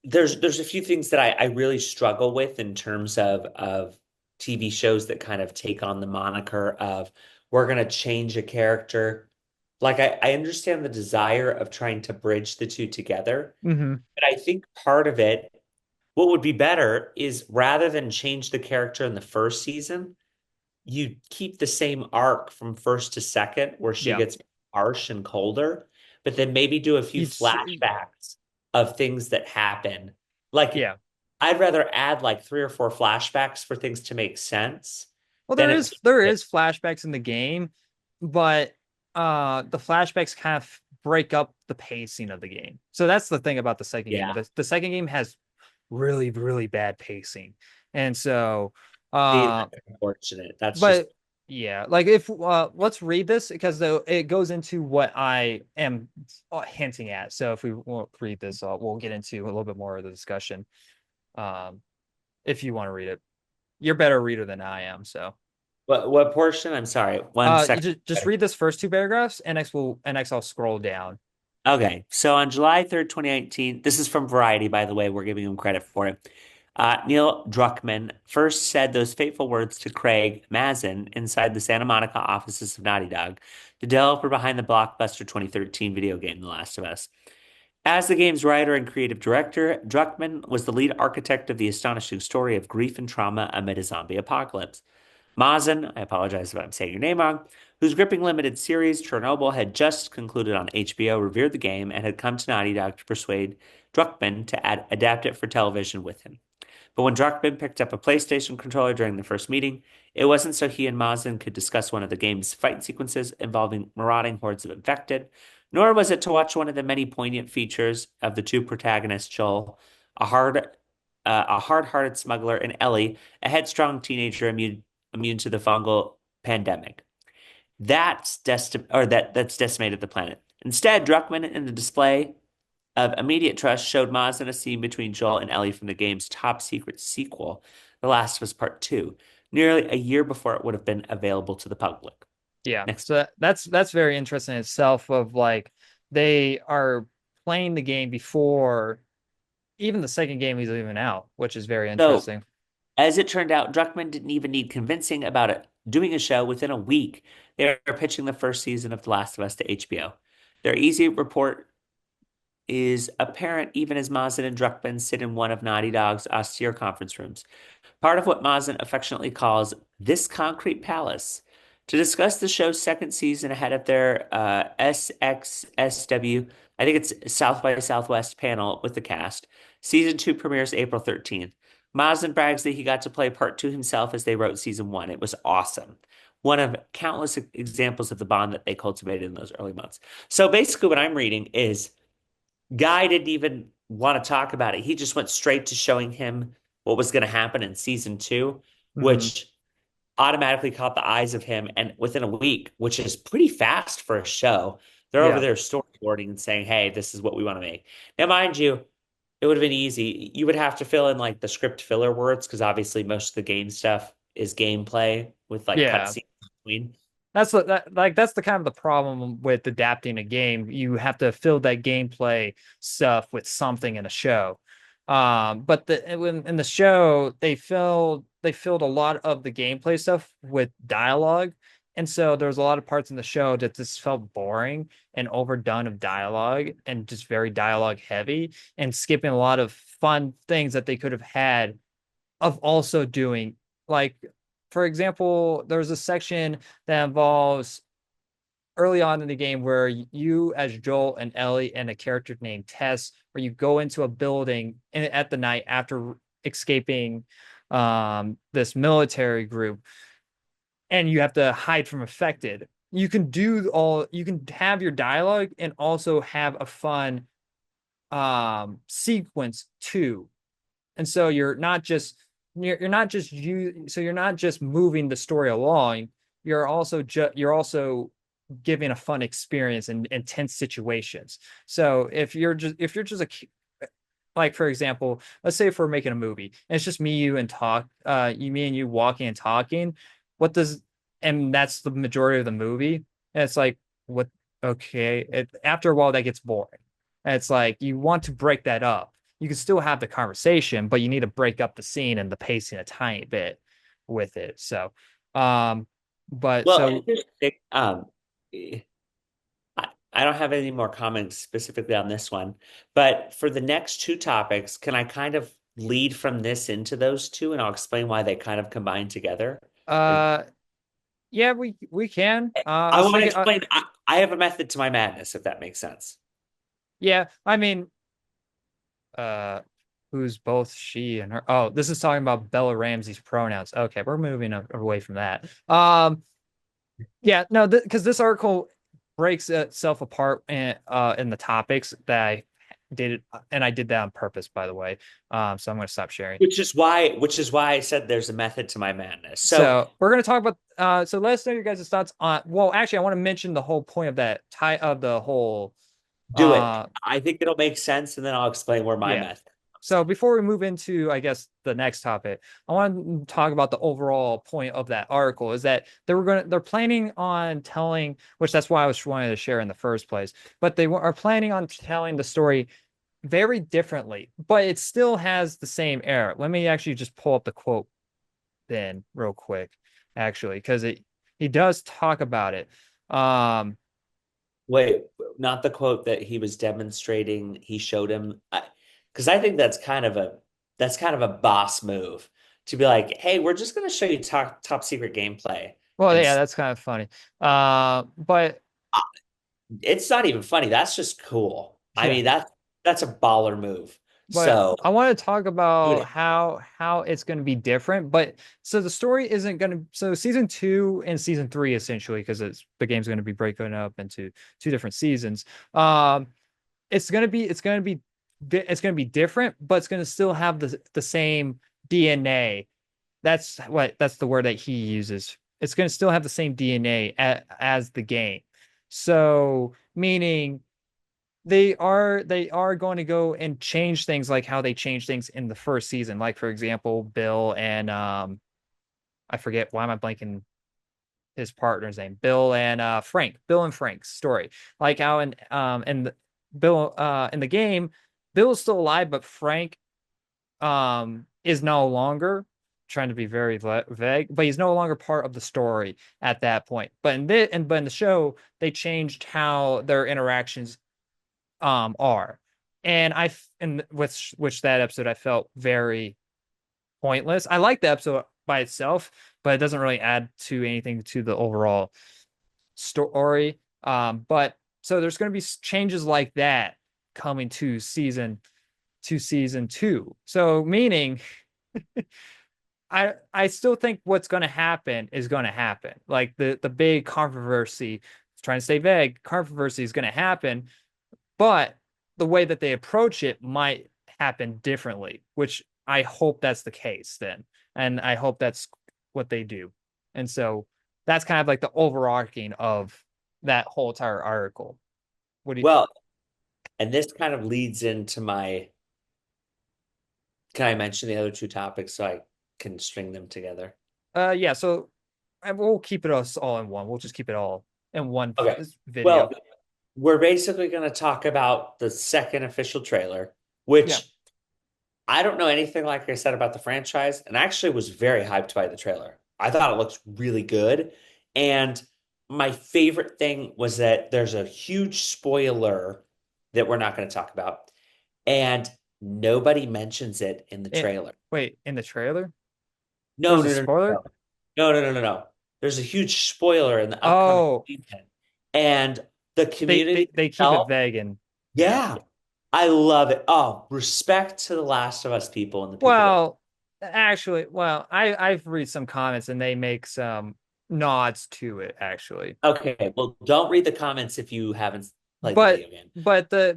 There's a few things that I really struggle with in terms of TV shows that kind of take on the moniker of we're gonna change a character. Like I understand the desire of trying to bridge the two together, mhm. but I think part of it, what would be better is rather than change the character in the first season, you keep the same arc from first to second where she Yeah. gets harsh and colder, but then maybe do a few You'd flashbacks of things that happen. Like yeah. I'd rather add like three or four flashbacks for things to make sense Well, than there it. is there is flashbacks in the game, but the flashbacks kind of break up the pacing of the game. So that's the thing about the second game. Yeah, The second game has really, really bad pacing. And so see, uh that's unfortunate. That's just but yeah, like if let's read this because though it goes into what I am hinting at. So if we won't read this, we'll get into a little bit more of the discussion. Um if you want to read it. You're a better reader than I am, so what portion? I'm sorry. One You second. just read this first two paragraphs, and next I'll scroll down. Okay, so on July 3rd, 2019, this is from Variety, by the way, we're giving him credit for it. Neil Druckmann first said those fateful words to Craig Mazin inside the Santa Monica offices of Naughty Dog, the developer behind the blockbuster 2013 video game The Last of Us. As the game's writer and creative director, Druckmann was the lead architect of the astonishing story of grief and trauma amid a zombie apocalypse. Mazen, I apologize if I'm saying your name wrong, whose gripping limited series Chernobyl had just concluded on HBO, revered the game and had come to Naughty Dog to persuade Druckmann to adapt it for television with him. But when Druckmann picked up a PlayStation controller during the first meeting, it wasn't so he and Mazen could discuss one of the game's fight sequences involving marauding hordes of infected, nor was it to watch one of the many poignant features of the two protagonists, Joel, a hard-hearted smuggler, and Ellie, a headstrong teenager immune to the fungal pandemic. That's decimated the planet. Instead, Druckmann, in the display of immediate trust, showed Maz in a scene between Joel and Ellie from the game's top secret sequel, The Last of Us Part 2, nearly a year before it would have been available to the public. Yeah, Next. so that's very interesting in itself. Of like they are playing the game before even the second game is even out, which is very So, interesting. as it turned out, Druckmann didn't even need convincing about it. Doing a show within a week, they were pitching the first season of The Last of Us to HBO. Their easy report is apparent even as Mazen and Druckmann sit in one of Naughty Dog's austere conference rooms, part of what Mazen affectionately calls this concrete palace, to discuss the show's second season ahead of their SXSW, I think it's South by Southwest panel with the cast. Season 2 premieres April 13th. Mazen brags that he got to play part 2 himself as they wrote season 1. It was awesome. One of countless examples of the bond that they cultivated in those early months. So basically, what I'm reading is Guy didn't even want to talk about it. He just went straight to showing him what was going to happen in season 2, Hmm. which automatically caught the eyes of him. And within a week, which is pretty fast for a show, they're over Yeah, there storyboarding and saying, hey, this is what we want to make. Now, mind you, it would have been easy. You would have to fill in like the script filler words because obviously most of the game stuff is gameplay with like yeah. cutscenes between. That's the kind of the problem with adapting a game. You have to fill that gameplay stuff with something in a show. But in the show they filled a lot of the gameplay stuff with dialogue, and so there's a lot of parts in the show that just felt boring and overdone of dialogue and just very dialogue heavy and skipping a lot of fun things that they could have had of also doing like. for example, there's a section that involves early on in the game where you as Joel and Ellie and a character named Tess, where you go into a building at the night after escaping this military group, and you have to hide from affected. You can have your dialogue and also have a fun sequence too. And so you're not just you're not just moving the story along, you're also giving a fun experience in intense situations. So if you're just a like for example, let's say if we're making a movie and it's just me and you walking and talking, what does and that's the majority of the movie. And it's like what okay, after a while that gets boring. And it's like you want to break that up. You can still have the conversation, but you need to break up the scene and the pacing a tiny bit with it. So um but Well, so and here's the thing, I don't have any more comments specifically on this one, but for the next two topics, can I kind of lead from this into those two, and I'll explain why they kind of combine together? Or uh yeah, we can. I Let's want make to it explain. I have a method to my madness, if that makes sense. yeah, I mean uh who's both she and her. Oh, this is talking about Bella Ramsey's pronouns. Okay, we're moving away from that. Yeah, no, because this article breaks itself apart in the topics that I did, and I did that on purpose, by the way. So I'm going to stop sharing. Which is why I said there's a method to my madness. So So we're going to talk about. So let us know your guys' thoughts on. Well, actually, I want to mention the whole point of that tie of the whole. do it. Uh, I think it'll make sense, and then I'll explain where my yeah. method comes So in. before we move into, I guess, the next topic, I want to talk about the overall point of that article is that they're planning on telling, which that's why I was wanting to share in the first place, but are planning on telling the story very differently, but it still has the same air. Let me actually just pull up the quote then real quick, actually, because it he does talk about it. Um, Wait, not the quote that he was demonstrating. He showed him, because I think that's kind of a boss move to be like, hey, we're just going to show you top secret gameplay, well, and yeah, that's kind of funny. But uh, it's not even funny. That's just cool. I yeah. mean, that's a baller move. But So I want to talk do about it. how it's going to be different. But so the story isn't going to so season two and season three essentially because the game's going to be breaking up into two different seasons. Um, it's going to be different, but it's going to still have the same DNA. That's the word that he uses. It's going to still have the same DNA as the game. So meaning they are going to go and change things like how they change things in the first season. Like for example, Bill and I forget why am I blanking his partner's name. Bill and Frank's story. Like how Bill in the game, Bill's still alive, but Frank is no longer trying to be very vague, but he's no longer part of the story at that point. But in the show, they changed how their interactions are. And and which that episode I felt very pointless. I like the episode by itself, but it doesn't really add to anything to the overall story. But so there's going to be changes like that coming to season two. So meaning I still think what's going to happen is going to happen. Like the big controversy, trying to stay vague, controversy is going to happen, but the way that they approach it might happen differently, which I hope that's the case then. And I hope that's what they do. And so that's kind of like the overarching of that whole entire article. What do you Well, and this kind of leads into my. Can I mention the other two topics so I can string them together? yeah, so we'll keep it us all in one. We'll just keep it all in one Okay. video. Well, we're basically going to talk about the second official trailer, Yeah. which I don't know anything like I said about the franchise, and I actually was very hyped by the trailer. I thought it looked really good. And my favorite thing was that there's a huge spoiler that we're not going to talk about, and nobody mentions it in the It, trailer. wait, in the trailer? No, There's a no, no, no, spoiler? no. No, no, no, no, no. There's a huge spoiler in the upcoming Oh, season. And the community they keep it itself, vague and yeah. yeah, I love it. Oh, respect to the Last of Us people and the people that. Well, actually, well, I've read some comments and they make some nods to it actually. Okay, well, don't read the comments if you haven't played the But video game.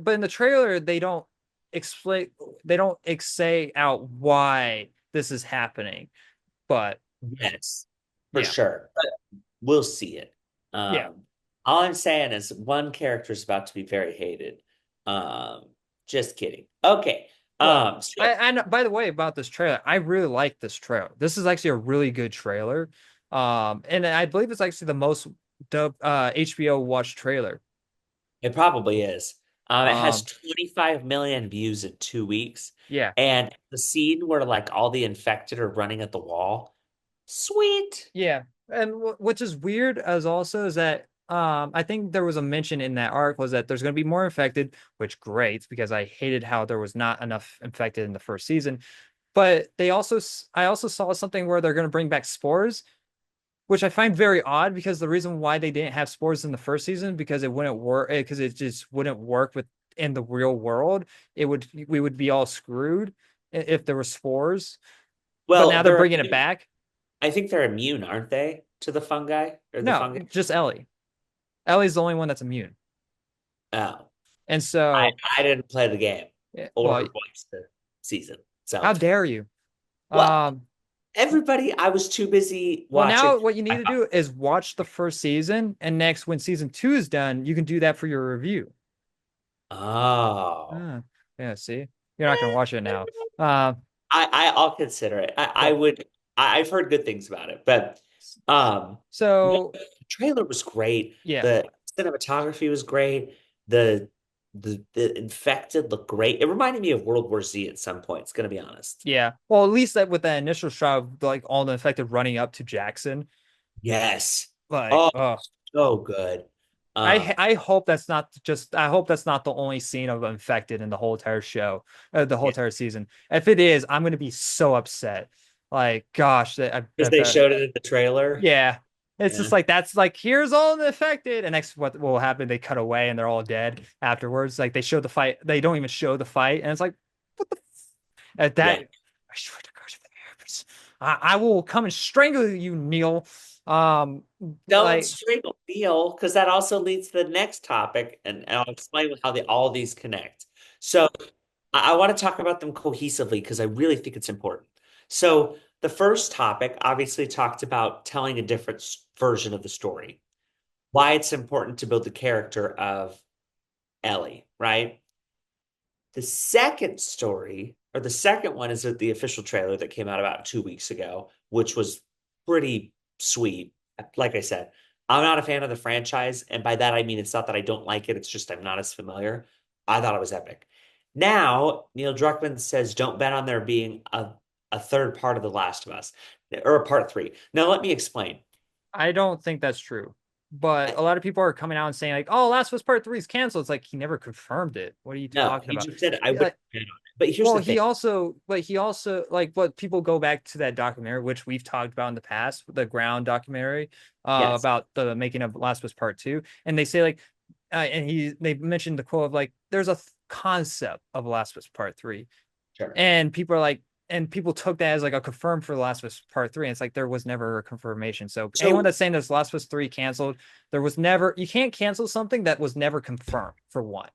but in the trailer explain they don't say out why this is happening. But Yes, for yeah. sure. But we'll see it. Yeah. All I'm saying is one character is about to be very hated. Um, just kidding. Okay. Well, So I know, by the way, about this trailer, I really like this trailer. This is actually a really good trailer. And I believe it's actually the most HBO watched trailer. it probably is. It has Um, 25 million views in 2 weeks. yeah. And the scene where like all the infected are running at the wall. Sweet. Yeah. And which is weird as also is that I think there was a mention in that article is that there's going to be more infected, which great because I hated how there was not enough infected in the first season. But I also saw something where they're going to bring back spores, which I find very odd because the reason why they didn't have spores in the first season because it wouldn't work because it just wouldn't work with in the real world. We would be all screwed if there were spores. But Well, now they're bringing it back. I think they're immune, aren't they, to the fungi or the No, fungi? just Ellie. Ellie's the only one that's immune. Oh, And I so, I didn't play the game or well, watch the season. So, how dare you? well, Um, everybody, I was too busy well, watching. now what you need to do is watch the first season, and next, when season two is done, you can do that for your review. Oh, Ah, yeah, see, you're not gonna Eh, watch it now. Uh, I'll consider it. I well, would. I've heard good things about it, but no, so the trailer was great. yeah, The cinematography was great. The the infected looked great. It reminded me of World War Z at some point. It's gonna be honest. yeah. Well, at least that with that initial shot of like all the infected running up to Jackson, Yes. like, Oh, oh, so good. I hope that's not just I hope that's not the only scene of infected in the whole entire show, the whole Yeah, entire season. If it is, I'm gonna be so upset. Like, gosh, because they showed it in the trailer. yeah. It's just Yeah. like that's like here's all the affected, and next what will happen? They cut away and they're all dead afterwards. Like they show the fight, they don't even show the fight, and it's like what the at that. Yeah. I swear to God, I will come and strangle you, Neil. Don't Like strangle Neil, because that also leads to the next topic, and I'll explain how all of these connect. So I want to talk about them cohesively because I really think it's important. So the first topic obviously talked about telling a different version of the story, why it's important to build the character of Ellie, right? The second story, or the second one, is the official trailer that came out about 2 weeks ago, which was pretty sweet. Like I said, I'm not a fan of the franchise, and by that I mean it's not that I don't like it, it's just I'm not as familiar. I thought it was epic. Now, Neil Druckmann says don't bet on there being a third part of The Last of Us or a part three. Now, let me explain. I don't think that's true. But a lot of people are coming out and saying like, "Oh, Last of Us Part 3 is canceled." It's like he never confirmed it. What are you No, talking he about? just said I Yeah, wouldn't bet on it. But here's well, the thing. he also like what people go back to that documentary, which we've talked about in the past, the Ground documentary, Yes, about the making of Last of Us Part 2, and they say like, and they mentioned the quote of like, "There's a concept of Last of Us Part 3," sure. and people are like, and people took that as like a confirmed for The Last of Us Part 3. And it's like there was never a confirmation. So anyone So, that's saying this Last of Us 3 canceled, there was never you can't cancel something that was never confirmed for one.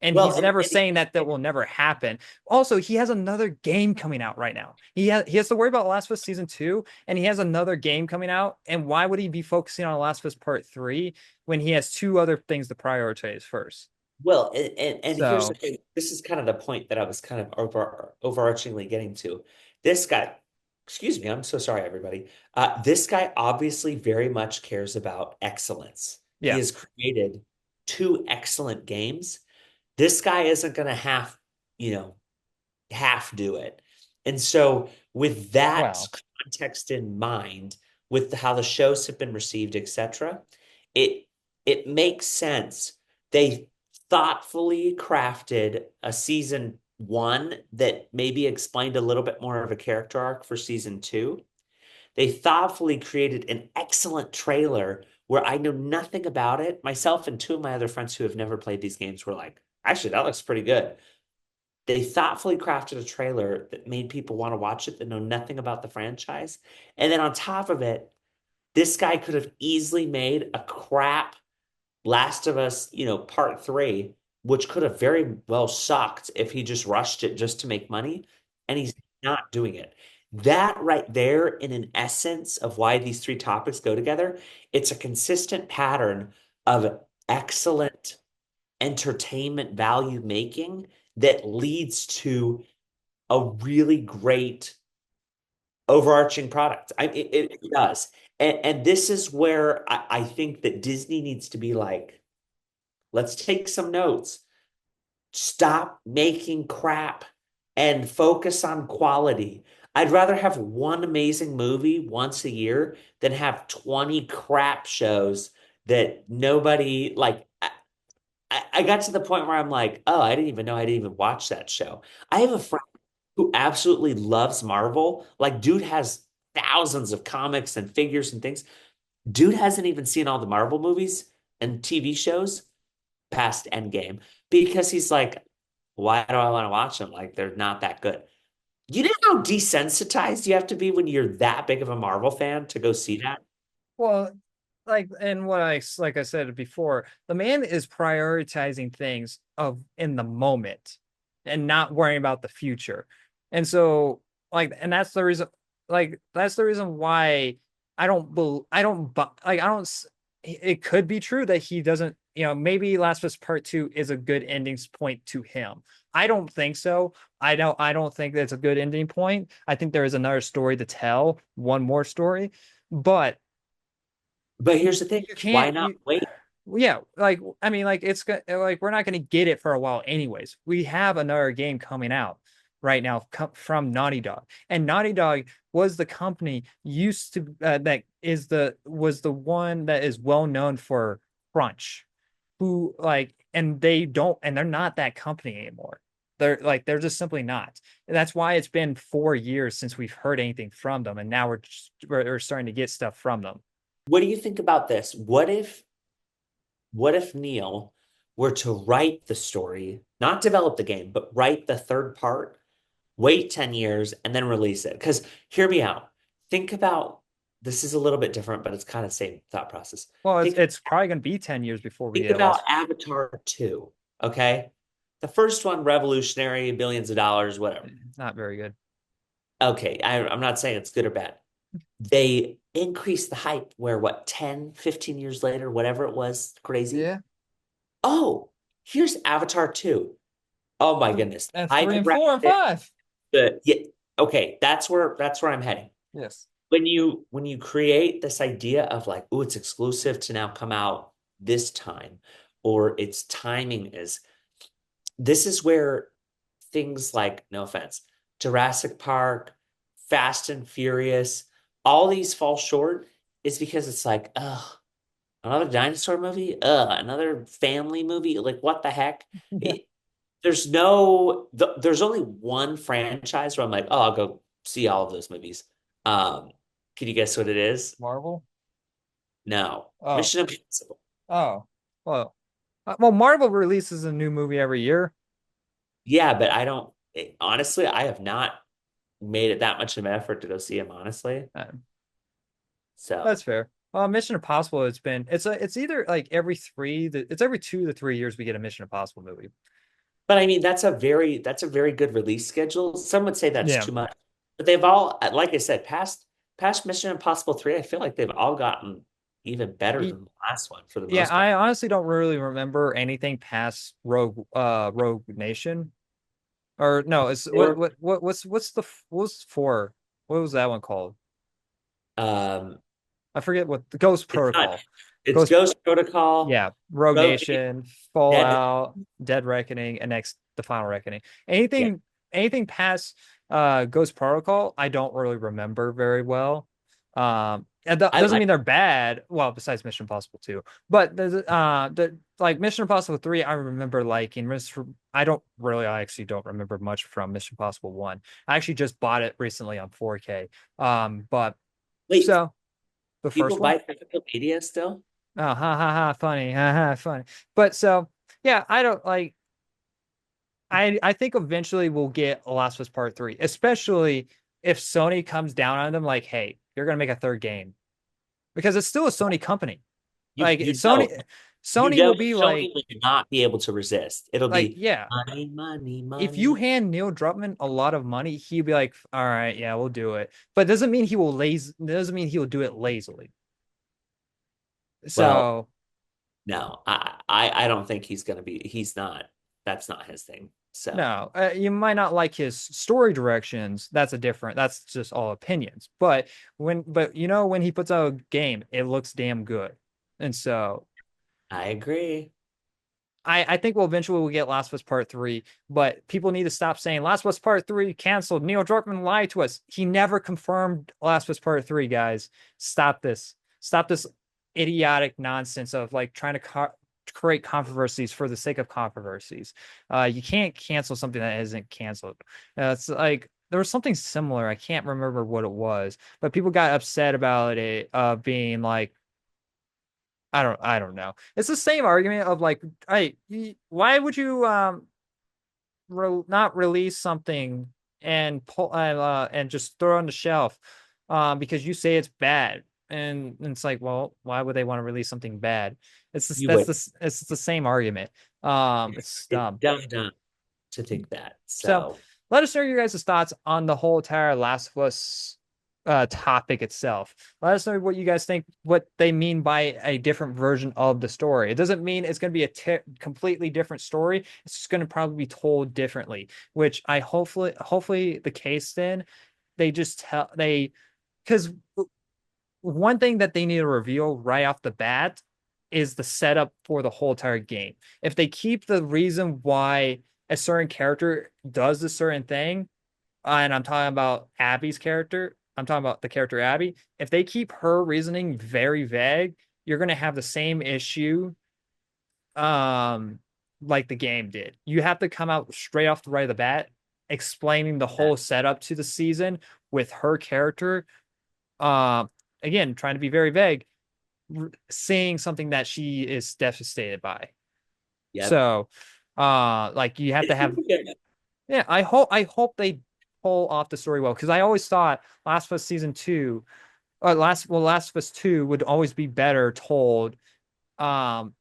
And well, he's never saying that that will never happen. Also, he has another game coming out right now. He has to worry about Last of Us Season 2, and he has another game coming out. And why would he be focusing on Last of Us Part 3 when he has two other things to prioritize first? well, and here's the So thing. This is kind of the point that I was kind of overarchingly getting to. This guy, excuse me, I'm so sorry, everybody. This guy obviously very much cares about excellence. He yeah. has created two excellent games. This guy isn't going to you know, half do it. And so, with that Well, context in mind, with how the shows have been received, etc., it it makes sense. They thoughtfully crafted a season one that maybe explained a little bit more of a character arc for season two. They thoughtfully created an excellent trailer where I know nothing about it. Myself and two of my other friends who have never played these games were like, actually, that looks pretty good. They thoughtfully crafted a trailer that made people want to watch it that know nothing about the franchise. And then on top of it, this guy could have easily made a crap Last of Us, part three, which could have very well sucked if he just rushed it just to make money, and he's not doing it. That right there, in an essence of why these three topics go together, it's a consistent pattern of excellent entertainment value making that leads to a really great overarching product. It does. And this is where I think that Disney needs to be like, let's take some notes. Stop making crap and focus on quality. I'd rather have one amazing movie once a year than have 20 crap shows that nobody like. I got to the point where I'm like, oh, I didn't even know I didn't even watch that show. I have a friend who absolutely loves Marvel. Like, dude has thousands of comics and figures and things. Dude hasn't even seen all the Marvel movies and TV shows past Endgame because he's like, why do I want to watch them? Like, they're not that good. You know how desensitized you have to be when you're that big of a Marvel fan to go see that? Well, and like I said before, the man is prioritizing things of in the moment and not worrying about the future. And so and that's the reason why I don't like I don't it could be true that he doesn't, maybe Last of Us Part 2 is a good ending point to him. I don't think so. I don't think that's a good ending point. I think there is another story to tell, one more story. But But here's the thing, you why can't not you wait? yeah, I mean, we're not going to get it for a while anyways. We have another game coming out right now from Naughty Dog, and Naughty Dog was the company used to that is the was the one that is well known for crunch, who and they're not that company anymore. They're just simply not. And that's why it's been 4 years since we've heard anything from them, and now we're starting to get stuff from them. What do you think about this? What if Neil were to write the story, not develop the game, but write the third part, wait 10 years, and then release it? Because hear me out. Think about this is a little bit different, but it's kind of the same thought process. Well, Think it's probably going to be 10 years before we think get about Last. Avatar 2, okay? The first one, revolutionary, billions of dollars, whatever. Not very good. Okay, I'm not saying it's good or bad. They increased the hype where, what, 10, 15 years later, whatever it was, crazy. Yeah. Oh, here's Avatar 2. Oh my goodness. And I three and four and directed five. yeah, okay, that's where I'm heading. Yes. When you create this idea of like, oh, it's exclusive to now come out this time, or its timing is this is where things like, no offense, Jurassic Park, Fast and Furious, all these fall short is because it's like, ugh, another dinosaur movie? Another family movie? Like, what the heck? Yeah. There's only one franchise where I'm like, oh, I'll go see all of those movies. Um, can you guess what it is? Marvel. No. Oh. Mission Impossible. Oh. Well, Marvel releases a new movie every year. Yeah, but honestly, I have not made it that much of an effort to go see him, honestly. Uh, that's So, fair. Mission Impossible. It's either like it's every 2 to 3 years we get a Mission Impossible movie. but I mean, that's a very good release schedule. Some would say that's Yeah. too much, but they've all, like I said, past Mission Impossible 3, I feel like they've all gotten even better Ye- than the last one for the Yeah, most part. I honestly don't really remember anything past Rogue Nation. Or no, it's Or, what's four? What was that one called? um, I forget what the Ghost it's not, Protocol. it's Ghost, Ghost Protocol, yeah, Rogue Rogue, Nation, Dead. Fallout, Dead Reckoning, and next the Final Reckoning. Yeah, Anything past Ghost Protocol, I don't really remember very well. And that I doesn't like. mean they're bad. Well, besides Mission Impossible 2. But the like Mission Impossible 3, I remember liking. I actually don't remember much from Mission Impossible 1. I actually just bought it recently on 4K. But Wait, So the people first one. buy physical media still? Oh, ha ha ha, funny, ha ha, funny. But so yeah, I don't like. I think eventually we'll get a Last of Us Part 3, especially if Sony comes down on them like, hey, you're gonna make a third game. Because it's still a Sony company. You Like you don't. You Sony will don't. be Sony like, will not be able to resist. It'll be yeah, money, money, if you money. hand Neil Druckmann a lot of money, he'll be like, all right, yeah, we'll do it. But it doesn't mean he will doesn't mean he'll do it lazily. Well, So no, I don't think he's gonna be. He's not. That's not his thing. So no, you might not like his story directions. That's just all opinions. But when he puts out a game, it looks damn good. And so I agree. I think we'll get Last of Us Part 3, but people need to stop saying Last of Us Part 3 canceled. Neil Druckmann lied to us. He never confirmed Last of Us Part 3, guys. Stop this. Stop this idiotic nonsense of like trying to create controversies for the sake of controversies. You can't cancel something that isn't canceled. It's like there was something similar. I can't remember what it was, but people got upset about it being like I don't know. It's the same argument of like, hey, why would you not release something and just throw it on the shelf because you say it's bad. And it's like, well, why would they want to release something bad? You would. It's the same argument. It's It's dumb. dumb to think that. So So let us know your guys' thoughts on the whole entire Last of Us topic itself. Let us know what you guys think, what they mean by a different version of the story. It doesn't mean it's going to be a completely different story. It's just going to probably be told differently, which I hopefully the case then they just tell they because one thing that they need to reveal right off the bat is the setup for the whole entire game. If they keep the reason why a certain character does a certain thing, and I'm talking about Abby's character, I'm talking about the character Abby. If they keep her reasoning very vague, you're going to have the same issue um like the game did. You have to come out straight off the right of the bat explaining the yeah. whole setup to the season with her character uh, again trying to be very vague, saying something that she is devastated by. Yep. So like you have to It's have gonna be good. yeah, I hope they pull off the story well because I always thought Last of Us season 2 Last of Us 2 would always be better told um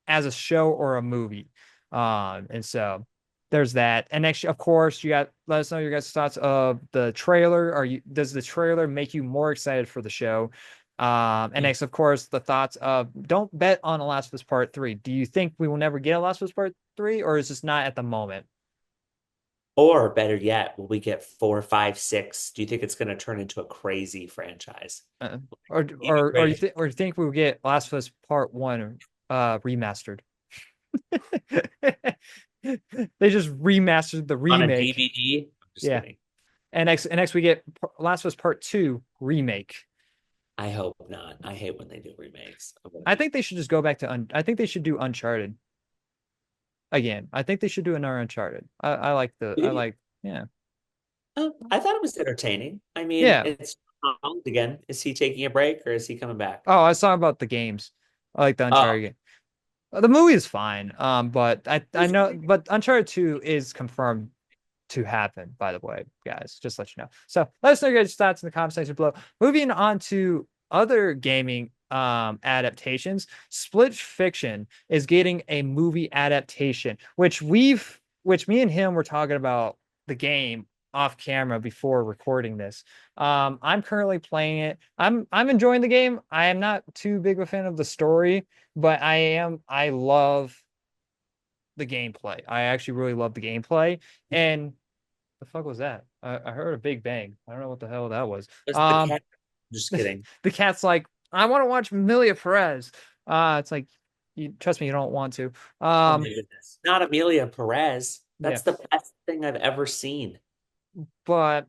as a show or a movie. And so there's that. And next, of course, you got let us know your guys' thoughts of the trailer. Does the trailer make you more excited for the show? And next, of course, the thoughts of don't bet on a Last of Us Part 3. Do you think we will never get a Last of Us Part 3, or is this not at the moment? Or better yet, will we get four, five, six? Do you think it's going to turn into a crazy franchise? Uh, Even greater. or you think we'll get Last of Us Part 1 remastered? They just remastered the On a remake. DVD? I'm just Yeah. kidding. And next we get Last of Us Part 2 remake. I hope not. I hate when they do remakes. I think they should just go back to I think they should do Uncharted again. I think they should do another Uncharted. I like yeah. I thought it was entertaining. I mean, Yeah. it's Holland again. Is he taking a break or is he coming back? Oh, I was talking about the games. I like the Oh, Uncharted game. The movie is fine. But I it's know but Uncharted 2 is confirmed to happen, by the way, guys. Just let you know. So let us know your guys' thoughts in the comment section below. Moving on to other gaming adaptations, Split Fiction is getting a movie adaptation, which me and him were talking about the game off camera before recording this. I'm currently playing it. I'm enjoying the game. I am not too big of a fan of the story, but I love the gameplay. I actually really love the gameplay. And the fuck was that? I heard a big bang. I don't know what the hell that was. just the cat. Just kidding. The cat's like, I want to watch Amelia Perez. It's like, you trust me, you don't want to. Oh my goodness. Not Amelia Perez. Yeah, That's the best thing I've ever seen. but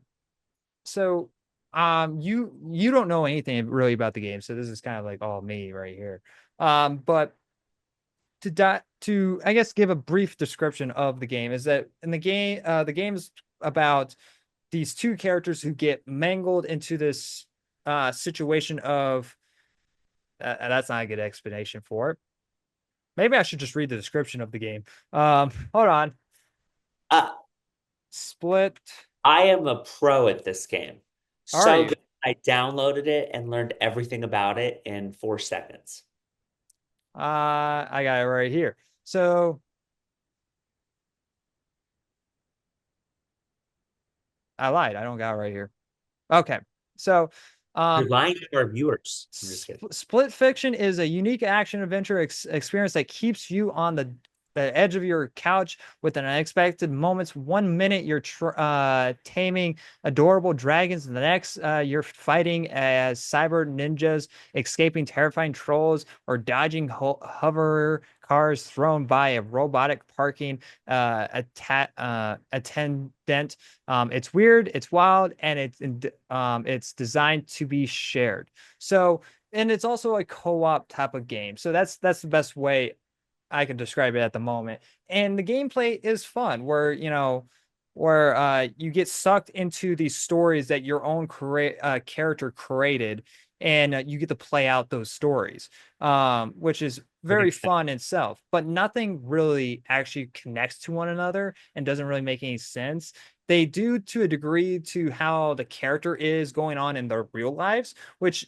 so you don't know anything really about the game, so this is kind of like all me right here. But to I guess give a brief description of the game is that in the game is about these two characters who get mangled into this situation of that's not a good explanation for it. Maybe I should just read the description of the game. Hold on. Uh, Split. I am a pro at this game. Are So you? good. I downloaded it and learned everything about it in 4 seconds. I got it right here. So I lied. I don't got it right here. Okay. So, You're um, lying to our viewers. I'm just kidding. Split Fiction is a unique action adventure experience that keeps you on the edge of your couch with an unexpected moments. 1 minute you're taming adorable dragons, and the next you're fighting as cyber ninjas, escaping terrifying trolls, or dodging hover cars thrown by a robotic parking attendant. It's weird, it's wild, and it's designed to be shared. So, and it's also a co-op type of game. So that's the best way I can describe it at the moment. And the gameplay is fun, where you get sucked into these stories that your own character created, and you get to play out those stories, which is very fun in itself. But nothing really actually connects to one another and doesn't really make any sense. They do to a degree to how the character is going on in their real lives, which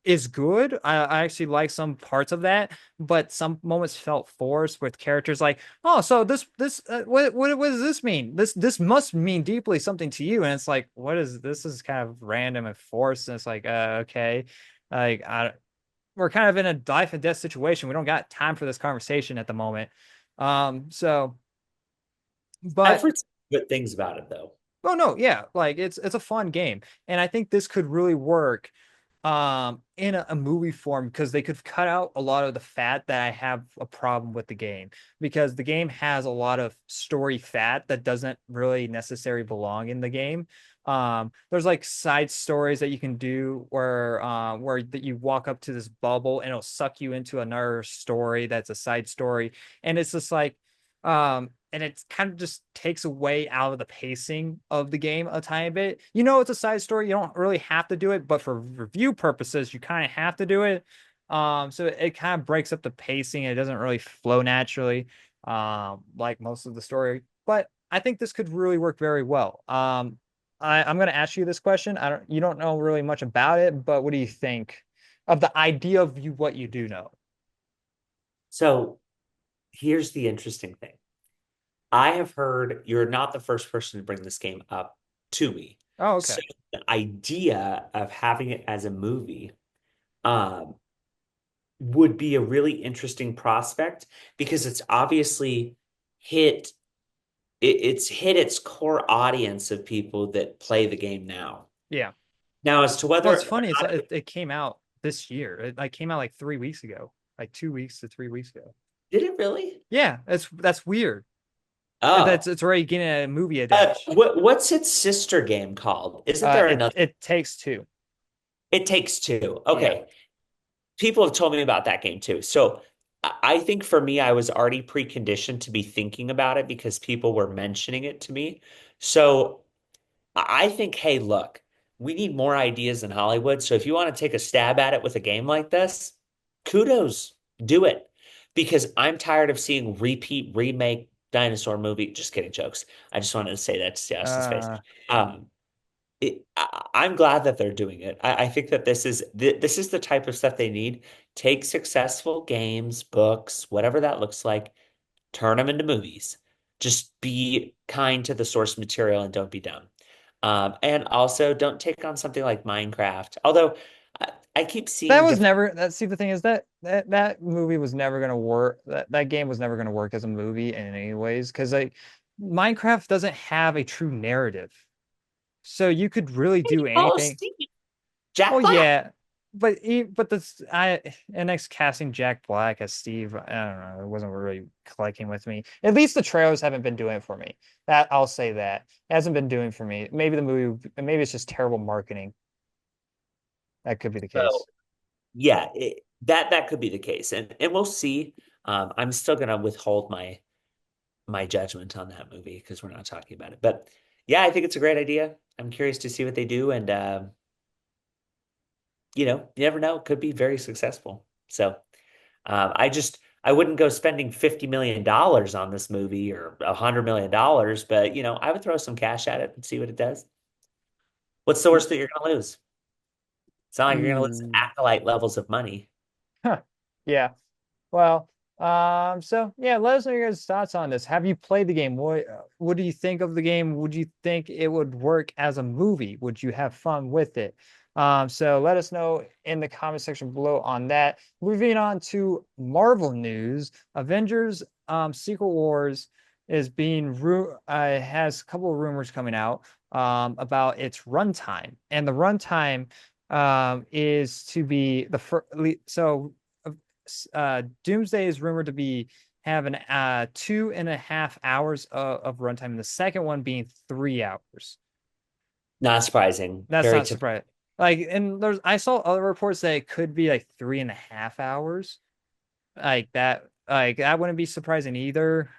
is good. I actually like some parts of that, but some moments felt forced with characters like, oh, so what does this mean? This must mean deeply something to you. And it's like, what is this? Is kind of random and forced. And it's like, okay, like we're kind of in a life and death situation. We don't got time for this conversation at the moment. So, I've but heard some good things about it though. oh no, yeah, like it's a fun game, and I think this could really work in a movie form because they could cut out a lot of the fat that I have a problem with the game, because the game has a lot of story fat that doesn't really necessarily belong in the game. There's like side stories that you can do where that you walk up to this bubble and it'll suck you into another story that's a side story, and it's just like and it kind of just takes away out of the pacing of the game a tiny bit. It's a side story. You don't really have to do it, but for review purposes, you kind of have to do it. So it kind of breaks up the pacing. It doesn't really flow naturally, like most of the story. But I think this could really work very well. I'm going to ask you this question. You don't know really much about it, but what do you think of the idea of what you do know? So here's the interesting thing. I have heard you're not the first person to bring this game up to me. Oh, So okay. the idea of having it as a movie um, would be a really interesting prospect because it's obviously hit it's hit its core audience of people that play the game now. Yeah. Now, as to Well, it's whether or funny. not It came out this year. It like came out like 3 weeks ago, like 2 weeks to 3 weeks ago. did it really? Yeah, that's weird. That's Oh, it's already getting a movie adaptation. what's its sister game called? Isn't there It another? it takes two. It Takes Two. Yeah. Okay. People have told me about that game too. So I think for me, I was already preconditioned to be thinking about it because people were mentioning it to me. So I think, hey, look, we need more ideas in Hollywood. So if you want to take a stab at it with a game like this, kudos, do it. Because I'm tired of seeing repeat remake dinosaur movie. Just kidding, jokes. I just wanted to say that to Justin's face. Uh, Um, I'm glad that they're doing it. I think that this is the type of stuff they need. Take successful games, books, whatever that looks like, turn them into movies. Just be kind to the source material and don't be dumb. And also don't take on something like Minecraft. Although I keep that seeing was different. never that. See, the thing is that movie was never gonna work. That game was never gonna work as a movie in any ways because like Minecraft doesn't have a true narrative, so you could really do Oh, anything. Steve, Jack Well, Black. yeah, but this and next casting Jack Black as Steve, I don't know, it wasn't really clicking with me. At least the trailers haven't been doing it for me. That I'll say that it hasn't been doing for me. Maybe it's just terrible marketing. That could be the So case. yeah, that could be the case, and we'll see. I'm still gonna withhold my judgment on that movie because we're not talking about it. But yeah, I think it's a great idea. I'm curious to see what they do, and you never know. It could be very successful. So I wouldn't go spending $50 million on this movie or $100 million, but I would throw some cash at it and see what it does. What's the worst that you're going to lose? It's not like you're going to lose Hmm. acolyte levels of money. Huh. Yeah. Well, so yeah, let us know your guys' thoughts on this. Have you played the game? What do you think of the game? Would you think it would work as a movie? Would you have fun with it? So let us know in the comment section below on that. Moving on to Marvel news, Avengers Secret Wars is being has a couple of rumors coming out about its runtime. And the runtime is to be the first so Doomsday is rumored to be having 2.5 hours of runtime, and the second one being 3 hours. Not surprising. That's Very not typical. surprising. Like, and I saw other reports that it could be like 3.5 hours. Like that wouldn't be surprising either.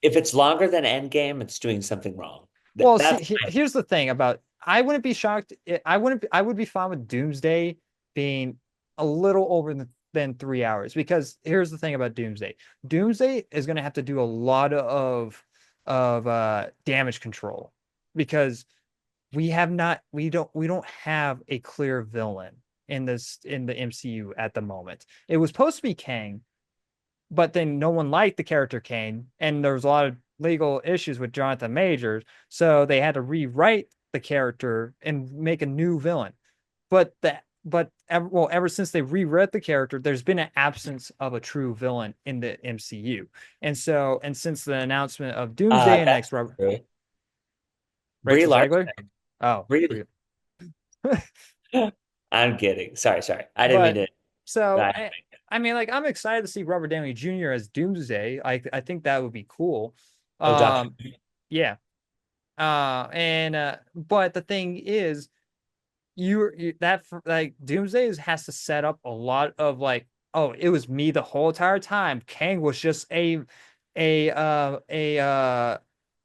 If it's longer than Endgame, it's doing something wrong. Well, see, That's here's the thing about I wouldn't be shocked. I wouldn't. I would be fine with Doomsday being a little over than 3 hours because here's the thing about Doomsday. Doomsday is going to have to do a lot of damage control because we don't have a clear villain in the MCU at the moment. It was supposed to be Kang, but then no one liked the character Kane, and there was a lot of legal issues with Jonathan Majors, so they had to rewrite the character and make a new villain. Ever since they rewrote the character, there's been an absence of a true villain in the MCU, and since the announcement of Doomsday and that's next Robert true. Brie Rachel Zegler, Larson. oh, Brie. I'm kidding. Sorry, sorry. I didn't mean but to. so I, I mean, like I'm excited to see Robert Downey Jr. as Doomsday. I think that would be cool. oh, Doctor. Um, yeah. And but the thing is, like Doomsday has to set up a lot of like, oh, it was me the whole entire time. Kang was just a uh a uh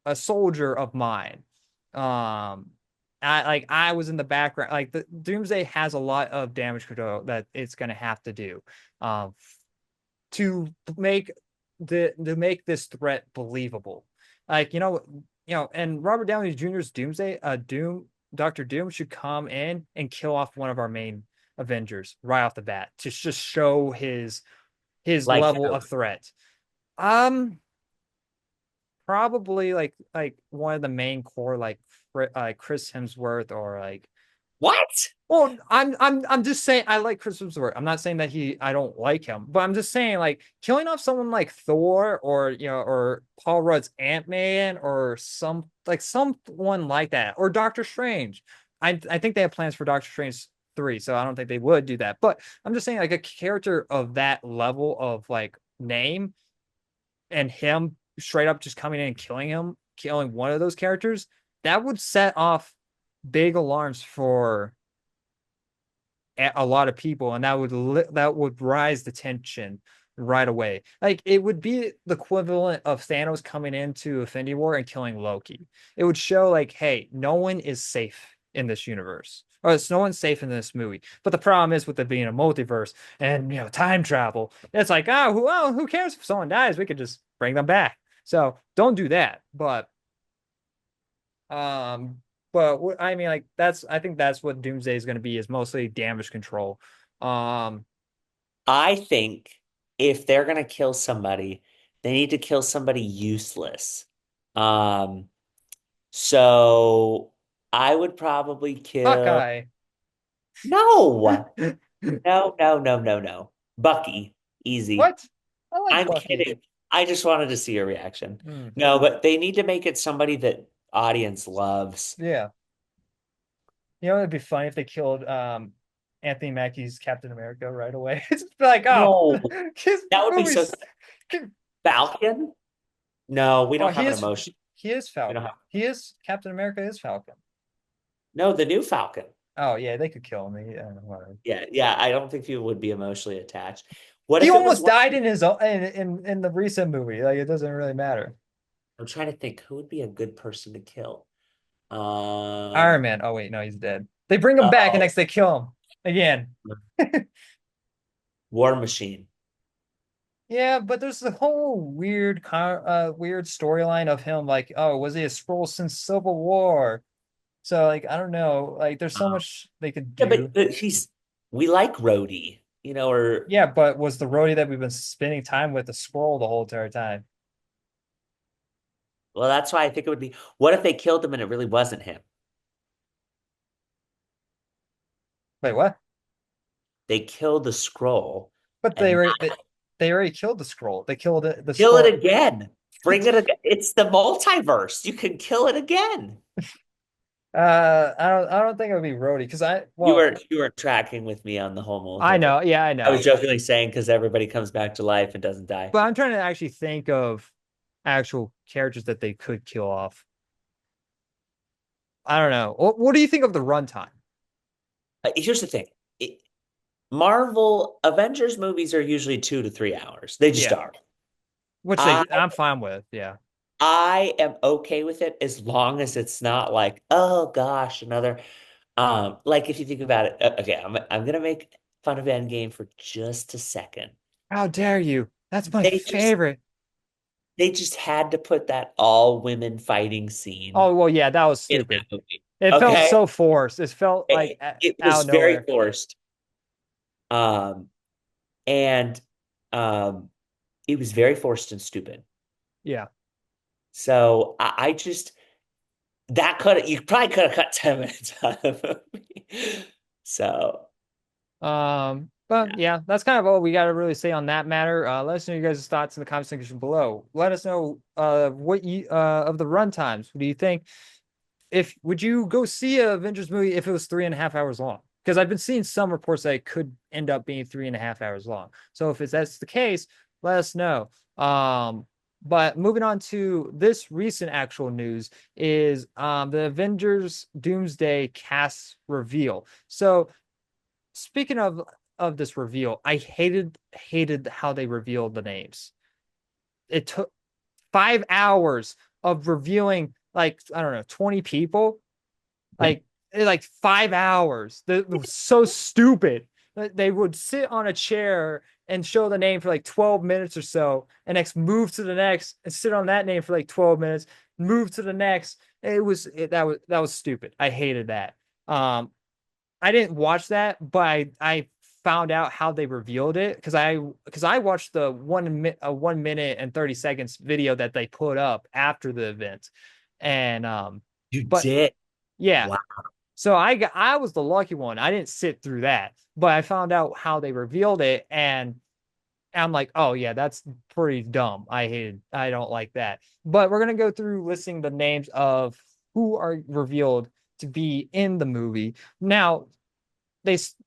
a soldier of mine. Um, I was in the background. Like the Doomsday has a lot of damage control that it's gonna have to do, um, to make to make this threat believable. Like and Robert Downey Jr.'s Doomsday, Doctor Doom should come in and kill off one of our main Avengers right off the bat to just show his Like level who? of threat. Um, Probably like one of the main core like Chris Hemsworth or like What? well, I'm just saying I like Chris Hemsworth. I'm not saying that I don't like him, but I'm just saying like killing off someone like Thor or or Paul Rudd's Ant-Man or someone like that or Doctor Strange. I think they have plans for Doctor Strange 3, so I don't think they would do that. But I'm just saying like a character of that level of like name and him straight up just coming in and killing one of those characters, that would set off big alarms for a lot of people, and that would rise the tension right away. Like it would be the equivalent of Thanos coming into Infinity War and killing Loki. It would show like, hey, no one is safe in this universe. Or it's no one's safe in this movie. But the problem is with it being a multiverse and time travel, it's like, who cares if someone dies? We could just bring them back. So don't do that. Um, but I mean, like I think that's what Doomsday is going to be is mostly damage control. Um, I think if they're gonna kill somebody, they need to kill somebody useless. Um, so I would probably kill. Hawkeye. No, no, no, no, no, no. Bucky, easy. What? I like I'm Bucky. kidding. I just wanted to see a reaction. Hmm. No, but they need to make it somebody that audience loves. Yeah. It'd be funny if they killed Anthony Mackie's Captain America right away. It's like, oh, No, his that would be so movies. sad. Falcon? No, we Oh, don't have an emotion. he is We don't Falcon. have. He is Captain America is Falcon. No, the new Falcon. Oh yeah, they could kill him. Yeah, yeah. I don't think people would be emotionally attached. What He if it was almost one? died in his own in the recent movie. Like it doesn't really matter. I'm trying to think who would be a good person to kill. Iron Man. Oh wait, no, he's dead. They bring him back and Oh, next they kill him. again. War Machine. Yeah, but there's the whole weird storyline of him like, oh, was he a scroll since Civil War? So like I don't know, like there's so Um, much they could yeah, do. but he's we like Rhodey, or Yeah, but was the roadie that we've been spending time with a scroll the whole entire time? well, that's why I think it would be. What if they killed him and it really wasn't him? Wait, what? They killed the scroll But and they already killed the scroll. They killed the kill it scroll. again. Bring it again. It's the multiverse. You can kill it again. I don't think it would be roadie because You were tracking with me on the whole I multiverse. know, yeah, I I was know. jokingly saying because everybody comes back to life and doesn't die. But I'm trying to actually think of actual characters that they could kill off. I don't know. What do you think of the runtime? Here's the thing. It, Marvel Avengers movies are usually 2 to 3 hours. They just Yeah, are. which I I'm fine with. Yeah. I am okay with it as long as it's not like, oh gosh, another like if you think about it, okay, I'm gonna make fun of Endgame for just a second. How dare you? That's my They just favorite. they just had to put that all women fighting scene Oh, well, yeah, that was in stupid. that movie. It felt Okay? so forced. It felt like It out was of very nowhere. forced. Um and um it was very forced and stupid. Yeah. So I just that could you probably could have cut 10 minutes out of the movie. So But yeah, that's kind of all we got to really say on that matter. Let us know your guys' thoughts in the comment section below. Let us know what you of the run times. What do you think? If would you go see a Avengers movie if it was 3.5 hours long? Because I've been seeing some reports that it could end up being 3.5 hours long. So if that's the case, let us know. But moving on to this recent actual news is the Avengers Doomsday cast reveal. So speaking of this reveal, I hated how they revealed the names. It took 5 hours of revealing like I don't know 20 people like 5 hours. That was so stupid. They would sit on a chair and show the name for like 12 minutes or so, and next move to the next and sit on that name for like 12 minutes, move to the next. That was stupid. I hated that. I didn't watch that, but I found out how they revealed it because I watched the 1 minute and 30 seconds video that they put up after the event, and you but did. yeah, Wow. so I was the lucky one. I didn't sit through that, but I found out how they revealed it, and I'm like, oh yeah, that's pretty dumb. I don't like that. But we're gonna go through listing the names of who are revealed to be in the movie. Now,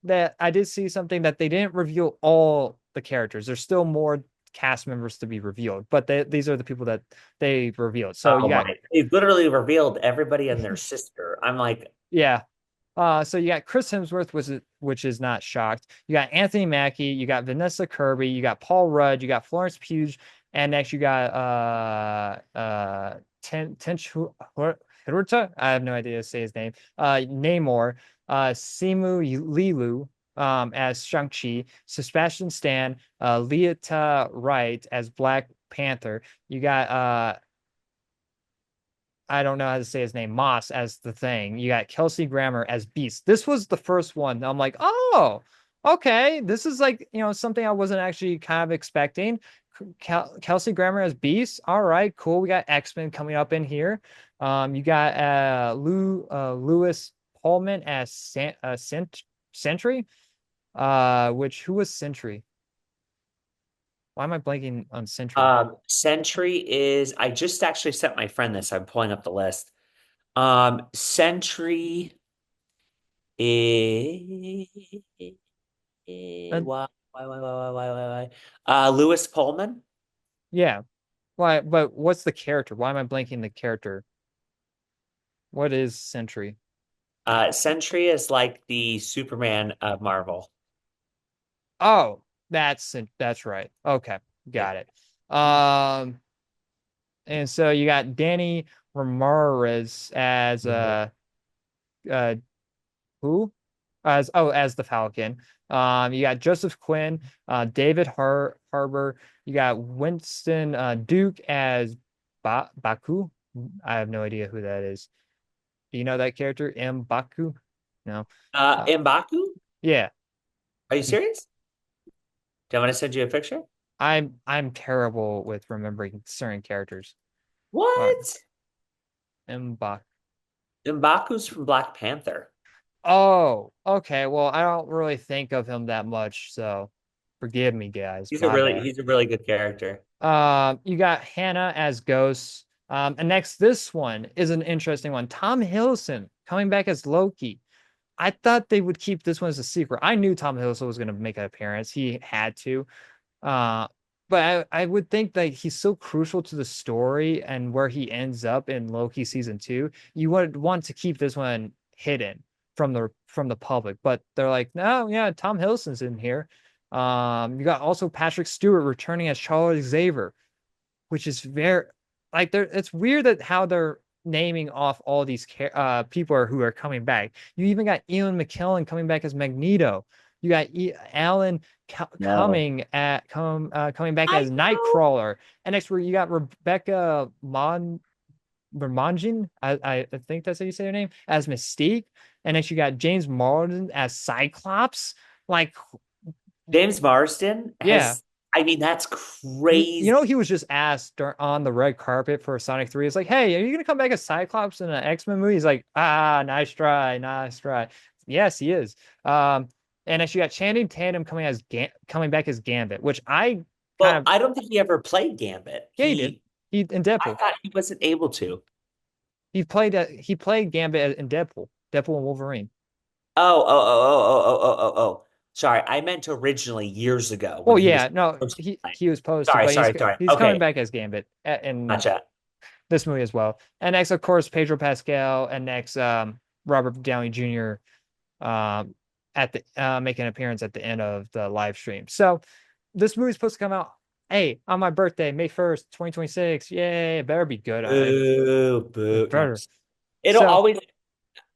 that I did see something that they didn't reveal all the characters. There's still more cast members to be revealed, but these are the people that they revealed. So you Oh got my. It literally revealed everybody and their sister. I'm like, yeah. So you got Chris Hemsworth, which is not shocked. You got Anthony Mackie, you got Vanessa Kirby, you got Paul Rudd, you got Florence Pugh, and next you got Hiruta. I have no idea to say his name. Namor, Simu Lilu as Shang-Chi, Sebastian Stan, Leota Wright as Black Panther. You got I don't know how to say his name, Moss as the Thing. You got Kelsey Grammer as Beast. This was the first one. I'm like, oh, okay. This is like, something I wasn't actually kind of expecting. Kelsey Grammer as Beast. All right, cool. We got X-Men coming up in here. You got Lewis Pullman as Sentry. Which who was Sentry? Why am I blanking on Sentry? Sentry is. I just actually sent my friend this. I'm pulling up the list. Sentry is Uh, why? Lewis Pullman. yeah. Why? But what's the character? Why am I blanking the character? What is Sentry? Sentry is like the Superman of Marvel. Oh, that's right. Okay, Yeah. got it. Um, and so you got Danny Ramirez as uh who? as the Falcon. You got Joseph Quinn, David Harbour. You got Winston Duke as Baku. I have no idea who that is. Do you know that character, M. Baku? No. Uh, M'Baku? yeah. Are you serious? Do you want me to send you a picture? I'm terrible with remembering certain characters. Uh, What? M. Baku. M'Baku's from Black Panther. Oh, okay. Well, I don't really think of him that much, so forgive me, guys. My bad. He's a really good character. You got Hannah as Ghost. And next, this one is an interesting one. Tom Hiddleston coming back as Loki. I thought they would keep this one as a secret. I knew Tom Hiddleston was going to make an appearance. He had to. Uh, but I would think that he's so crucial to the story and where he ends up in Loki season two. You would want to keep this one hidden from the public. But they're like, no, yeah, Tom Hiddleston's in here. You got also Patrick Stewart returning as Charles Xavier, which is very like they're it's weird that how they're naming off all these people who are coming back. You even got Ian McKellen coming back as Magneto. You got Alan No. coming back I as know. Nightcrawler. And next, where you got Rebecca Vermongin, I think that's how you say her name, as Mystique. And next, you got James Marsden as Cyclops. Like, James Marsden yeah, has, I mean, that's you crazy. know, he was just asked on the red carpet for Sonic 3. It's like, hey, are you gonna come back as Cyclops in an X-Men movie? He's like, nice try, nice try. Yes, he is. And actually got Channing Tatum coming back as Gambit, which I kind Well, of I don't think he ever played Gambit. yeah, he did. He in I Deadpool. thought he wasn't able to. He played Gambit in Deadpool, Deadpool and Wolverine. Oh. Sorry, I meant originally years ago when Well, he was yeah, no, supposed to play. he was posted, but Sorry. he's coming Okay, back as Gambit in gotcha. this movie as well. And next, of course, Pedro Pascal, and next, Robert Downey Jr. Um, at the make an appearance at the end of the live stream. So this movie's supposed to come out, hey, on my birthday, May 1st, 2026. Yay, it better be good. Boo, It boo. No, better. it'll So, always,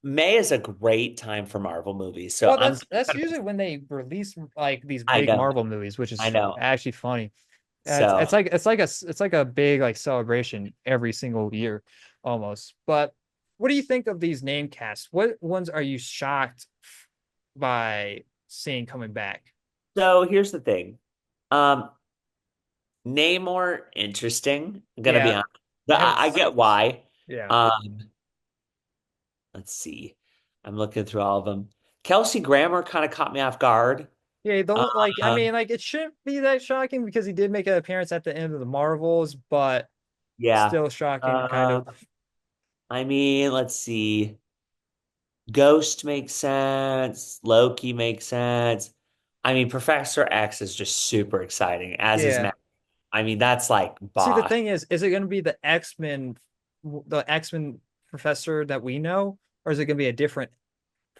May is a great time for Marvel movies. So well, I'm that's kind of, usually when they release like these I big know, Marvel movies, which I is know. actually funny. So, It's like a big like celebration every single year almost. But what do you think of these name casts? What ones are you shocked by seeing coming back? so here's the thing. Um, Namor, interesting. I'm gonna be Yeah, honest. I haven't. I get why. Yeah, Um, let's see. I'm looking through all of them. Kelsey Grammer kind of caught me off guard. yeah. Don't like. I mean, Um, like it shouldn't be that shocking because he did make an appearance at the end of the Marvels, but yeah. still shocking, kind Uh, of. I mean, let's see. Ghost makes sense. Loki makes sense. I mean, Professor X is just super exciting, as is Yeah. Matt. I mean, that's like See, the boss. thing is it going to be the X-Men professor that we know, or is it going to be a different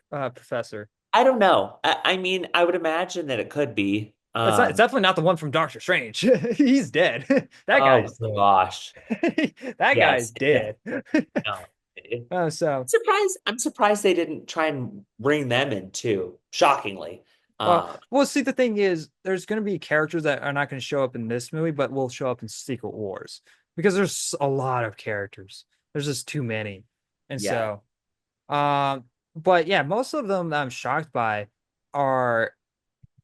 professor? I don't know. I mean, I would imagine that it could be. It's not. It's definitely not the one from Doctor Strange. He's dead. That Oh guy's gosh. that guy's Yes. dead. No. So, I'm surprised they didn't try and bring them in too. Shockingly. Um, see, the thing is, there's going to be characters that are not going to show up in this movie, but will show up in Secret Wars because there's a lot of characters. There's just too many, and yeah. so, but yeah, most of them that I'm shocked by are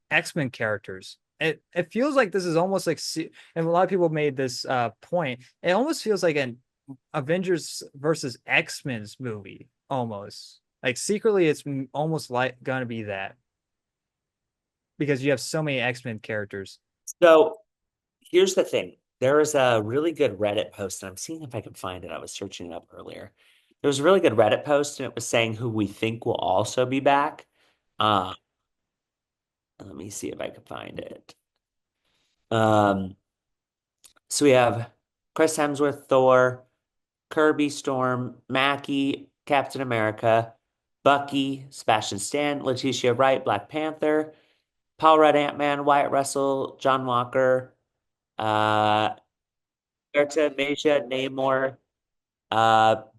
X-Men characters. It feels like this is almost like, and a lot of people made this point. It almost feels like an Avengers versus X-Men's movie, almost. Like secretly, it's almost like gonna be that because you have so many X-Men characters. So here's the thing. There is a really good Reddit post, and I'm seeing if I can find it. I was searching it up earlier. There was a really good Reddit post, and it was saying who we think will also be back. Uh, Let me see if I can find it. Um, so we have Chris Hemsworth, Thor, Kirby, Storm, Mackie, Captain America, Bucky, Sebastian Stan, Letitia Wright, Black Panther, Paul Rudd, Ant-Man, Wyatt Russell, John Walker, uh, Berta Major, Namor,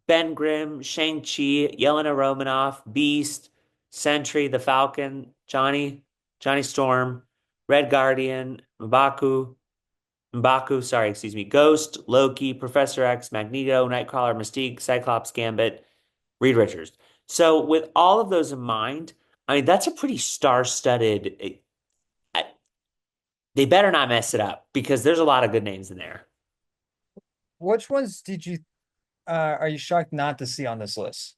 Ben Grimm, Shang-Chi, Yelena Romanoff, Beast, Sentry, the Falcon, Johnny Storm, Red Guardian, sorry, excuse me, Ghost, Loki, Professor X, Magneto, Nightcrawler, Mystique, Cyclops, Gambit, Reed Richards. So with all of those in mind, I mean that's a pretty star-studded. They better not mess it up because there's a lot of good names in there. Which ones did you are you shocked not to see on this list?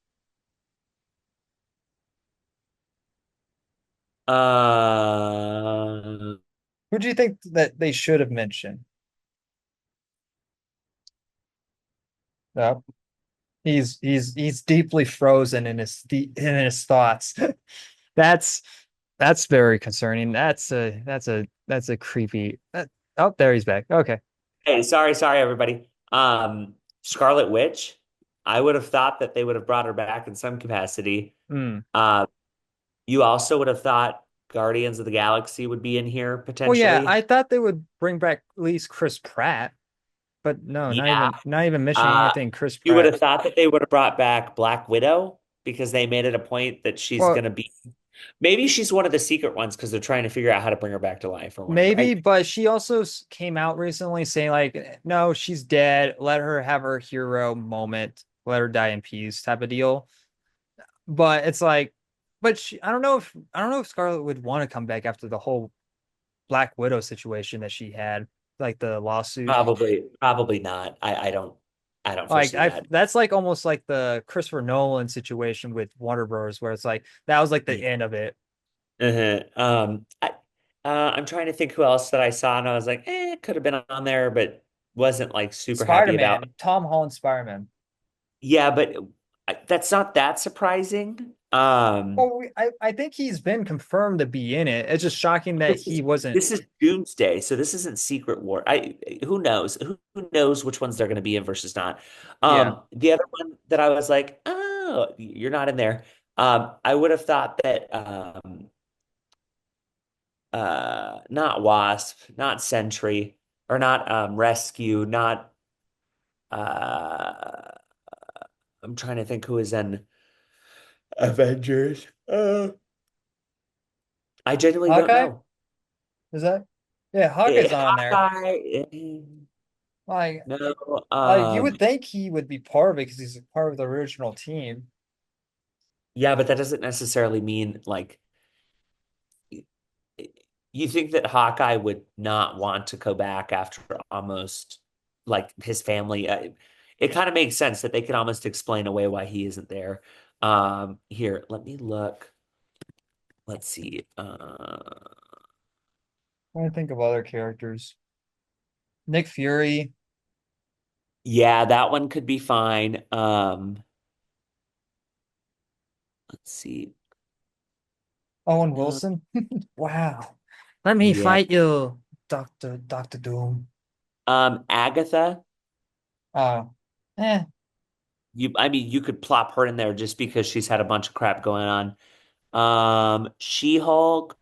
Uh, Who do you think that they should have mentioned? No, he's deeply frozen in his thoughts. That's that's very concerning. That's a creepy. Oh, there he's back. Okay. hey, sorry, everybody. Scarlet Witch. I would have thought that they would have brought her back in some capacity. Hmm. Uh, you also would have thought Guardians of the Galaxy would be in here Well, yeah, potentially. I thought they would bring back at least Chris Pratt, but no, Yeah. not even mentioning Uh, anything Chris you would Pratt. have thought that they would have brought back Black Widow because they made it a point that she's Well, gonna be. Maybe she's one of the secret ones because they're trying to figure out how to bring her back to life or whatever. maybe, but she also came out recently saying like, no, she's dead. Let her have her hero moment. Let her die in peace, type of deal. But it's like, but I don't know if Scarlet would want to come back after the whole Black Widow situation that she had, like the lawsuit. Probably not. I don't Like foresee I that. that's like almost like the Christopher Nolan situation with Warner Bros. Where it's like that was like the Yeah. end of it. Uh-huh. I'm trying to think who else that I saw, and I was like, it could have been on there, but wasn't like super happy about. Spider-Man, Tom Holland Spider-Man. Yeah, but that's not that surprising. Well, I think he's been confirmed to be in it. It's just shocking that This he is wasn't. this is Doomsday, so this isn't Secret War. Who knows? Who knows which ones they're going to be in versus not? Yeah. The other one that I was like, oh, you're not in there. I would have thought that not Wasp, not Sentry, or not Rescue, not uh I'm trying to think who is in Avengers. I genuinely don't Hawkeye? know. Is that? Yeah, Hawkeye's not on there. Hawkeye, Like, no. you would think he would be part of it because he's a part of the original team. Yeah, but that doesn't necessarily mean like you think that Hawkeye would not want to go back after almost like his family. It kind of makes sense that they could almost explain away why he isn't there. Here, let me look. Let's see. I think of other characters. Nick Fury, Yeah, that one could be fine. Let's see. Owen Uh, Wilson. Wow. Let me yeah. fight you, Doctor Doom. Agatha. Uh, eh, I mean, you could plop her in there just because she's had a bunch of crap going on. She-Hulk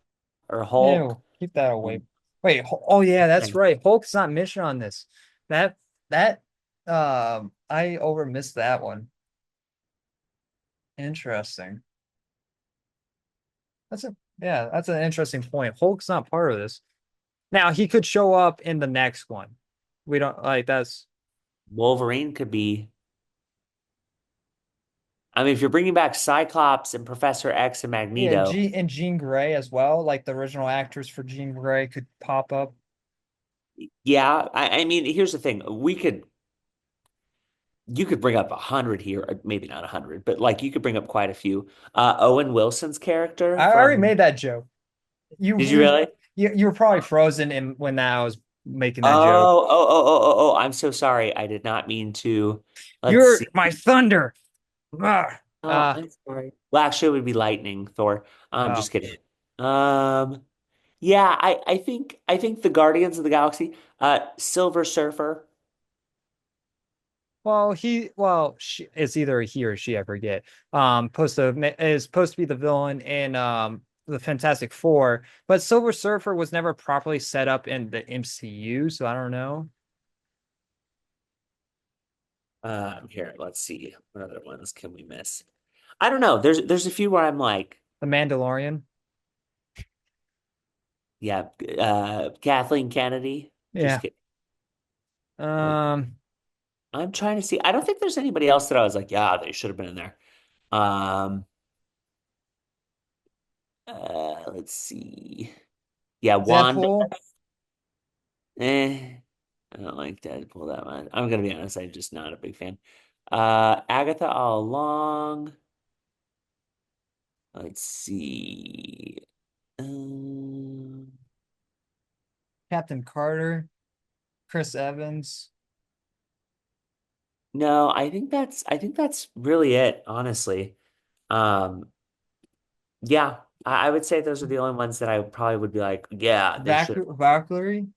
or Hulk. ew, keep that away. Wait, oh yeah, that's Okay. right. Hulk's not mentioned on this. That that I over missed that one. Interesting. That's a Yeah, that's an interesting point. Hulk's not part of this. Now he could show up in the next one. We don't like that's Wolverine could be. I mean, if you're bringing back Cyclops and Professor X and yeah, Magneto, And Jean Grey as well. Like the original actors for Jean Grey could pop up. yeah. I mean, here's the thing: you could bring up 100 here, or maybe not 100, but like you could bring up quite a few. Owen Wilson's character I already from. made that joke. You Did you you really? you were probably frozen in when I was making that joke. Oh! I'm so sorry. I did not mean to. Let's You're see. my thunder. Ah. Oh, I'm sorry. Well, actually, it would be Lightning Thor. I'm Oh. just kidding. Um, yeah, I think the Guardians of the Galaxy, Silver Surfer. It's either a he or she, I forget. Is supposed to be the villain in the Fantastic Four, but Silver Surfer was never properly set up in the MCU, so I don't know. Here, let's see. What other ones can we miss? I don't know. There's a few where I'm like, The Mandalorian. Yeah, Kathleen Kennedy. Just Yeah. kidding. Like, Um, I'm trying to see. I don't think there's anybody else that I was like, yeah, they should have been in there. Um, let's see. Yeah, Wanda. Deadpool. Eh, I don't like Deadpool that much. I'm gonna be honest, I'm just not a big fan. Agatha all along. Let's see. Um, Captain Carter. Chris Evans. no, I think that's really it, honestly. Um, yeah, I would say those are the only ones that I probably would be like, yeah, they should. Valkyrie.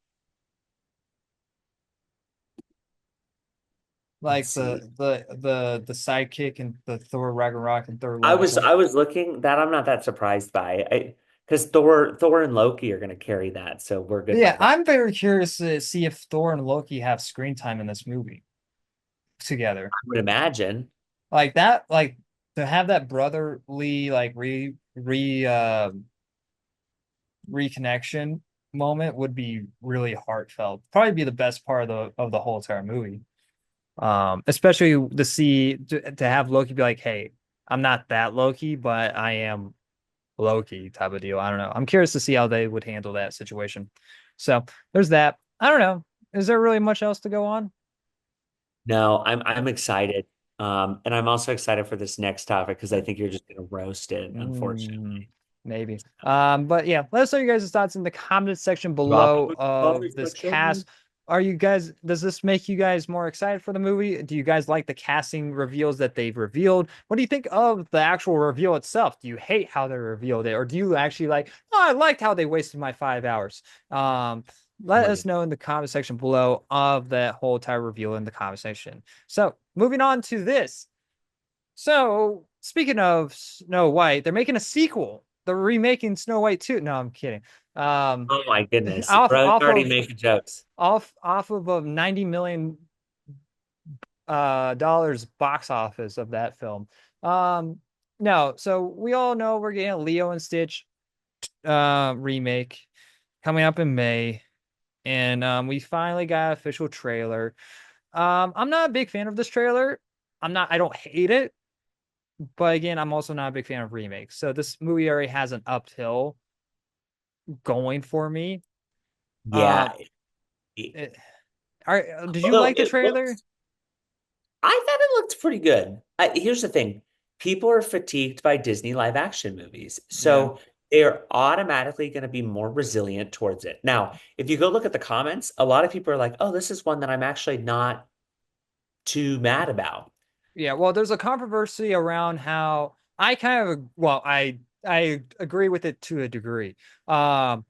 Let's Like see. the sidekick and the Thor Ragnarok and Thor I Love and was Thunder. I was looking that I'm not that surprised by. Because Thor and Loki are gonna carry that, so we're good Yeah, by that. I'm very curious to see if Thor and Loki have screen time in this movie together. I would imagine. Like that, like to have that brotherly like reconnection moment would be really heartfelt. Probably be the best part of the whole entire movie. Especially to have Loki be like, "Hey, I'm not that Loki, but I am Loki," type of deal. I don't know. I'm curious to see how they would handle that situation. So there's that. I don't know. Is there really much else to go on? No, I'm excited. And I'm also excited for this next topic because I think you're just gonna roast it, Mm, unfortunately. maybe. But yeah, let us know your guys' thoughts in the comment section below Comment, of comment this section. cast. Does this make you guys more excited for the movie? Do you guys like the casting reveals that they've revealed? What do you think of the actual reveal itself? Do you hate how they revealed it, or do you actually like, oh, I liked how they wasted my 5 hours? Oh Let my us God. know in the comment section below of that whole entire reveal in the comment section. So moving on to this. So, speaking of Snow White, they're making a sequel. They're remaking Snow White too. No, I'm kidding. Um, Oh my goodness. off Bro's off already of making jokes. off of a 90 million dollars box office of that film. Um, no, so we all know we're getting a Leo and Stitch remake coming up in May, and we finally got an official trailer. I'm not a big fan of this trailer. I don't hate it. But again, I'm also not a big fan of remakes. So this movie already has an uphill going for me. Yeah. Um, it- did you although like the it trailer? looks I thought it looked pretty good. Here's the thing. People are fatigued by Disney live action movies. Yeah. So they're automatically going to be more resilient towards it. Now, if you go look at the comments, a lot of people are like, oh, this is one that I'm actually not too mad about. Yeah, well, there's a controversy around how I kind of well, I agree with it to a degree. Um,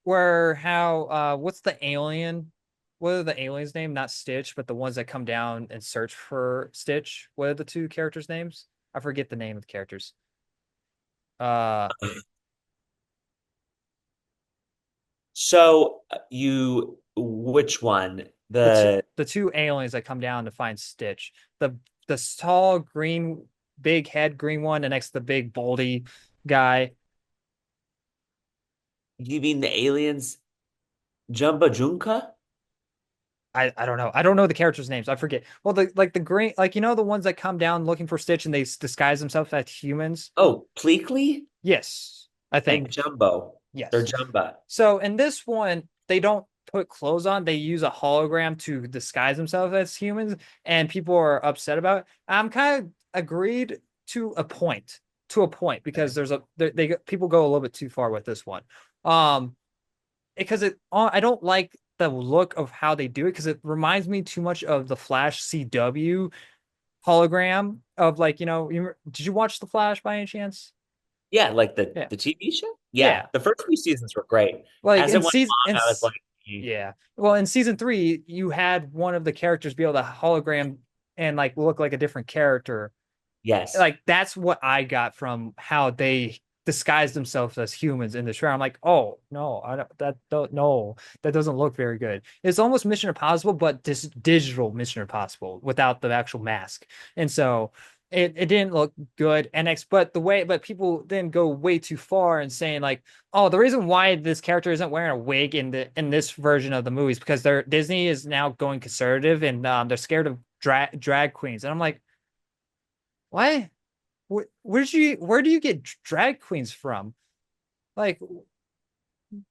where how what's the alien? What are the aliens' name? Not Stitch, but the ones that come down and search for Stitch. What are the two characters' names? I forget the name of the characters. Uh, So which one? The the two aliens that come down to find Stitch. The tall green, big head green one, and next to the big baldy guy. you mean the aliens Jumba Junka? I don't know. I don't know the characters' names. I forget. Well, the green, like the ones that come down looking for Stitch and they disguise themselves as humans. Oh, Pleakley Yes, I and think. Jumbo or Yes. Jumba. So in this one, they don't put clothes on. They use a hologram to disguise themselves as humans, and people are upset about it. I'm kind of agreed to a point, because people go a little bit too far with this one. Um, because I don't like the look of how they do it because it reminds me too much of the Flash CW hologram of like, did you watch the Flash by any chance? Yeah, like the Yeah. the TV show? Yeah, Yeah. the first few seasons were great. Like As in it went season along, I was like, yeah. Well, in season 3, you had one of the characters be able to hologram and like look like a different character. yes. Like that's what I got from how they disguise themselves as humans in the trailer. I'm like, oh no, I don't no, that doesn't look very good. It's almost Mission Impossible, but this digital Mission Impossible without the actual mask. And so it didn't look good. But people then go way too far and saying like, oh, the reason why this character isn't wearing a wig in this version of the movies because Disney is now going conservative and they're scared of drag queens. And I'm like, what? Where do you get drag queens from? Like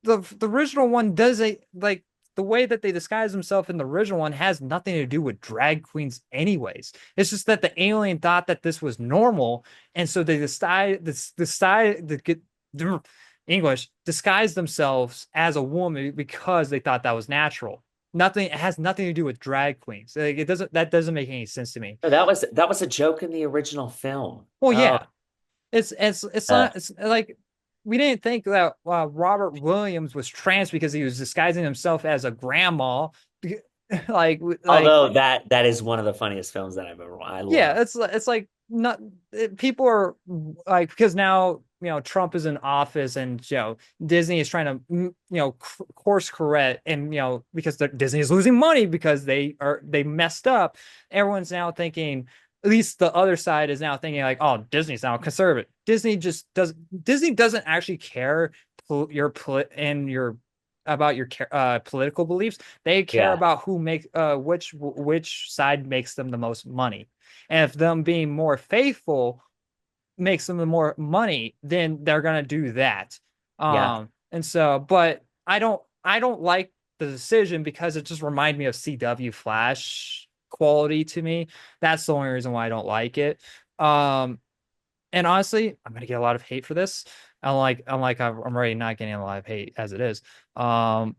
the original one does a like the way that they disguise themselves in the original one has nothing to do with drag queens anyways. It's just that the alien thought that this was normal, and so they decide to get English disguise themselves as a woman because they thought that was natural. Nothing, it has nothing to do with drag queens. Like it doesn't that doesn't make any sense to me. No, that was a joke in the original film. Well, Oh, yeah, it's uh, not it's like we didn't think that Robert Williams was trans because he was disguising himself as a grandma. Like although that is one of the funniest films that I've ever. I yeah, love. it's like not people are like because now Trump is in office and Disney is trying to course correct and because Disney is losing money because they messed up. Everyone's now thinking, at least the other side is now thinking like, oh, Disney's now conservative. Disney doesn't actually care your about your political beliefs. They care Yeah, about who makes which side makes them the most money. And if them being more faithful makes them the more money, then they're gonna do that. yeah, And so, but I don't like the decision because it just reminds me of CW Flash quality to me. That's the only reason why I don't like it. Um, and honestly, I'm gonna get a lot of hate for this. I'm already not getting a lot of hate as it is. Um,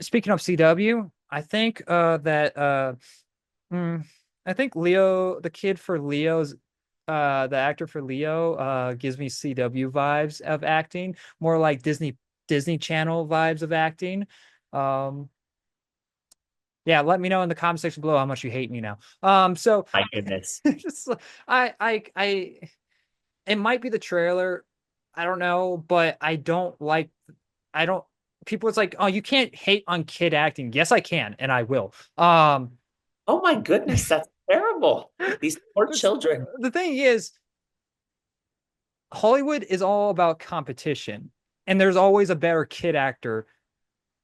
Speaking of CW, I think that mm, I think Leo, the kid for Leo's the actor for Leo gives me CW vibes of acting, more like Disney Channel vibes of acting. Um yeah, let me know in the comment section below how much you hate me now. So my goodness. just I it might be the trailer. I don't know, but I don't people it's like, "Oh, you can't hate on kid acting." Yes, I can, and I will. Oh my goodness, that's terrible. These poor children. The thing is, Hollywood is all about competition, and there's always a better kid actor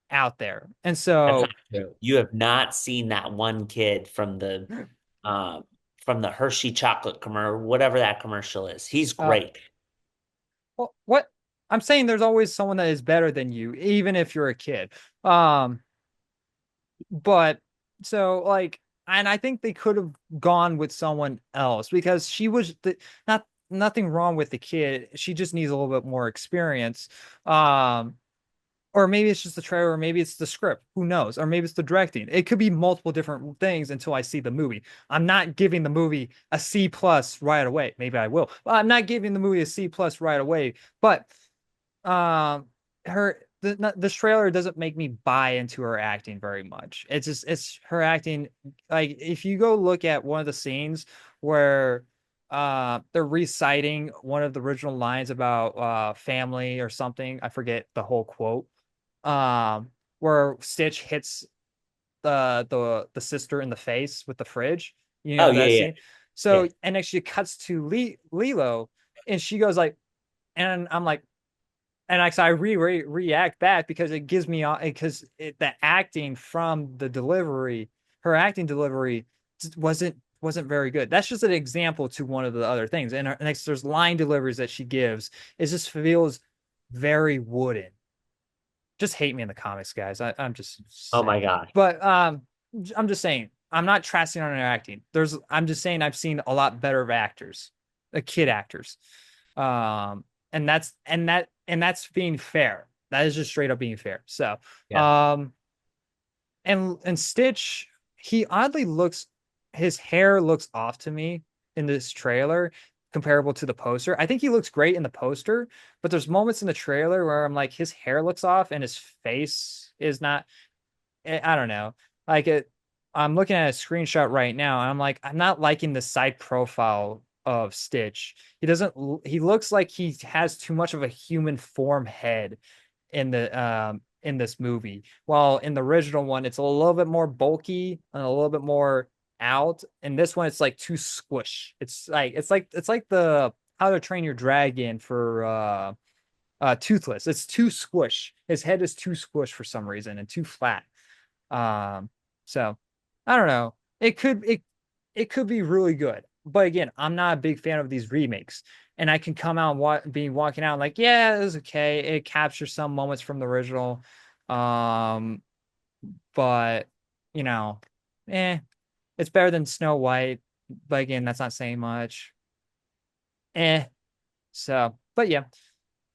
out there. And That's not so, true. You have not seen that one kid uh, from the Hershey chocolate commercial, whatever that commercial is. He's uh, great. well, what I'm saying, there's always someone that is better than you, even if you're a kid. Um, but so like, and I think they could have gone with someone else because not nothing wrong with the kid. She just needs a little bit more experience. Um, or maybe it's just the trailer, or maybe it's the script. Who knows? Or maybe it's the directing. It could be multiple different things until I see the movie. I'm not giving the movie a C plus right away. Maybe I will. But I'm not giving the movie a C plus right away. But um, this trailer doesn't make me buy into her acting very much. It's her acting. Like if you go look at one of the scenes where they're reciting one of the original lines about family or something, I forget the whole quote, where Stitch hits the sister in the face with the fridge. You Oh know yeah, that yeah, scene. So yeah. and then she cuts to Lilo, and she goes like, and I'm like, and I react back because it gives me because the acting from the delivery, her acting delivery wasn't very good. That's just an example to one of the other things. And next, there's line deliveries that she gives. It just feels very wooden. Just hate me in the comics, guys. I'm just Oh saying. my gosh. But I'm just saying. I'm not trashing on her acting. I'm just saying I've seen a lot better of actors, kid actors. Um, and that's being fair. That is just straight up being fair. So, Yeah. um, and Stitch, he oddly looks, his hair looks off to me in this trailer comparable to the poster. I think he looks great in the poster, but there's moments in the trailer where I'm like, his hair looks off and his face is not. I don't know. Like I'm looking at a screenshot right now, and I'm like, I'm not liking the side profile of Stitch. He doesn't. He looks like he has too much of a human form head in this movie. While in the original one, it's a little bit more bulky and a little bit more out, and this one it's like too squish. It's like the How to Train Your Dragon for Toothless. It's too squish. His head is too squish for some reason and too flat. Um, so I don't know. It could be really good. But again, I'm not a big fan of these remakes. And I can come out and be walking out like, yeah, it was okay. It captures some moments from the original. Um, but you know, eh, it's better than Snow White. But again, that's not saying much. Eh. So, but yeah.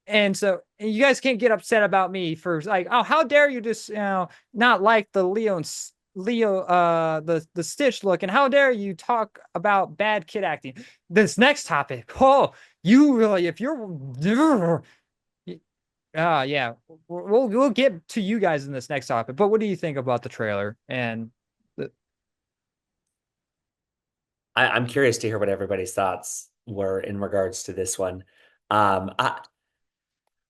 And so you guys can't get upset about me for like, oh, how dare you just not like the the Stitch look, and how dare you talk about bad kid acting. This next topic, oh, you really, if you're yeah, we'll get to you guys in this next topic. But what do you think about the trailer and the I'm curious to hear what everybody's thoughts were in regards to this one. Um, I,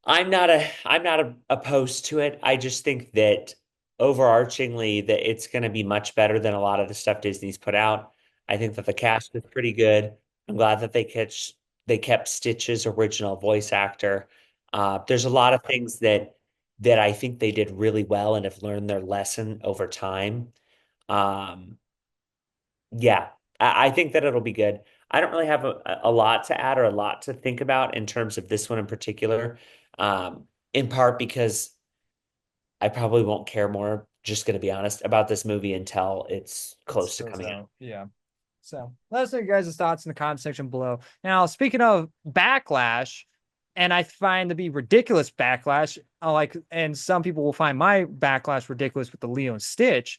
I'm not opposed to it. I just think that overarchingly that it's going to be much better than a lot of the stuff Disney's put out. I think that the cast is pretty good. I'm glad that they kept Stitch's original voice actor. There's a lot of things that I think they did really well and have learned their lesson over time. Um, yeah, I think that it'll be good. I don't really have a lot to add or a lot to think about in terms of this one in particular. In part because I probably won't care more, just going to be honest, about this movie until it's it's close to goes coming out. out? Yeah. So let us know your guys' thoughts in the comment section below. Now, speaking of backlash, and I find to be ridiculous backlash, and some people will find my backlash ridiculous with the Leo and Stitch.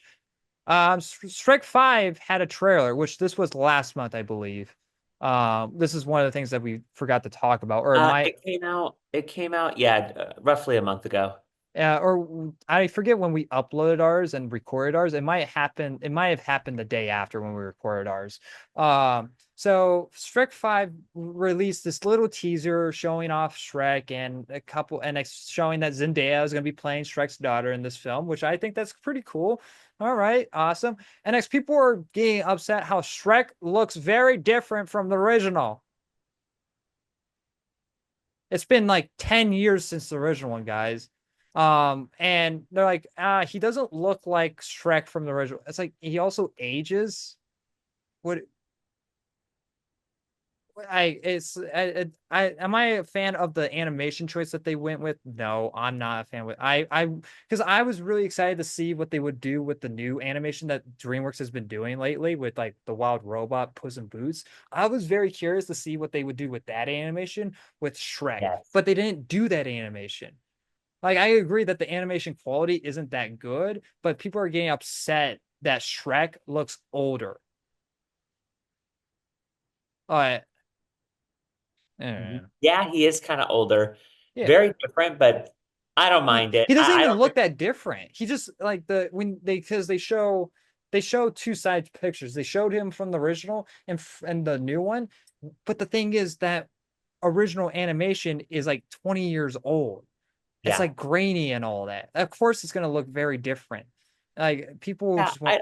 Shrek 5 had a trailer, which this was last month, I believe. This is one of the things that we forgot to talk about, or it might It came out, yeah, roughly a month ago. or I forget when we uploaded ours and recorded ours. It might happen. It might have happened the day after when we recorded ours. So Shrek 5 released this little teaser showing off Shrek and a couple, and it's showing that Zendaya is going to be playing Shrek's daughter in this film, which I think that's pretty cool. All right, awesome. And next, people are getting upset how Shrek looks very different from the original. It's been like 10 years since the original one, guys. And they're like, he doesn't look like Shrek from the original. It's like he also ages. What I am I a fan of the animation choice that they went with? No, I'm not a fan with I because I was really excited to see what they would do with the new animation that DreamWorks has been doing lately with like the Wild Robot, Puss in Boots. I was very curious to see what they would do with that animation with Shrek, Yes. but they didn't do that animation. Like I agree that the animation quality isn't that good, but people are getting upset that Shrek looks older. Uh, eh. Yeah, he is kind of older, Yeah, very different, but I don't mind it. he doesn't I even don't look think, that different. He just like when they because they show two side pictures. They showed him from the original and the new one, but the thing is that original animation is like 20 years old. It's yeah. like grainy and all that. Of course, it's gonna look very different. Like people Yeah, just want.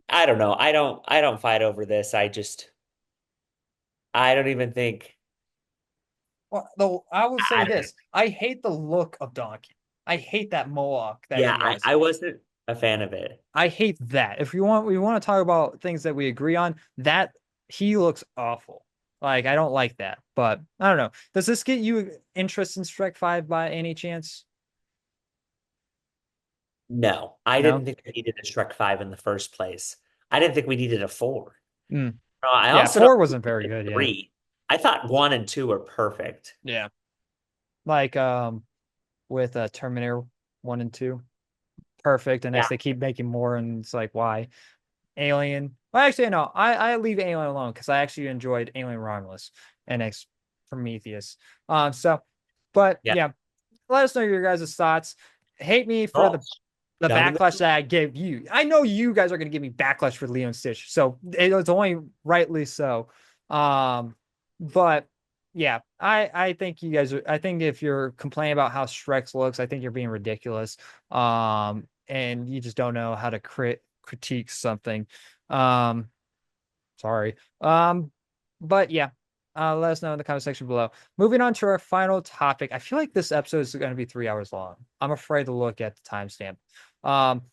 I don't know. I don't fight over this. I don't even think Well, though I will say I don't know. this: I hate the look of Donkey. I hate that mohawk that Yeah, he I, has. I wasn't a fan of it. I hate that. If we want to talk about things that we agree on, that he looks awful. Like I don't like that. But I don't know. Does this get you interest in Shrek 5 by any chance? No, I No? didn't think we needed a Shrek 5 in the first place. I didn't think we needed a 4. Mm. I Yeah, also don't 4 think wasn't we very needed good, yeah. 3. I thought 1 and 2 were perfect. Yeah. Like with Terminator 1 and 2. Perfect. And Yeah, next they keep making more and it's like why? Alien. Well, actually, no. I leave Alien alone because I actually enjoyed Alien Romulus and Ex Prometheus. So, but yeah. yeah, let us know your guys' thoughts. Hate me for Oh, the down in the backlash that I gave you. I know you guys are going to give me backlash for Leo and Stitch, so it's only rightly so. But yeah, I think you guys are. I think if you're complaining about how Shrek looks, I think you're being ridiculous. And you just don't know how to critique something. Um, sorry. But yeah, let us know in the comment section below. Moving on to our final topic. I feel like this episode is going to be 3 hours long. I'm afraid to look at the timestamp. Um,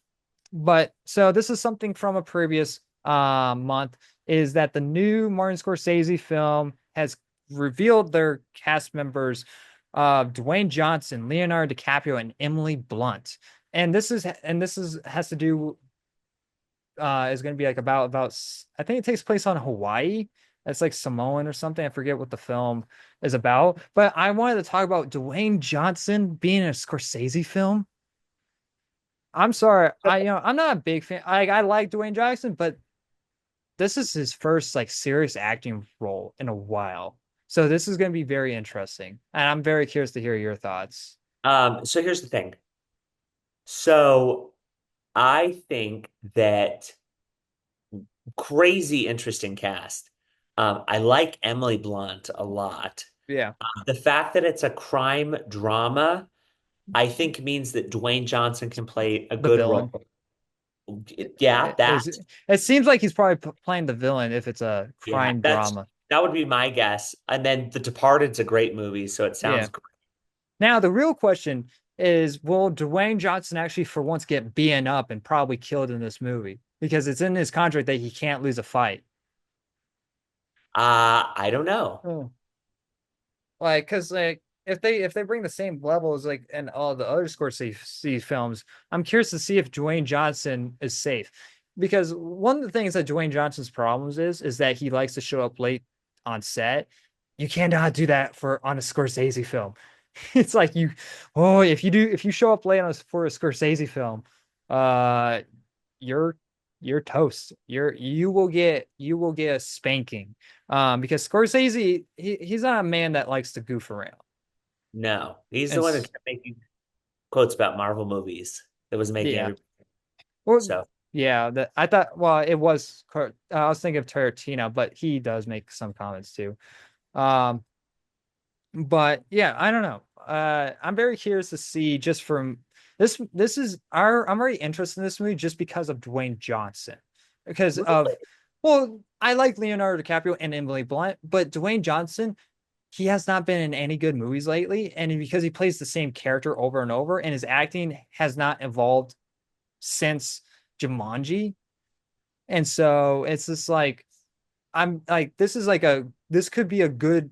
but so this is something from a previous month is that the new Martin Scorsese film has revealed their cast members Dwayne Johnson, Leonardo DiCaprio, and Emily Blunt. And this is has to do is going to be like about I think it takes place on Hawaii. It's like Samoan or something. I forget what the film is about. But I wanted to talk about Dwayne Johnson being in a Scorsese film. I'm sorry. I'm not a big fan. I like Dwayne Johnson, but this is his first like serious acting role in a while. So this is going to be very interesting. And I'm very curious to hear your thoughts. So here's the thing. So I think that crazy interesting cast. I like Emily Blunt a lot. Yeah. The fact that it's a crime drama, I think means that Dwayne Johnson can play a The good role. villain. Yeah, that. It seems like he's probably playing the villain if it's a Yeah, crime drama. that would be my guess. And then The Departed's a great movie, so it Yeah. sounds great. Now the real question is, will Dwayne Johnson actually for once get beaten up and probably killed in this movie? Because it's in his contract that he can't lose a fight. I don't know. Oh. Like, cause like if they bring the same levels like in all the other Scorsese films, I'm curious to see if Dwayne Johnson is safe. Because one of the things that Dwayne Johnson's problems is that he likes to show up late on set. You cannot do that for on a Scorsese film. It's like if you show up late for a Scorsese film, uh you're you're toast. You will get a spanking. Because Scorsese, he's not a man that likes to goof around. No, he's the And one who kept making quotes about Marvel movies that was making yeah, every well, so. yeah. That I thought. Well, it was. I was thinking of Tarantino, but he does make some comments too. Um, but yeah, I don't know. I'm very curious to see just from this. This is our. I'm very interested in this movie just because of Dwayne Johnson, because Really? of. Well, I like Leonardo DiCaprio and Emily Blunt, but Dwayne Johnson, he has not been in any good movies lately, and because he plays the same character over and over, and his acting has not evolved since Jumanji, and so it's just like I'm like this could be a good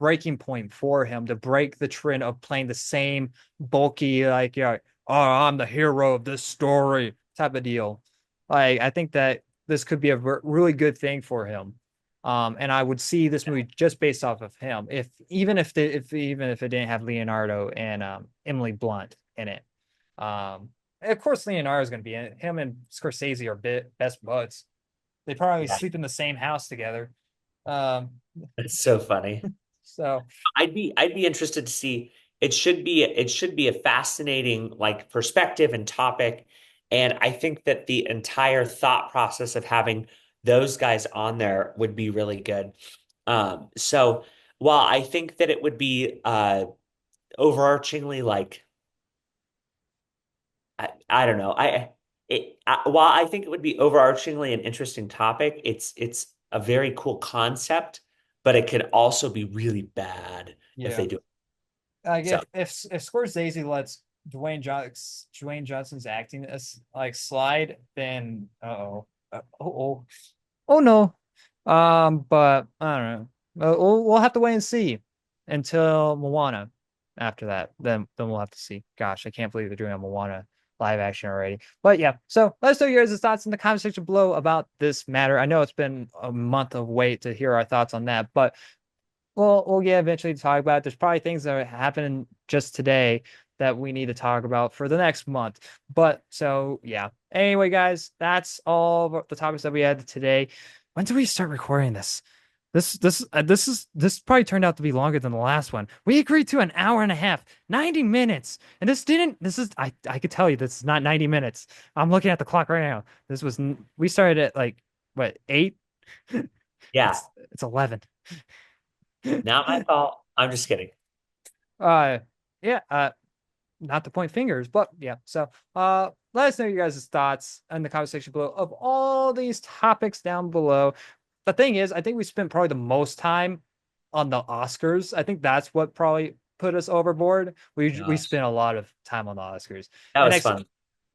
breaking point for him to break the trend of playing the same bulky like oh I'm the hero of this story type of deal. Like I think that this could be a really good thing for him. And I would see this movie just based off of him. If even if the if even if it didn't have Leonardo and Emily Blunt in it. Um of course Leonardo is going to be in it. Him and Scorsese are best buds. They probably Yeah, sleep in the same house together. Um, it's so funny. so I'd be interested to see. It should be a fascinating like perspective and topic. And I think that the entire thought process of having those guys on there would be really good. So while I think that it would be overarchingly like I don't know. While I think it would be overarchingly an interesting topic, it's a very cool concept, but it could also be really bad if yeah, they do it. like So if Scorsese lets Dwayne Johnson's acting as like slide, then oh oh no. But I don't know. We'll have to wait and see until Moana. After that, then we'll have to see. Gosh, I can't believe they're doing a Moana live action already. But yeah, so let us know your thoughts in the comment section below about this matter. I know it's been a month of wait to hear our thoughts on that, but we'll get eventually to talk about it. There's probably things that are happening just today that we need to talk about for the next month. But so yeah. Anyway, guys, that's all of the topics that we had today. When did we start recording this? This probably turned out to be longer than the last one. We agreed to an hour and a half, 90 minutes. And I could tell you this is not 90 minutes. I'm looking at the clock right now. We started at like what, 8? yeah, It's 11. not my fault. I'm just kidding. Uh, yeah. not to point fingers, but yeah. So let us know your guys' thoughts in the comment section below of all these topics down below. The thing is, I think we spent probably the most time on the Oscars. I think that's what probably put us overboard. We Gosh, spent a lot of time on the Oscars. that And was next fun.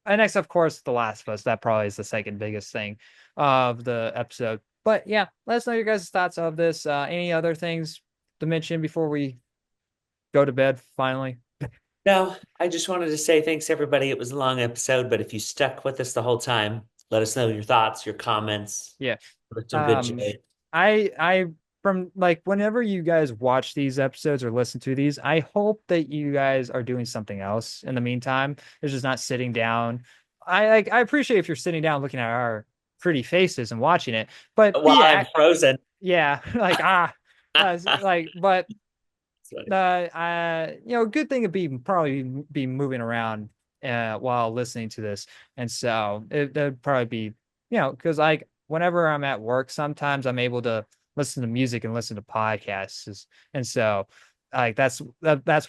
and next, of course, The Last of Us. That probably is the second biggest thing of the episode. But yeah, let us know your guys' thoughts of this. Any other things to mention before we go to bed finally? No, I just wanted to say thanks, everybody. It was a long episode, but if you stuck with us the whole time, let us know your thoughts, your comments. Yeah. With some good Um, shade. I from like whenever you guys watch these episodes or listen to these, I hope that you guys are doing something else in the meantime. It's just not sitting down. I appreciate if you're sitting down looking at our pretty faces and watching it, but While I'm frozen. yeah, like like but Sorry. good thing to be probably be moving around while listening to this, and so that'd probably be because like whenever I'm at work, sometimes I'm able to listen to music and listen to podcasts, and so like that's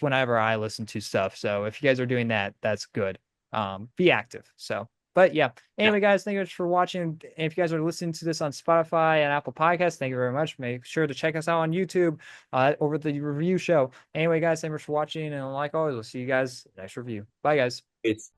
whenever I listen to stuff. So if you guys are doing that, that's good. Be active. So. But yeah, Yeah. anyway, guys, thank you much for watching. And if you guys are listening to this on Spotify and Apple Podcasts, thank you very much. Make sure to check us out on YouTube over the review show. Anyway, guys, thanks for watching. And like always, we'll see you guys next review. Bye, guys. It's